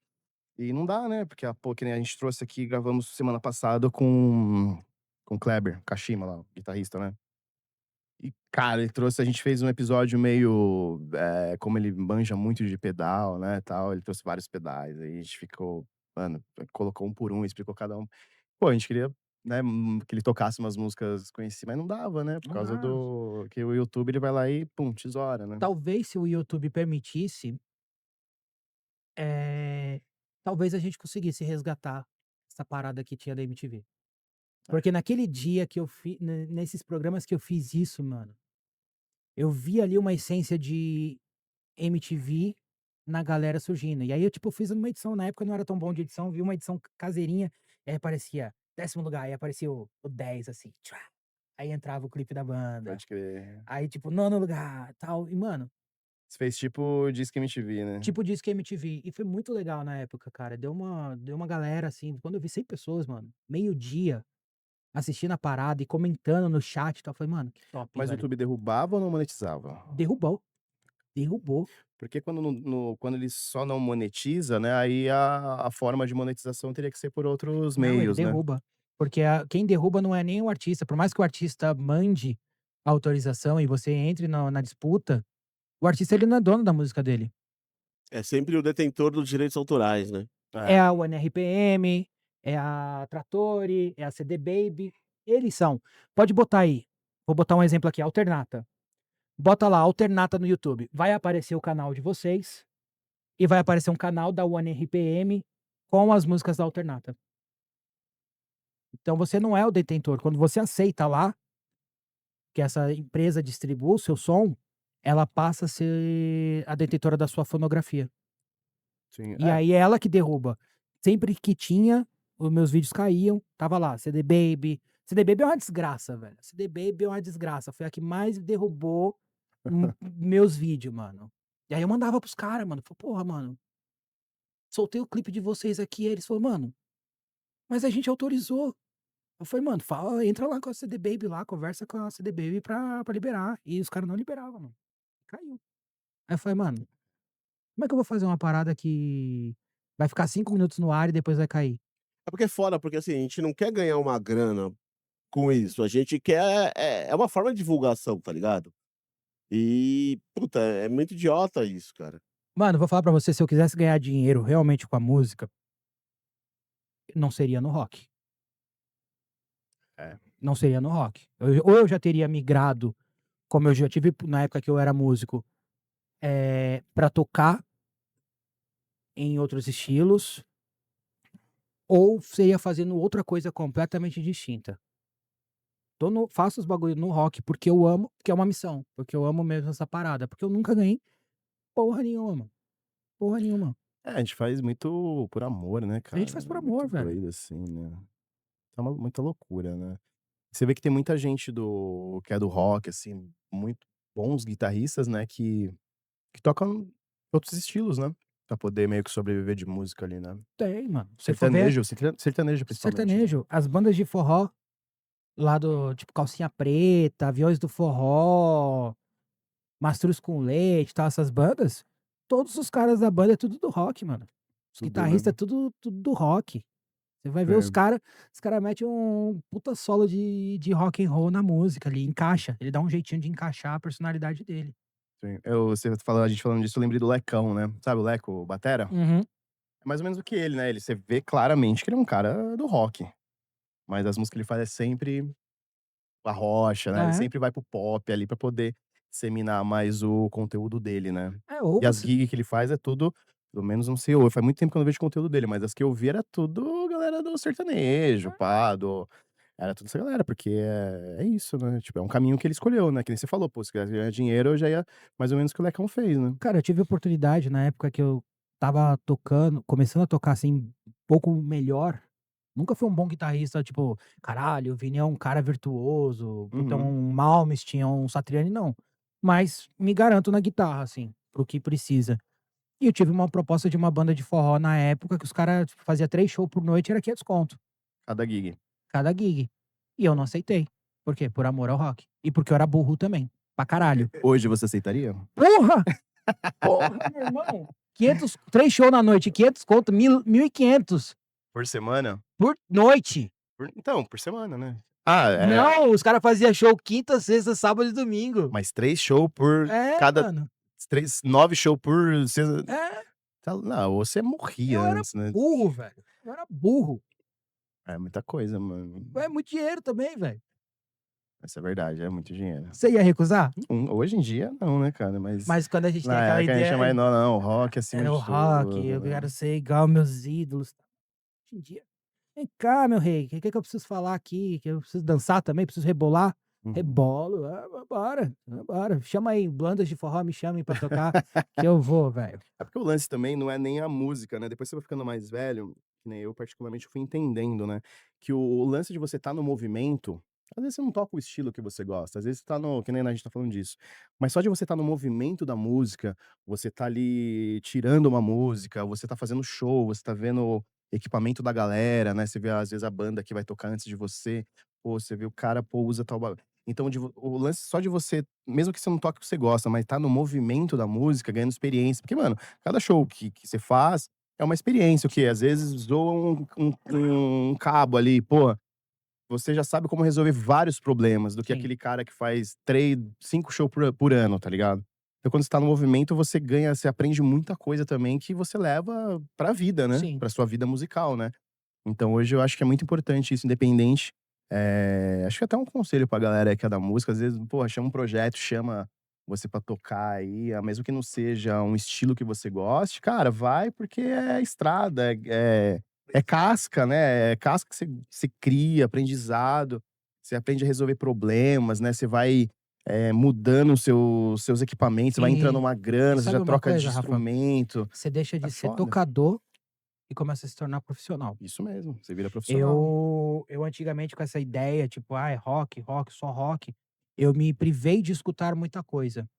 E não dá, né? Porque, pô, que nem a gente trouxe aqui, gravamos semana passada com o Kleber Kashima lá, o guitarrista, né? E, cara, ele trouxe, a gente fez um episódio meio, como ele manja muito de pedal, né, tal, ele trouxe vários pedais, aí a gente ficou, mano, colocou um por um, explicou cada um. Pô, a gente queria, né, que ele tocasse umas músicas conhecidas, mas não dava, né, por Não causa dá. do que o YouTube ele vai lá e, pum, tesoura, né. Talvez se o YouTube permitisse, eh, talvez a gente conseguisse resgatar essa parada que tinha da MTV. Porque naquele dia que eu fiz nesses programas que eu fiz isso, mano, eu vi ali uma essência de MTV na galera surgindo. E aí eu, tipo, fiz uma edição, na época eu não era tão bom de edição, vi uma edição caseirinha, e aí aparecia 10º lugar, aí aparecia o 10 assim, tchá, aí entrava o clipe da banda, Pode crer. aí tipo, 9º lugar, tal, e mano, Você fez tipo Disque MTV, né. tipo Disque MTV, e foi muito legal na época, cara, deu uma galera, assim, quando eu vi 100 pessoas, mano, meio-dia, assistindo a parada e comentando no chat e tal, eu falei: "Mano, que top, Mas o velho". YouTube derrubava ou não monetizava? Derrubou, derrubou. Porque quando quando ele só não monetiza, né, aí a forma de monetização teria que ser por outros Não, ele meios, né. derruba. Porque quem derruba não é nem o artista, por mais que o artista mande a autorização e você entre na disputa, o artista ele não é dono da música dele. É sempre o detentor dos direitos autorais, né. É É. a UNRPM, é a Trattori, é a CD Baby, eles são. Pode botar aí, vou botar um exemplo aqui, Alternata. Bota lá, Alternata no YouTube, vai aparecer o canal de vocês e vai aparecer um canal da UNRPM com as músicas da Alternata. Então você não é o detentor, quando você aceita lá que essa empresa distribua o seu som, ela passa a ser a detentora da sua fonografia. Sim. E aí é ela que derruba. Sempre que tinha, os meus vídeos caíam, tava lá, CD Baby. CD Baby é uma desgraça, velho. CD Baby é uma desgraça. Foi a que mais derrubou meus vídeos, mano. E aí eu mandava pros caras, mano. Falei, porra, mano, soltei o clipe de vocês aqui. Aí eles falaram, mano, mas a gente autorizou. Eu falei, mano, fala, entra lá com a CD Baby lá, conversa com a CD Baby pra liberar. E os caras não liberavam, mano. Caiu. Aí eu falei: "Mano, como é que eu vou fazer uma parada que vai ficar 5 minutos no ar e depois vai cair?". É porque é foda, porque, assim, a gente não quer ganhar uma grana com isso, a gente quer é uma forma de divulgação, tá ligado. E, puta, é muito idiota isso, cara. Mano, vou falar pra você, se eu quisesse ganhar dinheiro realmente com a música, não seria no rock, É. não seria no rock. Ou eu já teria migrado, como eu já tive na época que eu era músico, pra tocar em outros estilos, ou seria fazendo outra coisa completamente distinta. Faço os bagulho no rock porque eu amo, porque é uma missão, porque eu amo mesmo essa parada, porque eu nunca ganhei porra nenhuma, mano, porra nenhuma. É, a gente faz muito por amor, né, A gente cara. faz por Muito amor, velho. doido, assim, né. É uma muita loucura, né. Você vê que tem muita gente que é do rock, assim, muito bons guitarristas, né, que tocam outros estilos, né, pra poder meio que sobreviver de música ali, né. Tem, mano. Se for ver Sertanejo principalmente, né. sertanejo, as bandas de forró lá do tipo Calcinha Preta, Aviões do Forró, Mastruz com Leite, tal, essas bandas, todos os caras da banda é tudo do rock, mano. Os Tudo, guitarristas é né. tudo do rock. Você vai ver É, os cara metem um puta solo de rock and roll na música ali, encaixa, ele dá um jeitinho de encaixar a personalidade dele. sim. A gente falando disso, eu lembrei do Lecão, né. Sabe o Leco, o batera? Uhum. É mais ou menos o que ele, né, você vê claramente que ele é um cara do rock, mas as músicas que ele faz é sempre a rocha, né, ele É, sempre vai para o pop ali pra poder disseminar mais o conteúdo dele, né. ou E as você gigs que ele faz é tudo, pelo menos não sei, faz muito tempo que eu não vejo conteúdo dele, mas as que eu vi era tudo galera do sertanejo, pá, era tudo essa galera, porque é isso, né, tipo, é um caminho que ele escolheu, né, que nem você falou: "Pô, se quiser ganhar dinheiro, eu já ia", mais ou menos o que o Lecão fez, né. cara, eu tive oportunidade na época que eu estava tocando, começando a tocar, assim, um pouco melhor. Nunca fui um bom guitarrista, tipo, caralho, o Vini é um cara virtuoso, puta, é Uhum. um Malmsteen, é um Satriani, não. Mas me garanto na guitarra, assim, para o que precisa. E eu tive uma proposta de uma banda de forró na época que os caras tipo, fazia 3 shows por noite, era 500 conto Cada gig. cada gig. E eu não aceitei. Por quê? Por amor ao rock. E porque eu era burro também. Pra caralho. Hoje você aceitaria? Porra! Porra, meu irmão. 3 shows na noite, 500 conto, 1.500 Por semana? por noite. Então, por semana, né? Ah, Não, os caras faziam show quinta, sexta, sábado e domingo. mas 3 shows por É, cada mano. 9 shows por sexta. É, Não, você morria eu era antes, né? burro, velho. Eu era burro. É muita coisa, mano. É muito dinheiro também, velho. Essa é verdade, é muito dinheiro. Você ia recusar? Hoje em dia, não, né, cara? Mas quando a gente tem na aquela época a gente é ideia. mais, não, rock acima É de o rock, eu tudo. quero ser igual meus ídolos. Hoje em dia. Vem cá, meu rei, o que eu preciso falar aqui? Que eu preciso dançar também? Preciso rebolar? Uhum. Rebolo, vambora, vambora. Chama aí, bandas de forró, me chamem pra tocar, que eu vou, velho. É porque o lance também não é nem a música, né? Depois você vai ficando mais velho, que nem eu particularmente fui entendendo, né? Que o lance de você estar no movimento, às vezes você não toca o estilo que você gosta, às vezes você tá no, que nem a gente tá falando disso, mas só de você estar no movimento da música, você tá ali tirando uma música, você tá fazendo show, você tá vendo o equipamento da galera, né? Você vê às vezes a banda que vai tocar antes de você, pô, você vê o cara, pô, usa tal. Então, o lance só de você, mesmo que você não toque o que você gosta, mas tá no movimento da música, ganhando experiência. Porque, mano, cada show que você faz é uma experiência, o quê? Às vezes zoa um cabo ali, pô, você já sabe como resolver vários problemas do que Sim. aquele cara que faz 3, 5 shows por ano, tá ligado? Então, quando você tá no movimento, você ganha, você aprende muita coisa também que você leva pra vida, né? Sim. Pra sua vida musical, né? Então hoje eu acho que é muito importante isso, independente. Acho que até um conselho pra galera aí que é da música, às vezes, porra, chama um projeto, chama você pra tocar aí, mesmo que não seja um estilo que você goste, cara, vai porque é estrada, é casca, né? É casca que você cria, aprendizado, você aprende a resolver problemas, né? Você vai mudando os seus equipamentos, você vai entrando E, uma e grana, você já sabe uma troca de coisa, Rafa? instrumento. Você deixa É de ser foda. tocador e começa a se tornar profissional. Isso mesmo, você vira profissional. Eu antigamente com essa ideia, tipo, é rock, rock, só rock, eu me privei de escutar muita coisa.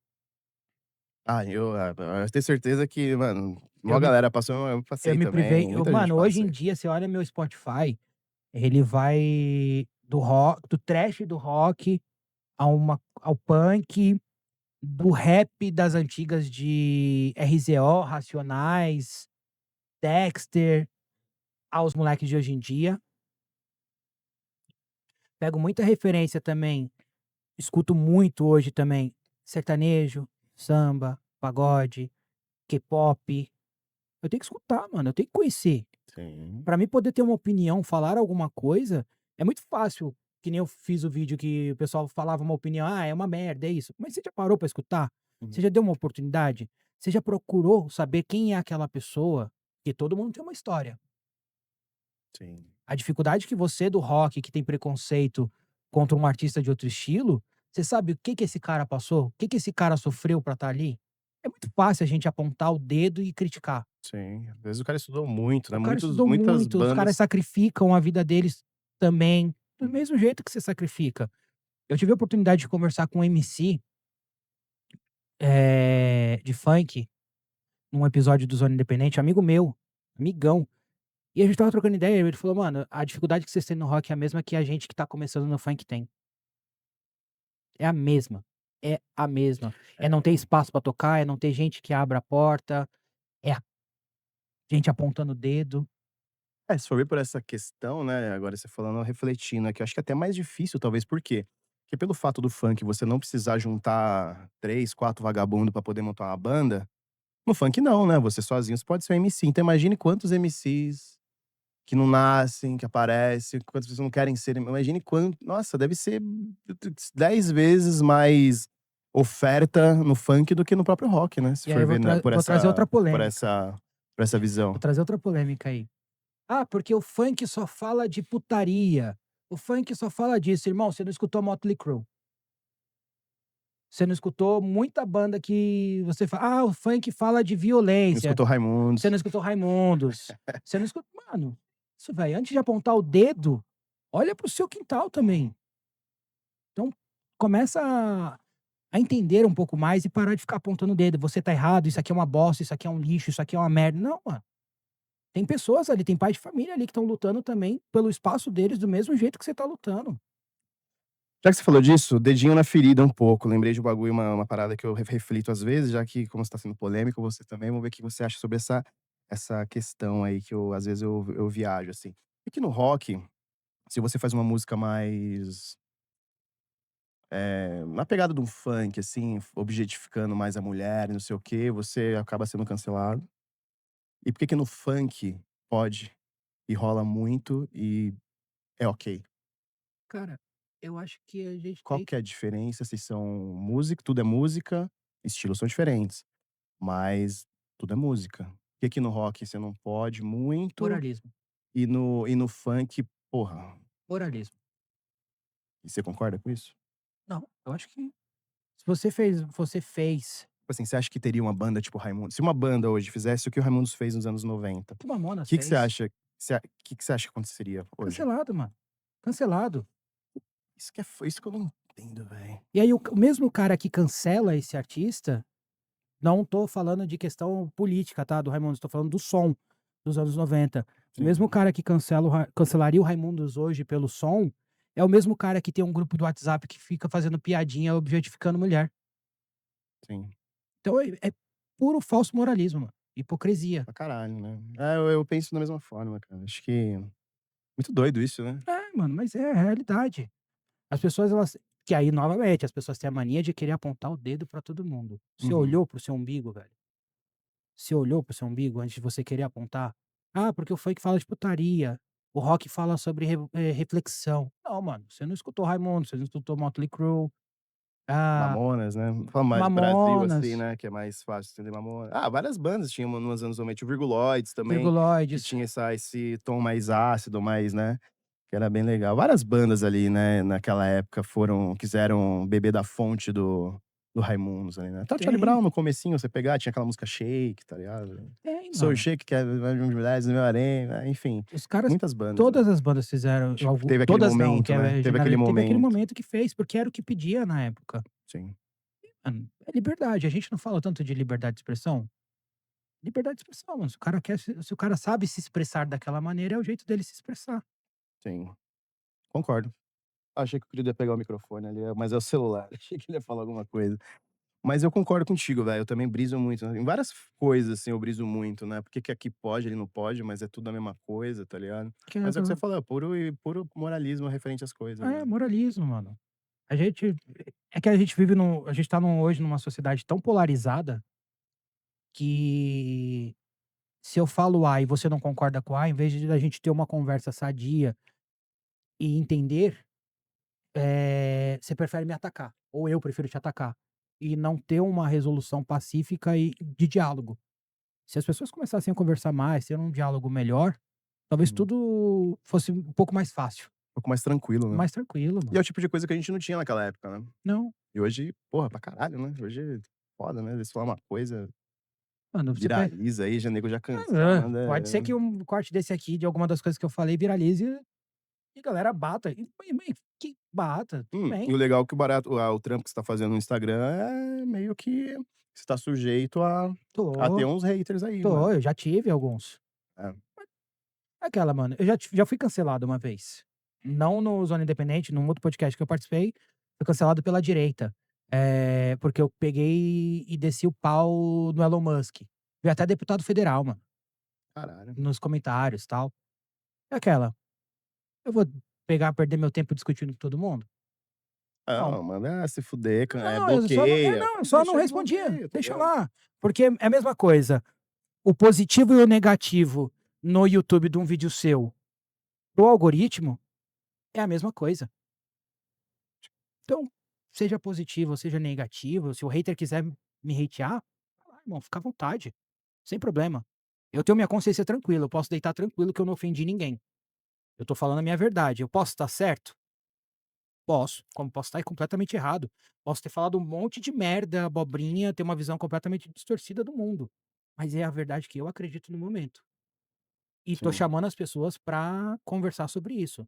Eu tenho certeza que, mano, Eu uma me, galera passou, eu eu passei me privei. também, muita gente Mano, hoje passa em aí. dia, você olha meu Spotify, ele vai do rock, do trash do rock ao punk, do rap das antigas de RZO, Racionais, Dexter, aos moleques de hoje em dia. Pego muita referência também, escuto muito hoje também sertanejo, samba, pagode, K-pop. Eu tenho que escutar, mano, eu tenho que conhecer. Sim. Pra mim poder ter uma opinião, falar alguma coisa, é muito fácil. Que nem eu fiz o vídeo que o pessoal falava uma opinião, é uma merda, é isso. Mas você já parou pra escutar? Você Uhum. já deu uma oportunidade? Você já procurou saber quem é aquela pessoa? Porque todo mundo tem uma história. Sim. A dificuldade que você do rock, que tem preconceito contra um artista de outro estilo, você sabe o que que esse cara passou? O que que esse cara sofreu pra estar ali? É muito fácil a gente apontar o dedo e criticar. Sim. Às vezes o cara estudou muito, né, O cara estudou muitas muito, os caras bandas. sacrificam a vida deles também, do mesmo jeito que você sacrifica. Eu tive a oportunidade de conversar com um MC, de funk, num episódio do Zona Independente, amigo meu, amigão. E a gente estava trocando ideia, ele falou: "Mano, a dificuldade que vocês têm no rock é a mesma que a gente que tá começando no funk tem. É a mesma, é a mesma. É não ter espaço pra tocar, é não ter gente que abra a porta, é a gente apontando o dedo". Se for ver por essa questão, né, agora você falando, refletindo aqui, eu acho que é até mais difícil talvez, por quê? Porque pelo fato do funk você não precisar juntar 3, 4 vagabundo pra poder montar uma banda, no funk não, né, você sozinho você pode ser um MC, então imagine quantos MCs que não nascem, que aparecem, quantas pessoas não querem ser. Imagine quanto. Nossa, deve ser 10 vezes mais oferta no funk do que no próprio rock, né? Se E aí for eu ver né, vou trazer outra polêmica, por essa vou visão. trazer outra polêmica aí. "Ah, porque o funk só fala de putaria, o funk só fala disso". Irmão, você não escutou Motley Crue. Você não escutou muita banda que você fala: "Ah, o funk fala de Não violência". escutou Você Raimundos. não escutou Raimundos, você não escutou mano, isso velho, antes de apontar o dedo, olha para o seu quintal também. Então, começa a entender um pouco mais e parar de ficar apontando o dedo. Você tá errado, isso aqui é uma bosta, isso aqui é um lixo, isso aqui é uma merda. Não, mano. Tem pessoas ali, tem pais de família ali que estão lutando também pelo espaço deles do mesmo jeito que você tá lutando. Já que você falou disso, dedinho na ferida um pouco. Lembrei de um bagulho, uma parada que eu reflito às vezes, já que, como você tá sendo polêmico, você também, vamos ver o que você acha sobre essa questão aí que às vezes eu viajo, assim. É que no rock, se você faz uma música mais na pegada de um funk, assim, objetificando mais a mulher e não sei o quê, você acaba sendo cancelado. E por que que no funk pode e rola muito e é ok? Cara, eu acho que a gente Qual tem. que é a diferença? Se são música, tudo é música, estilos são diferentes, mas tudo é música. Por que que no rock você não pode muito Moralismo. e no funk, porra, Moralismo. e você concorda com isso? Não, eu acho que se você fez Tipo assim, você acha que teria uma banda tipo Raimundos, se uma banda hoje fizesse o que o Raimundos fez nos anos 90, o que o Mamonas que você fez, acha que você acha que aconteceria hoje? cancelado, mano. Cancelado. Isso que eu não entendo, velho. E aí o mesmo cara que cancela esse artista, não tô falando de questão política, tá, do Raimundos, tô falando do som dos anos 90. O mesmo Sim, cara que cancelaria o Raimundos hoje pelo som, é o mesmo cara que tem um grupo do WhatsApp que fica fazendo piadinha objetificando mulher. sim. Então é puro falso moralismo, mano, hipocrisia. Pra caralho, né. É, eu penso da mesma forma, cara. Acho que muito doido isso, né. É, mano, mas é a realidade. As pessoas elas que aí novamente, as pessoas têm a mania de querer apontar o dedo pra todo mundo. Você Uhum. olhou para o seu umbigo, velho? Você olhou para o seu umbigo antes de você querer apontar? "Ah, porque o funk fala de putaria, o rock fala sobre reflexão". Não, mano, você não escutou Raimundos, você não escutou Motley Crue, ah, Mamonas, né. Fala mais do Brasil, assim, Mamonas, né, que é mais fácil entender Mamonas. Ah, várias bandas tinham nos anos 90, o Virguloides também, que Virguloides. tinha esse tom mais ácido, mais, né, que era bem legal. Várias bandas ali, né, naquela época quiseram beber da fonte do Raimundos ali, né. Até o Charlie Tem, Brown no comecinho, você pegar, tinha aquela música Shake, tá ligado. tem, Soul mano. Shake, que é mulheres no meu arena, enfim, Os caras muitas bandas, né. todas as bandas fizeram Tipo, algo teve aquele todas não, que momento, né, é teve aquele teve aquele momento. momento que fez, porque era o que pedia na época. Sim, Mano, é liberdade, a gente não fala tanto de liberdade de expressão? Liberdade de expressão, mano, se o cara sabe se expressar daquela maneira, é o jeito dele se expressar. sim, concordo. Achei que o querido ia pegar o microfone ali, mas é o celular. Achei que ele ia falar alguma coisa. Mas eu concordo contigo, velho. Eu também briso muito, né, em várias coisas, assim, eu briso muito, né. Por que que aqui pode, ali não pode, mas é tudo a mesma coisa, tá ligado. Que é Mas é o que você falou, é puro moralismo referente às coisas, né. moralismo, mano. A gente é que a gente tá hoje numa sociedade tão polarizada que se eu falo A e você não concorda com A, em vez de a gente ter uma conversa sadia e entender, você prefere me atacar, ou eu prefiro te atacar, e não ter uma resolução pacífica e de diálogo. Se as pessoas começassem a conversar mais, ter um diálogo melhor, talvez Uhum. tudo fosse um pouco mais fácil, Um pouco mais tranquilo, né. mais tranquilo, E é mano. o tipo de coisa que a gente não tinha naquela época, né. Não, E hoje, porra, pra caralho, né. Hoje, foda, né. Você falar uma coisa, mano, você pe viraliza aí, já nego já já manda pode ser que um corte desse aqui, de alguma das coisas que eu falei, viralize e a galera bata. E que bata, tudo E bem. o legal é que o trampo que você tá fazendo no Instagram é meio que você tá sujeito a ter Tô, uns haters aí, né. eu já tive alguns. É. Aquela, mano, eu já fui cancelado uma vez. Não no Zona Independente, num outro podcast que eu participei, fui cancelado pela direita. Porque eu peguei e desci o pau no Elon Musk. Veio até deputado federal, mano, Caralho. nos comentários, tal. É aquela, eu vou perder meu tempo discutindo com todo mundo? Não. Não, manda se fuder, Não, bloqueia, eu só não deixa respondia, bloqueia, tá deixa ligado. lá. Porque é a mesma coisa, o positivo e o negativo no YouTube de um vídeo seu, pro algoritmo, é a mesma coisa. Então, seja positivo ou seja negativo, se o hater quiser me hatear, vai lá, irmão, fica à vontade, sem problema. Eu tenho minha consciência tranquila, eu posso deitar tranquilo que eu não ofendi ninguém. Eu tô falando a minha verdade. Eu posso estar certo? Posso. Como posso estar completamente errado. Posso ter falado um monte de merda, abobrinha, ter uma visão completamente distorcida do mundo. Mas é a verdade que eu acredito no momento. E tô Sim, chamando as pessoas pra conversar sobre isso.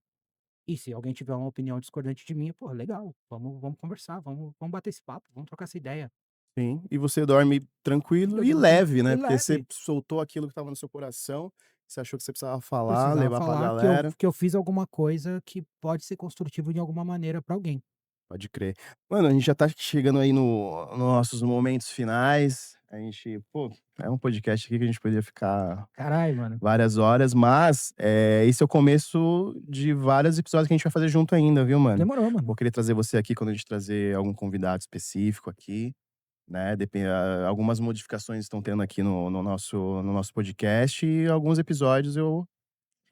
E se alguém tiver uma opinião discordante de mim, pô, legal, vamos conversar, vamos bater esse papo, vamos trocar essa ideia. Sim, e você dorme tranquilo Eu e durmo leve, né, e porque você leve. soltou aquilo que estava no seu coração, você achou que você precisava falar, Precisava levar pra falar galera. que eu fiz alguma coisa que pode ser construtivo de alguma maneira pra alguém. Pode crer. Mano, a gente já tá chegando aí no nos nossos momentos finais, a gente pô, é um podcast aqui que a gente poderia ficar Caralho, mano. várias horas, mas, esse é o começo de vários episódios que a gente vai fazer junto ainda, viu, mano. Demorou, mano. Vou querer trazer você aqui quando a gente trazer algum convidado específico aqui, né, algumas modificações estão tendo aqui no nosso podcast e alguns episódios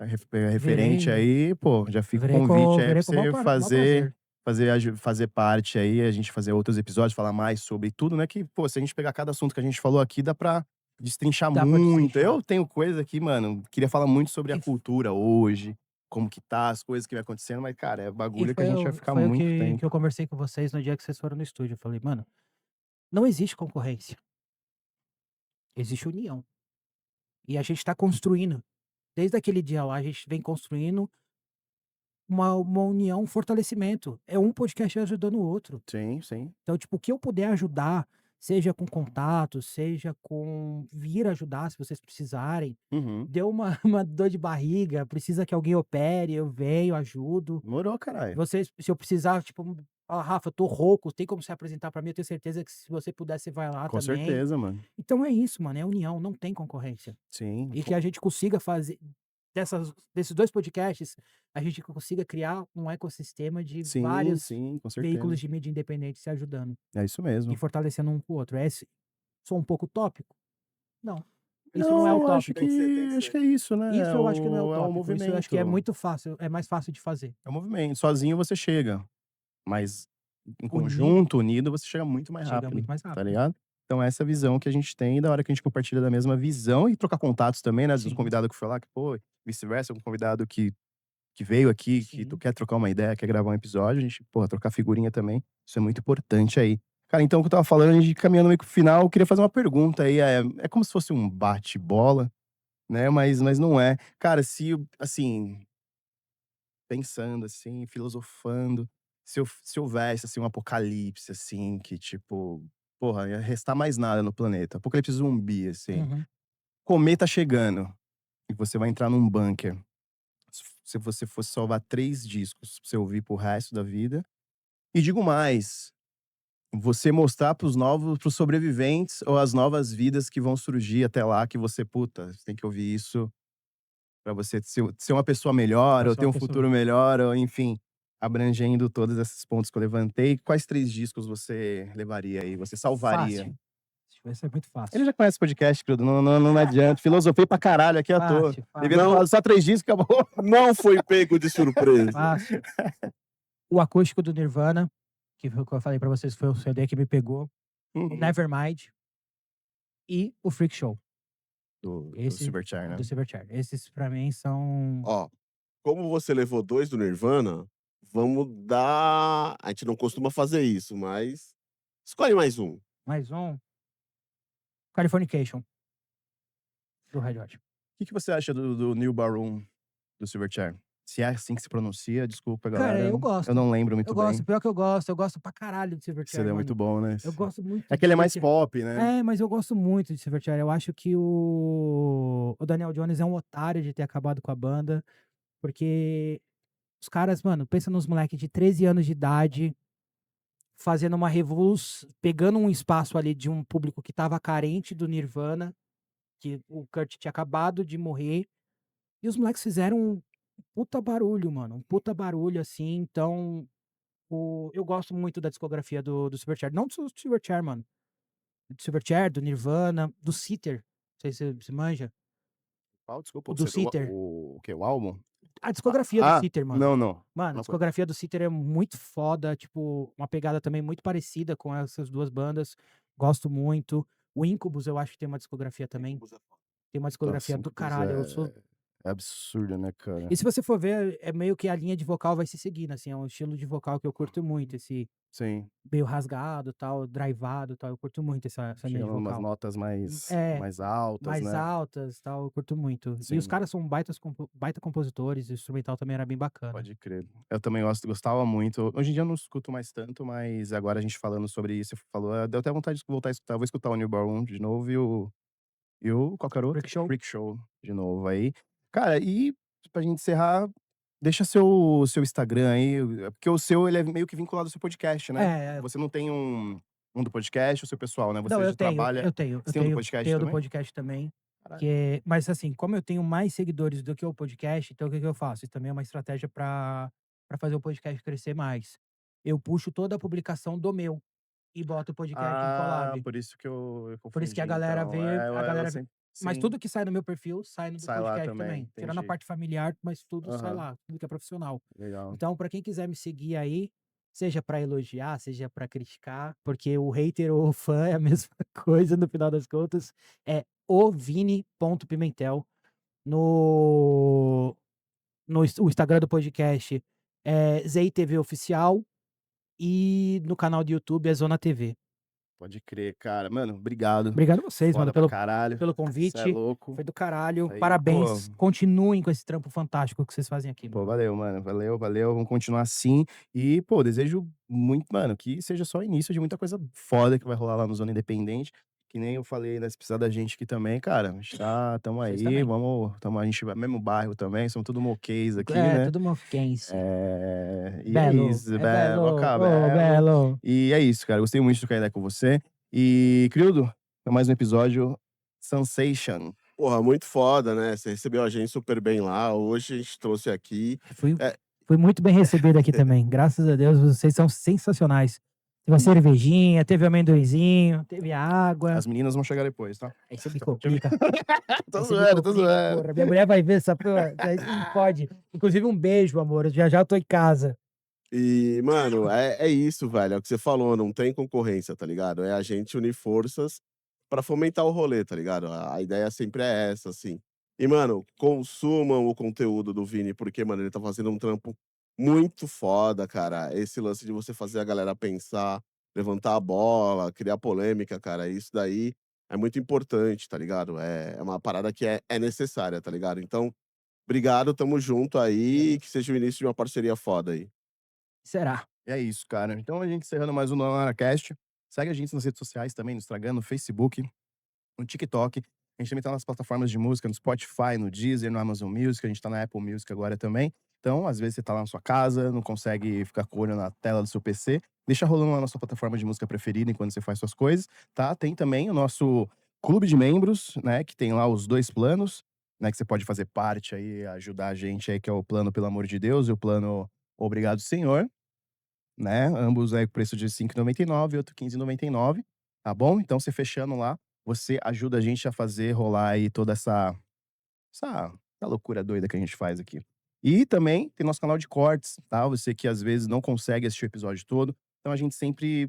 referente Virei, aí, pô, já fica o convite aí pra virei com o você maior prazer. fazer parte aí, a gente fazer outros episódios, falar mais sobre tudo, né, que, pô, se a gente pegar cada assunto que a gente falou aqui, dá pra destrinchar Dá pra muito. destrinchar. Eu tenho coisa aqui, mano, queria falar muito sobre a E cultura hoje, como que tá, as coisas que vai acontecendo, mas, cara, é e bagulho que a foi gente vai o ficar foi o muito que eu tempo. conversei com vocês no dia que vocês foram no estúdio, eu falei: "Mano, não existe concorrência, existe união". E a gente tá construindo, desde aquele dia lá, a gente vem construindo uma união, um fortalecimento. É um podcast ajudando o outro. Sim, sim. Então, tipo, o que eu puder ajudar, seja com contato, seja com vir ajudar se vocês precisarem. Uhum. Deu uma uma dor de barriga, precisa que alguém opere, eu venho, ajudo. Demorou, caralho. Vocês se eu precisar, tipo, "Ah, Rafa, eu tô rouco, tem como se apresentar pra mim?", eu tenho certeza que se você puder, você vai lá Com também. certeza, mano. Então é isso, mano, é união, não tem concorrência. Sim, E pô. que a gente consiga fazer desses 2 podcasts, a gente consiga criar um ecossistema de Sim, vários sim, com veículos certeza. de mídia independente se ajudando É isso e mesmo. fortalecendo um com o outro. Sou um pouco utópico? Não, isso não é Não, utópico. Tem que acho ser. que é isso, né, Isso eu acho que não é é o utópico, isso eu acho que é movimento. muito fácil, é mais fácil de fazer. É o movimento. Sozinho você chega, mas em Unido, conjunto, unido, você chega muito mais chega rápido, muito mais tá rápido. ligado? Então essa é a visão que a gente tem, e da hora que a gente compartilha da mesma visão e trocar contatos também, né, dos Sim, convidados que foi lá, que, pô, vice-versa, um convidado que veio aqui, que tu sim. quer trocar uma ideia, quer gravar um episódio, a gente, porra, trocar figurinha também, isso é muito importante aí. Cara, então o que eu estava falando, a gente caminhando meio que pro final, eu queria fazer uma pergunta aí, é como se fosse um bate-bola, né, mas não é. Cara, se, assim, pensando, assim, filosofando, se houvesse, assim, um apocalipse, assim, que tipo, porra, ia restar mais nada no planeta, apocalipse zumbi, assim, Uhum. cometa chegando, e você vai entrar num bunker. Se você fosse salvar 3 discos pra você ouvir para o resto da vida, e digo mais, você mostrar para os sobreviventes ou as novas vidas que vão surgir até lá, que você, puta, você tem que ouvir isso pra você ser uma pessoa melhor, Pra ou ser ter uma um pessoa futuro melhor, ou enfim, abrangendo todos esses pontos que eu levantei, quais 3 discos você levaria aí, você salvaria? fácil, vai ser muito Ele fácil. já conhece o podcast, querido, não adianta, filosofei pra caralho aqui à toa. Fácil, Devia ter fácil, Não, falado só 3 discos, acabou. não foi pego de surpresa. fácil. O acústico do Nirvana, que foi o que eu falei pra vocês, foi o CD que me pegou, o Uhum. Nevermind e o Freak Show. Do Esse Silverchair, né? do Silverchair. Esses pra mim são Ó, como você levou 2 do Nirvana, vamos dar. A gente não costuma fazer isso, mas escolhe mais um. mais um, Californication, do Red Hot. Que você acha do New Baroom do Silverchair? Se é assim que se pronuncia, desculpa, Cara, galera, eu não lembro muito bem. pior que eu gosto pra caralho de Esse Silverchair, CD é muito mano. bom, né? Eu gosto muito É de que ele é mais Silverchair. pop, né? É, mas eu gosto muito de Silverchair. Eu acho que o Daniel Jones é um otário de ter acabado com a banda, porque os caras, mano, pensa nos moleques de 13 anos de idade, fazendo uma revolução, pegando um espaço ali de um público que tava carente do Nirvana, que o Kurt tinha acabado de morrer, e os moleques fizeram um puta barulho, mano, um puta barulho, assim. Então, eu gosto muito da discografia do Silverchair, não do Silverchair, mano, do Silverchair, do Nirvana, do Seether, não sei se você manja, Qual? Desculpa, o do Seether. o quê? O álbum? A Ah, discografia do Seether, mano. não. Mano, a Não conheço. discografia do Seether é muito foda, tipo, uma pegada também muito parecida com essas 2 bandas, gosto muito. O Incubus eu acho que tem uma discografia também, tem uma discografia Nossa, do Incubus caralho, eu sou É absurdo, né, cara? E se você for ver, é meio que a linha de vocal vai se seguindo, assim, é um estilo de vocal que eu curto muito, esse Sim. meio rasgado, tal, drivado, tal, eu curto muito essa linha de Chegando numas vocal. notas É, mais altas, mais né? altas, tal, eu curto muito. E os Sim, caras são baita compositores, o instrumental também era bem bacana. pode crer. Eu também gostava muito. Hoje em dia eu não escuto mais tanto, mas agora a gente falando sobre isso, você falou, deu até vontade de voltar a escutar. Vou escutar o Newborn de novo e o qual que era o outro? Freak Show? Freak Show de novo aí. Cara, e pra gente encerrar, deixa seu Instagram aí, porque o seu ele é meio que vinculado ao seu podcast, né? É, Você não tem um do podcast, o seu pessoal, né? não, Você já trabalha. Você tem um do podcast tenho do também? podcast também, Caralho. mas assim, como eu tenho mais seguidores do que o podcast, então o que que eu faço? Isso também é uma estratégia para fazer o podcast crescer mais. Eu puxo toda a publicação do meu e boto o podcast em Ah, collab. por isso que eu Por isso que a confundi galera então. vê, É, eu sempre mas sim, tudo que sai no meu perfil, sai no do sai lá podcast também, também, tirando a entendi. parte familiar, mas tudo sai Aham, lá, tudo que é profissional. legal. Então, para quem quiser me seguir aí, seja para elogiar, seja para criticar, porque o hater ou o fã é a mesma coisa no final das contas, é o Vini.pimentel. No o Instagram do podcast é ZITV Oficial e no canal do YouTube é Zona TV. Pode crer, cara. Mano, obrigado. Obrigado a vocês, mano, Foda pra caralho. pelo Cê é convite. louco. Foi do caralho. Aí, pô, Parabéns. Continuem com esse trampo fantástico que vocês fazem aqui, pô, mano. valeu, mano. Valeu, valeu. Vamos continuar assim. E, pô, desejo muito, mano, que seja só o início de muita coisa foda que vai rolar lá no Zona Independente. Que nem eu falei, né? Se precisar da gente aqui também, cara, a gente tamo Vocês aí, também. vamos, a gente vai, mesmo bairro também, somos tudo moquês aqui, É, né? tudo moquense. E é Belo. isso, É belo. Boca Ô, Belo. belo. E é isso, cara. Gostei muito de trocar ideia com você. E, Criudo, mais um episódio Sensation. Porra, muito foda, né? Você recebeu a gente super bem lá. Hoje a gente trouxe aqui. Fui, É, fui muito bem recebido aqui também. Graças a Deus, vocês são sensacionais. Teve a cervejinha, teve o amendoizinho, teve a água. As meninas vão chegar depois, tá? Aí você me complica. Tô Aí você me zoando, tô complica, zoando. porra. Minha mulher vai ver essa porra. Aí não pode. Inclusive, um beijo, amor. Já já eu tô em casa. e, mano, é isso, velho. É o que você falou, não tem concorrência, tá ligado? É a gente unir forças pra fomentar o rolê, tá ligado? A ideia sempre é essa, assim. E, mano, consumam o conteúdo do Vini, porque, mano, ele tá fazendo um trampo muito foda, cara. Esse lance de você fazer a galera pensar, levantar a bola, criar polêmica, cara, isso daí é muito importante, tá ligado? É uma parada que é necessária, tá ligado? Então, obrigado, tamo junto aí, que seja o início de uma parceria foda aí. Será? É isso, cara. Então a gente encerrando mais um NoNaraCast. Segue a gente nas redes sociais também, no Instagram, no Facebook, no TikTok. A gente também tá nas plataformas de música, no Spotify, no Deezer, no Amazon Music. A gente tá na Apple Music agora também. Então, às vezes você tá lá na sua casa, não consegue ficar com o olho na tela do seu PC. Deixa rolando lá na sua plataforma de música preferida enquanto você faz suas coisas, tá? Tem também o nosso clube de membros, né? Que tem lá os 2 planos, né? Que você pode fazer parte aí, ajudar a gente aí, que é o plano Pelo Amor de Deus e o plano Obrigado Senhor, né? Ambos aí com preço de R$ 5,99 e outro R$ 15,99, tá bom? Então você fechando lá, você ajuda a gente a fazer rolar aí toda essa loucura doida que a gente faz aqui. E também tem nosso canal de cortes, tá? Você que às vezes não consegue assistir o episódio todo, então a gente sempre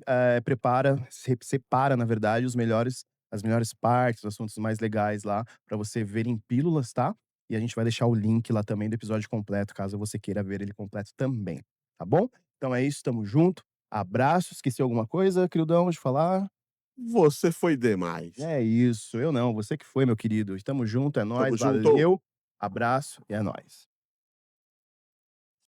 separa, na verdade, as melhores partes, os assuntos mais legais lá, pra você ver em pílulas, tá? E a gente vai deixar o link lá também do episódio completo, caso você queira ver ele completo também, tá bom? Então é isso, tamo junto. Abraço. Esqueci alguma coisa, queridão, de falar? Você foi demais. É isso, eu não, você que foi, meu querido. Tamo junto, é Tamo nóis, junto. valeu, abraço e é nóis.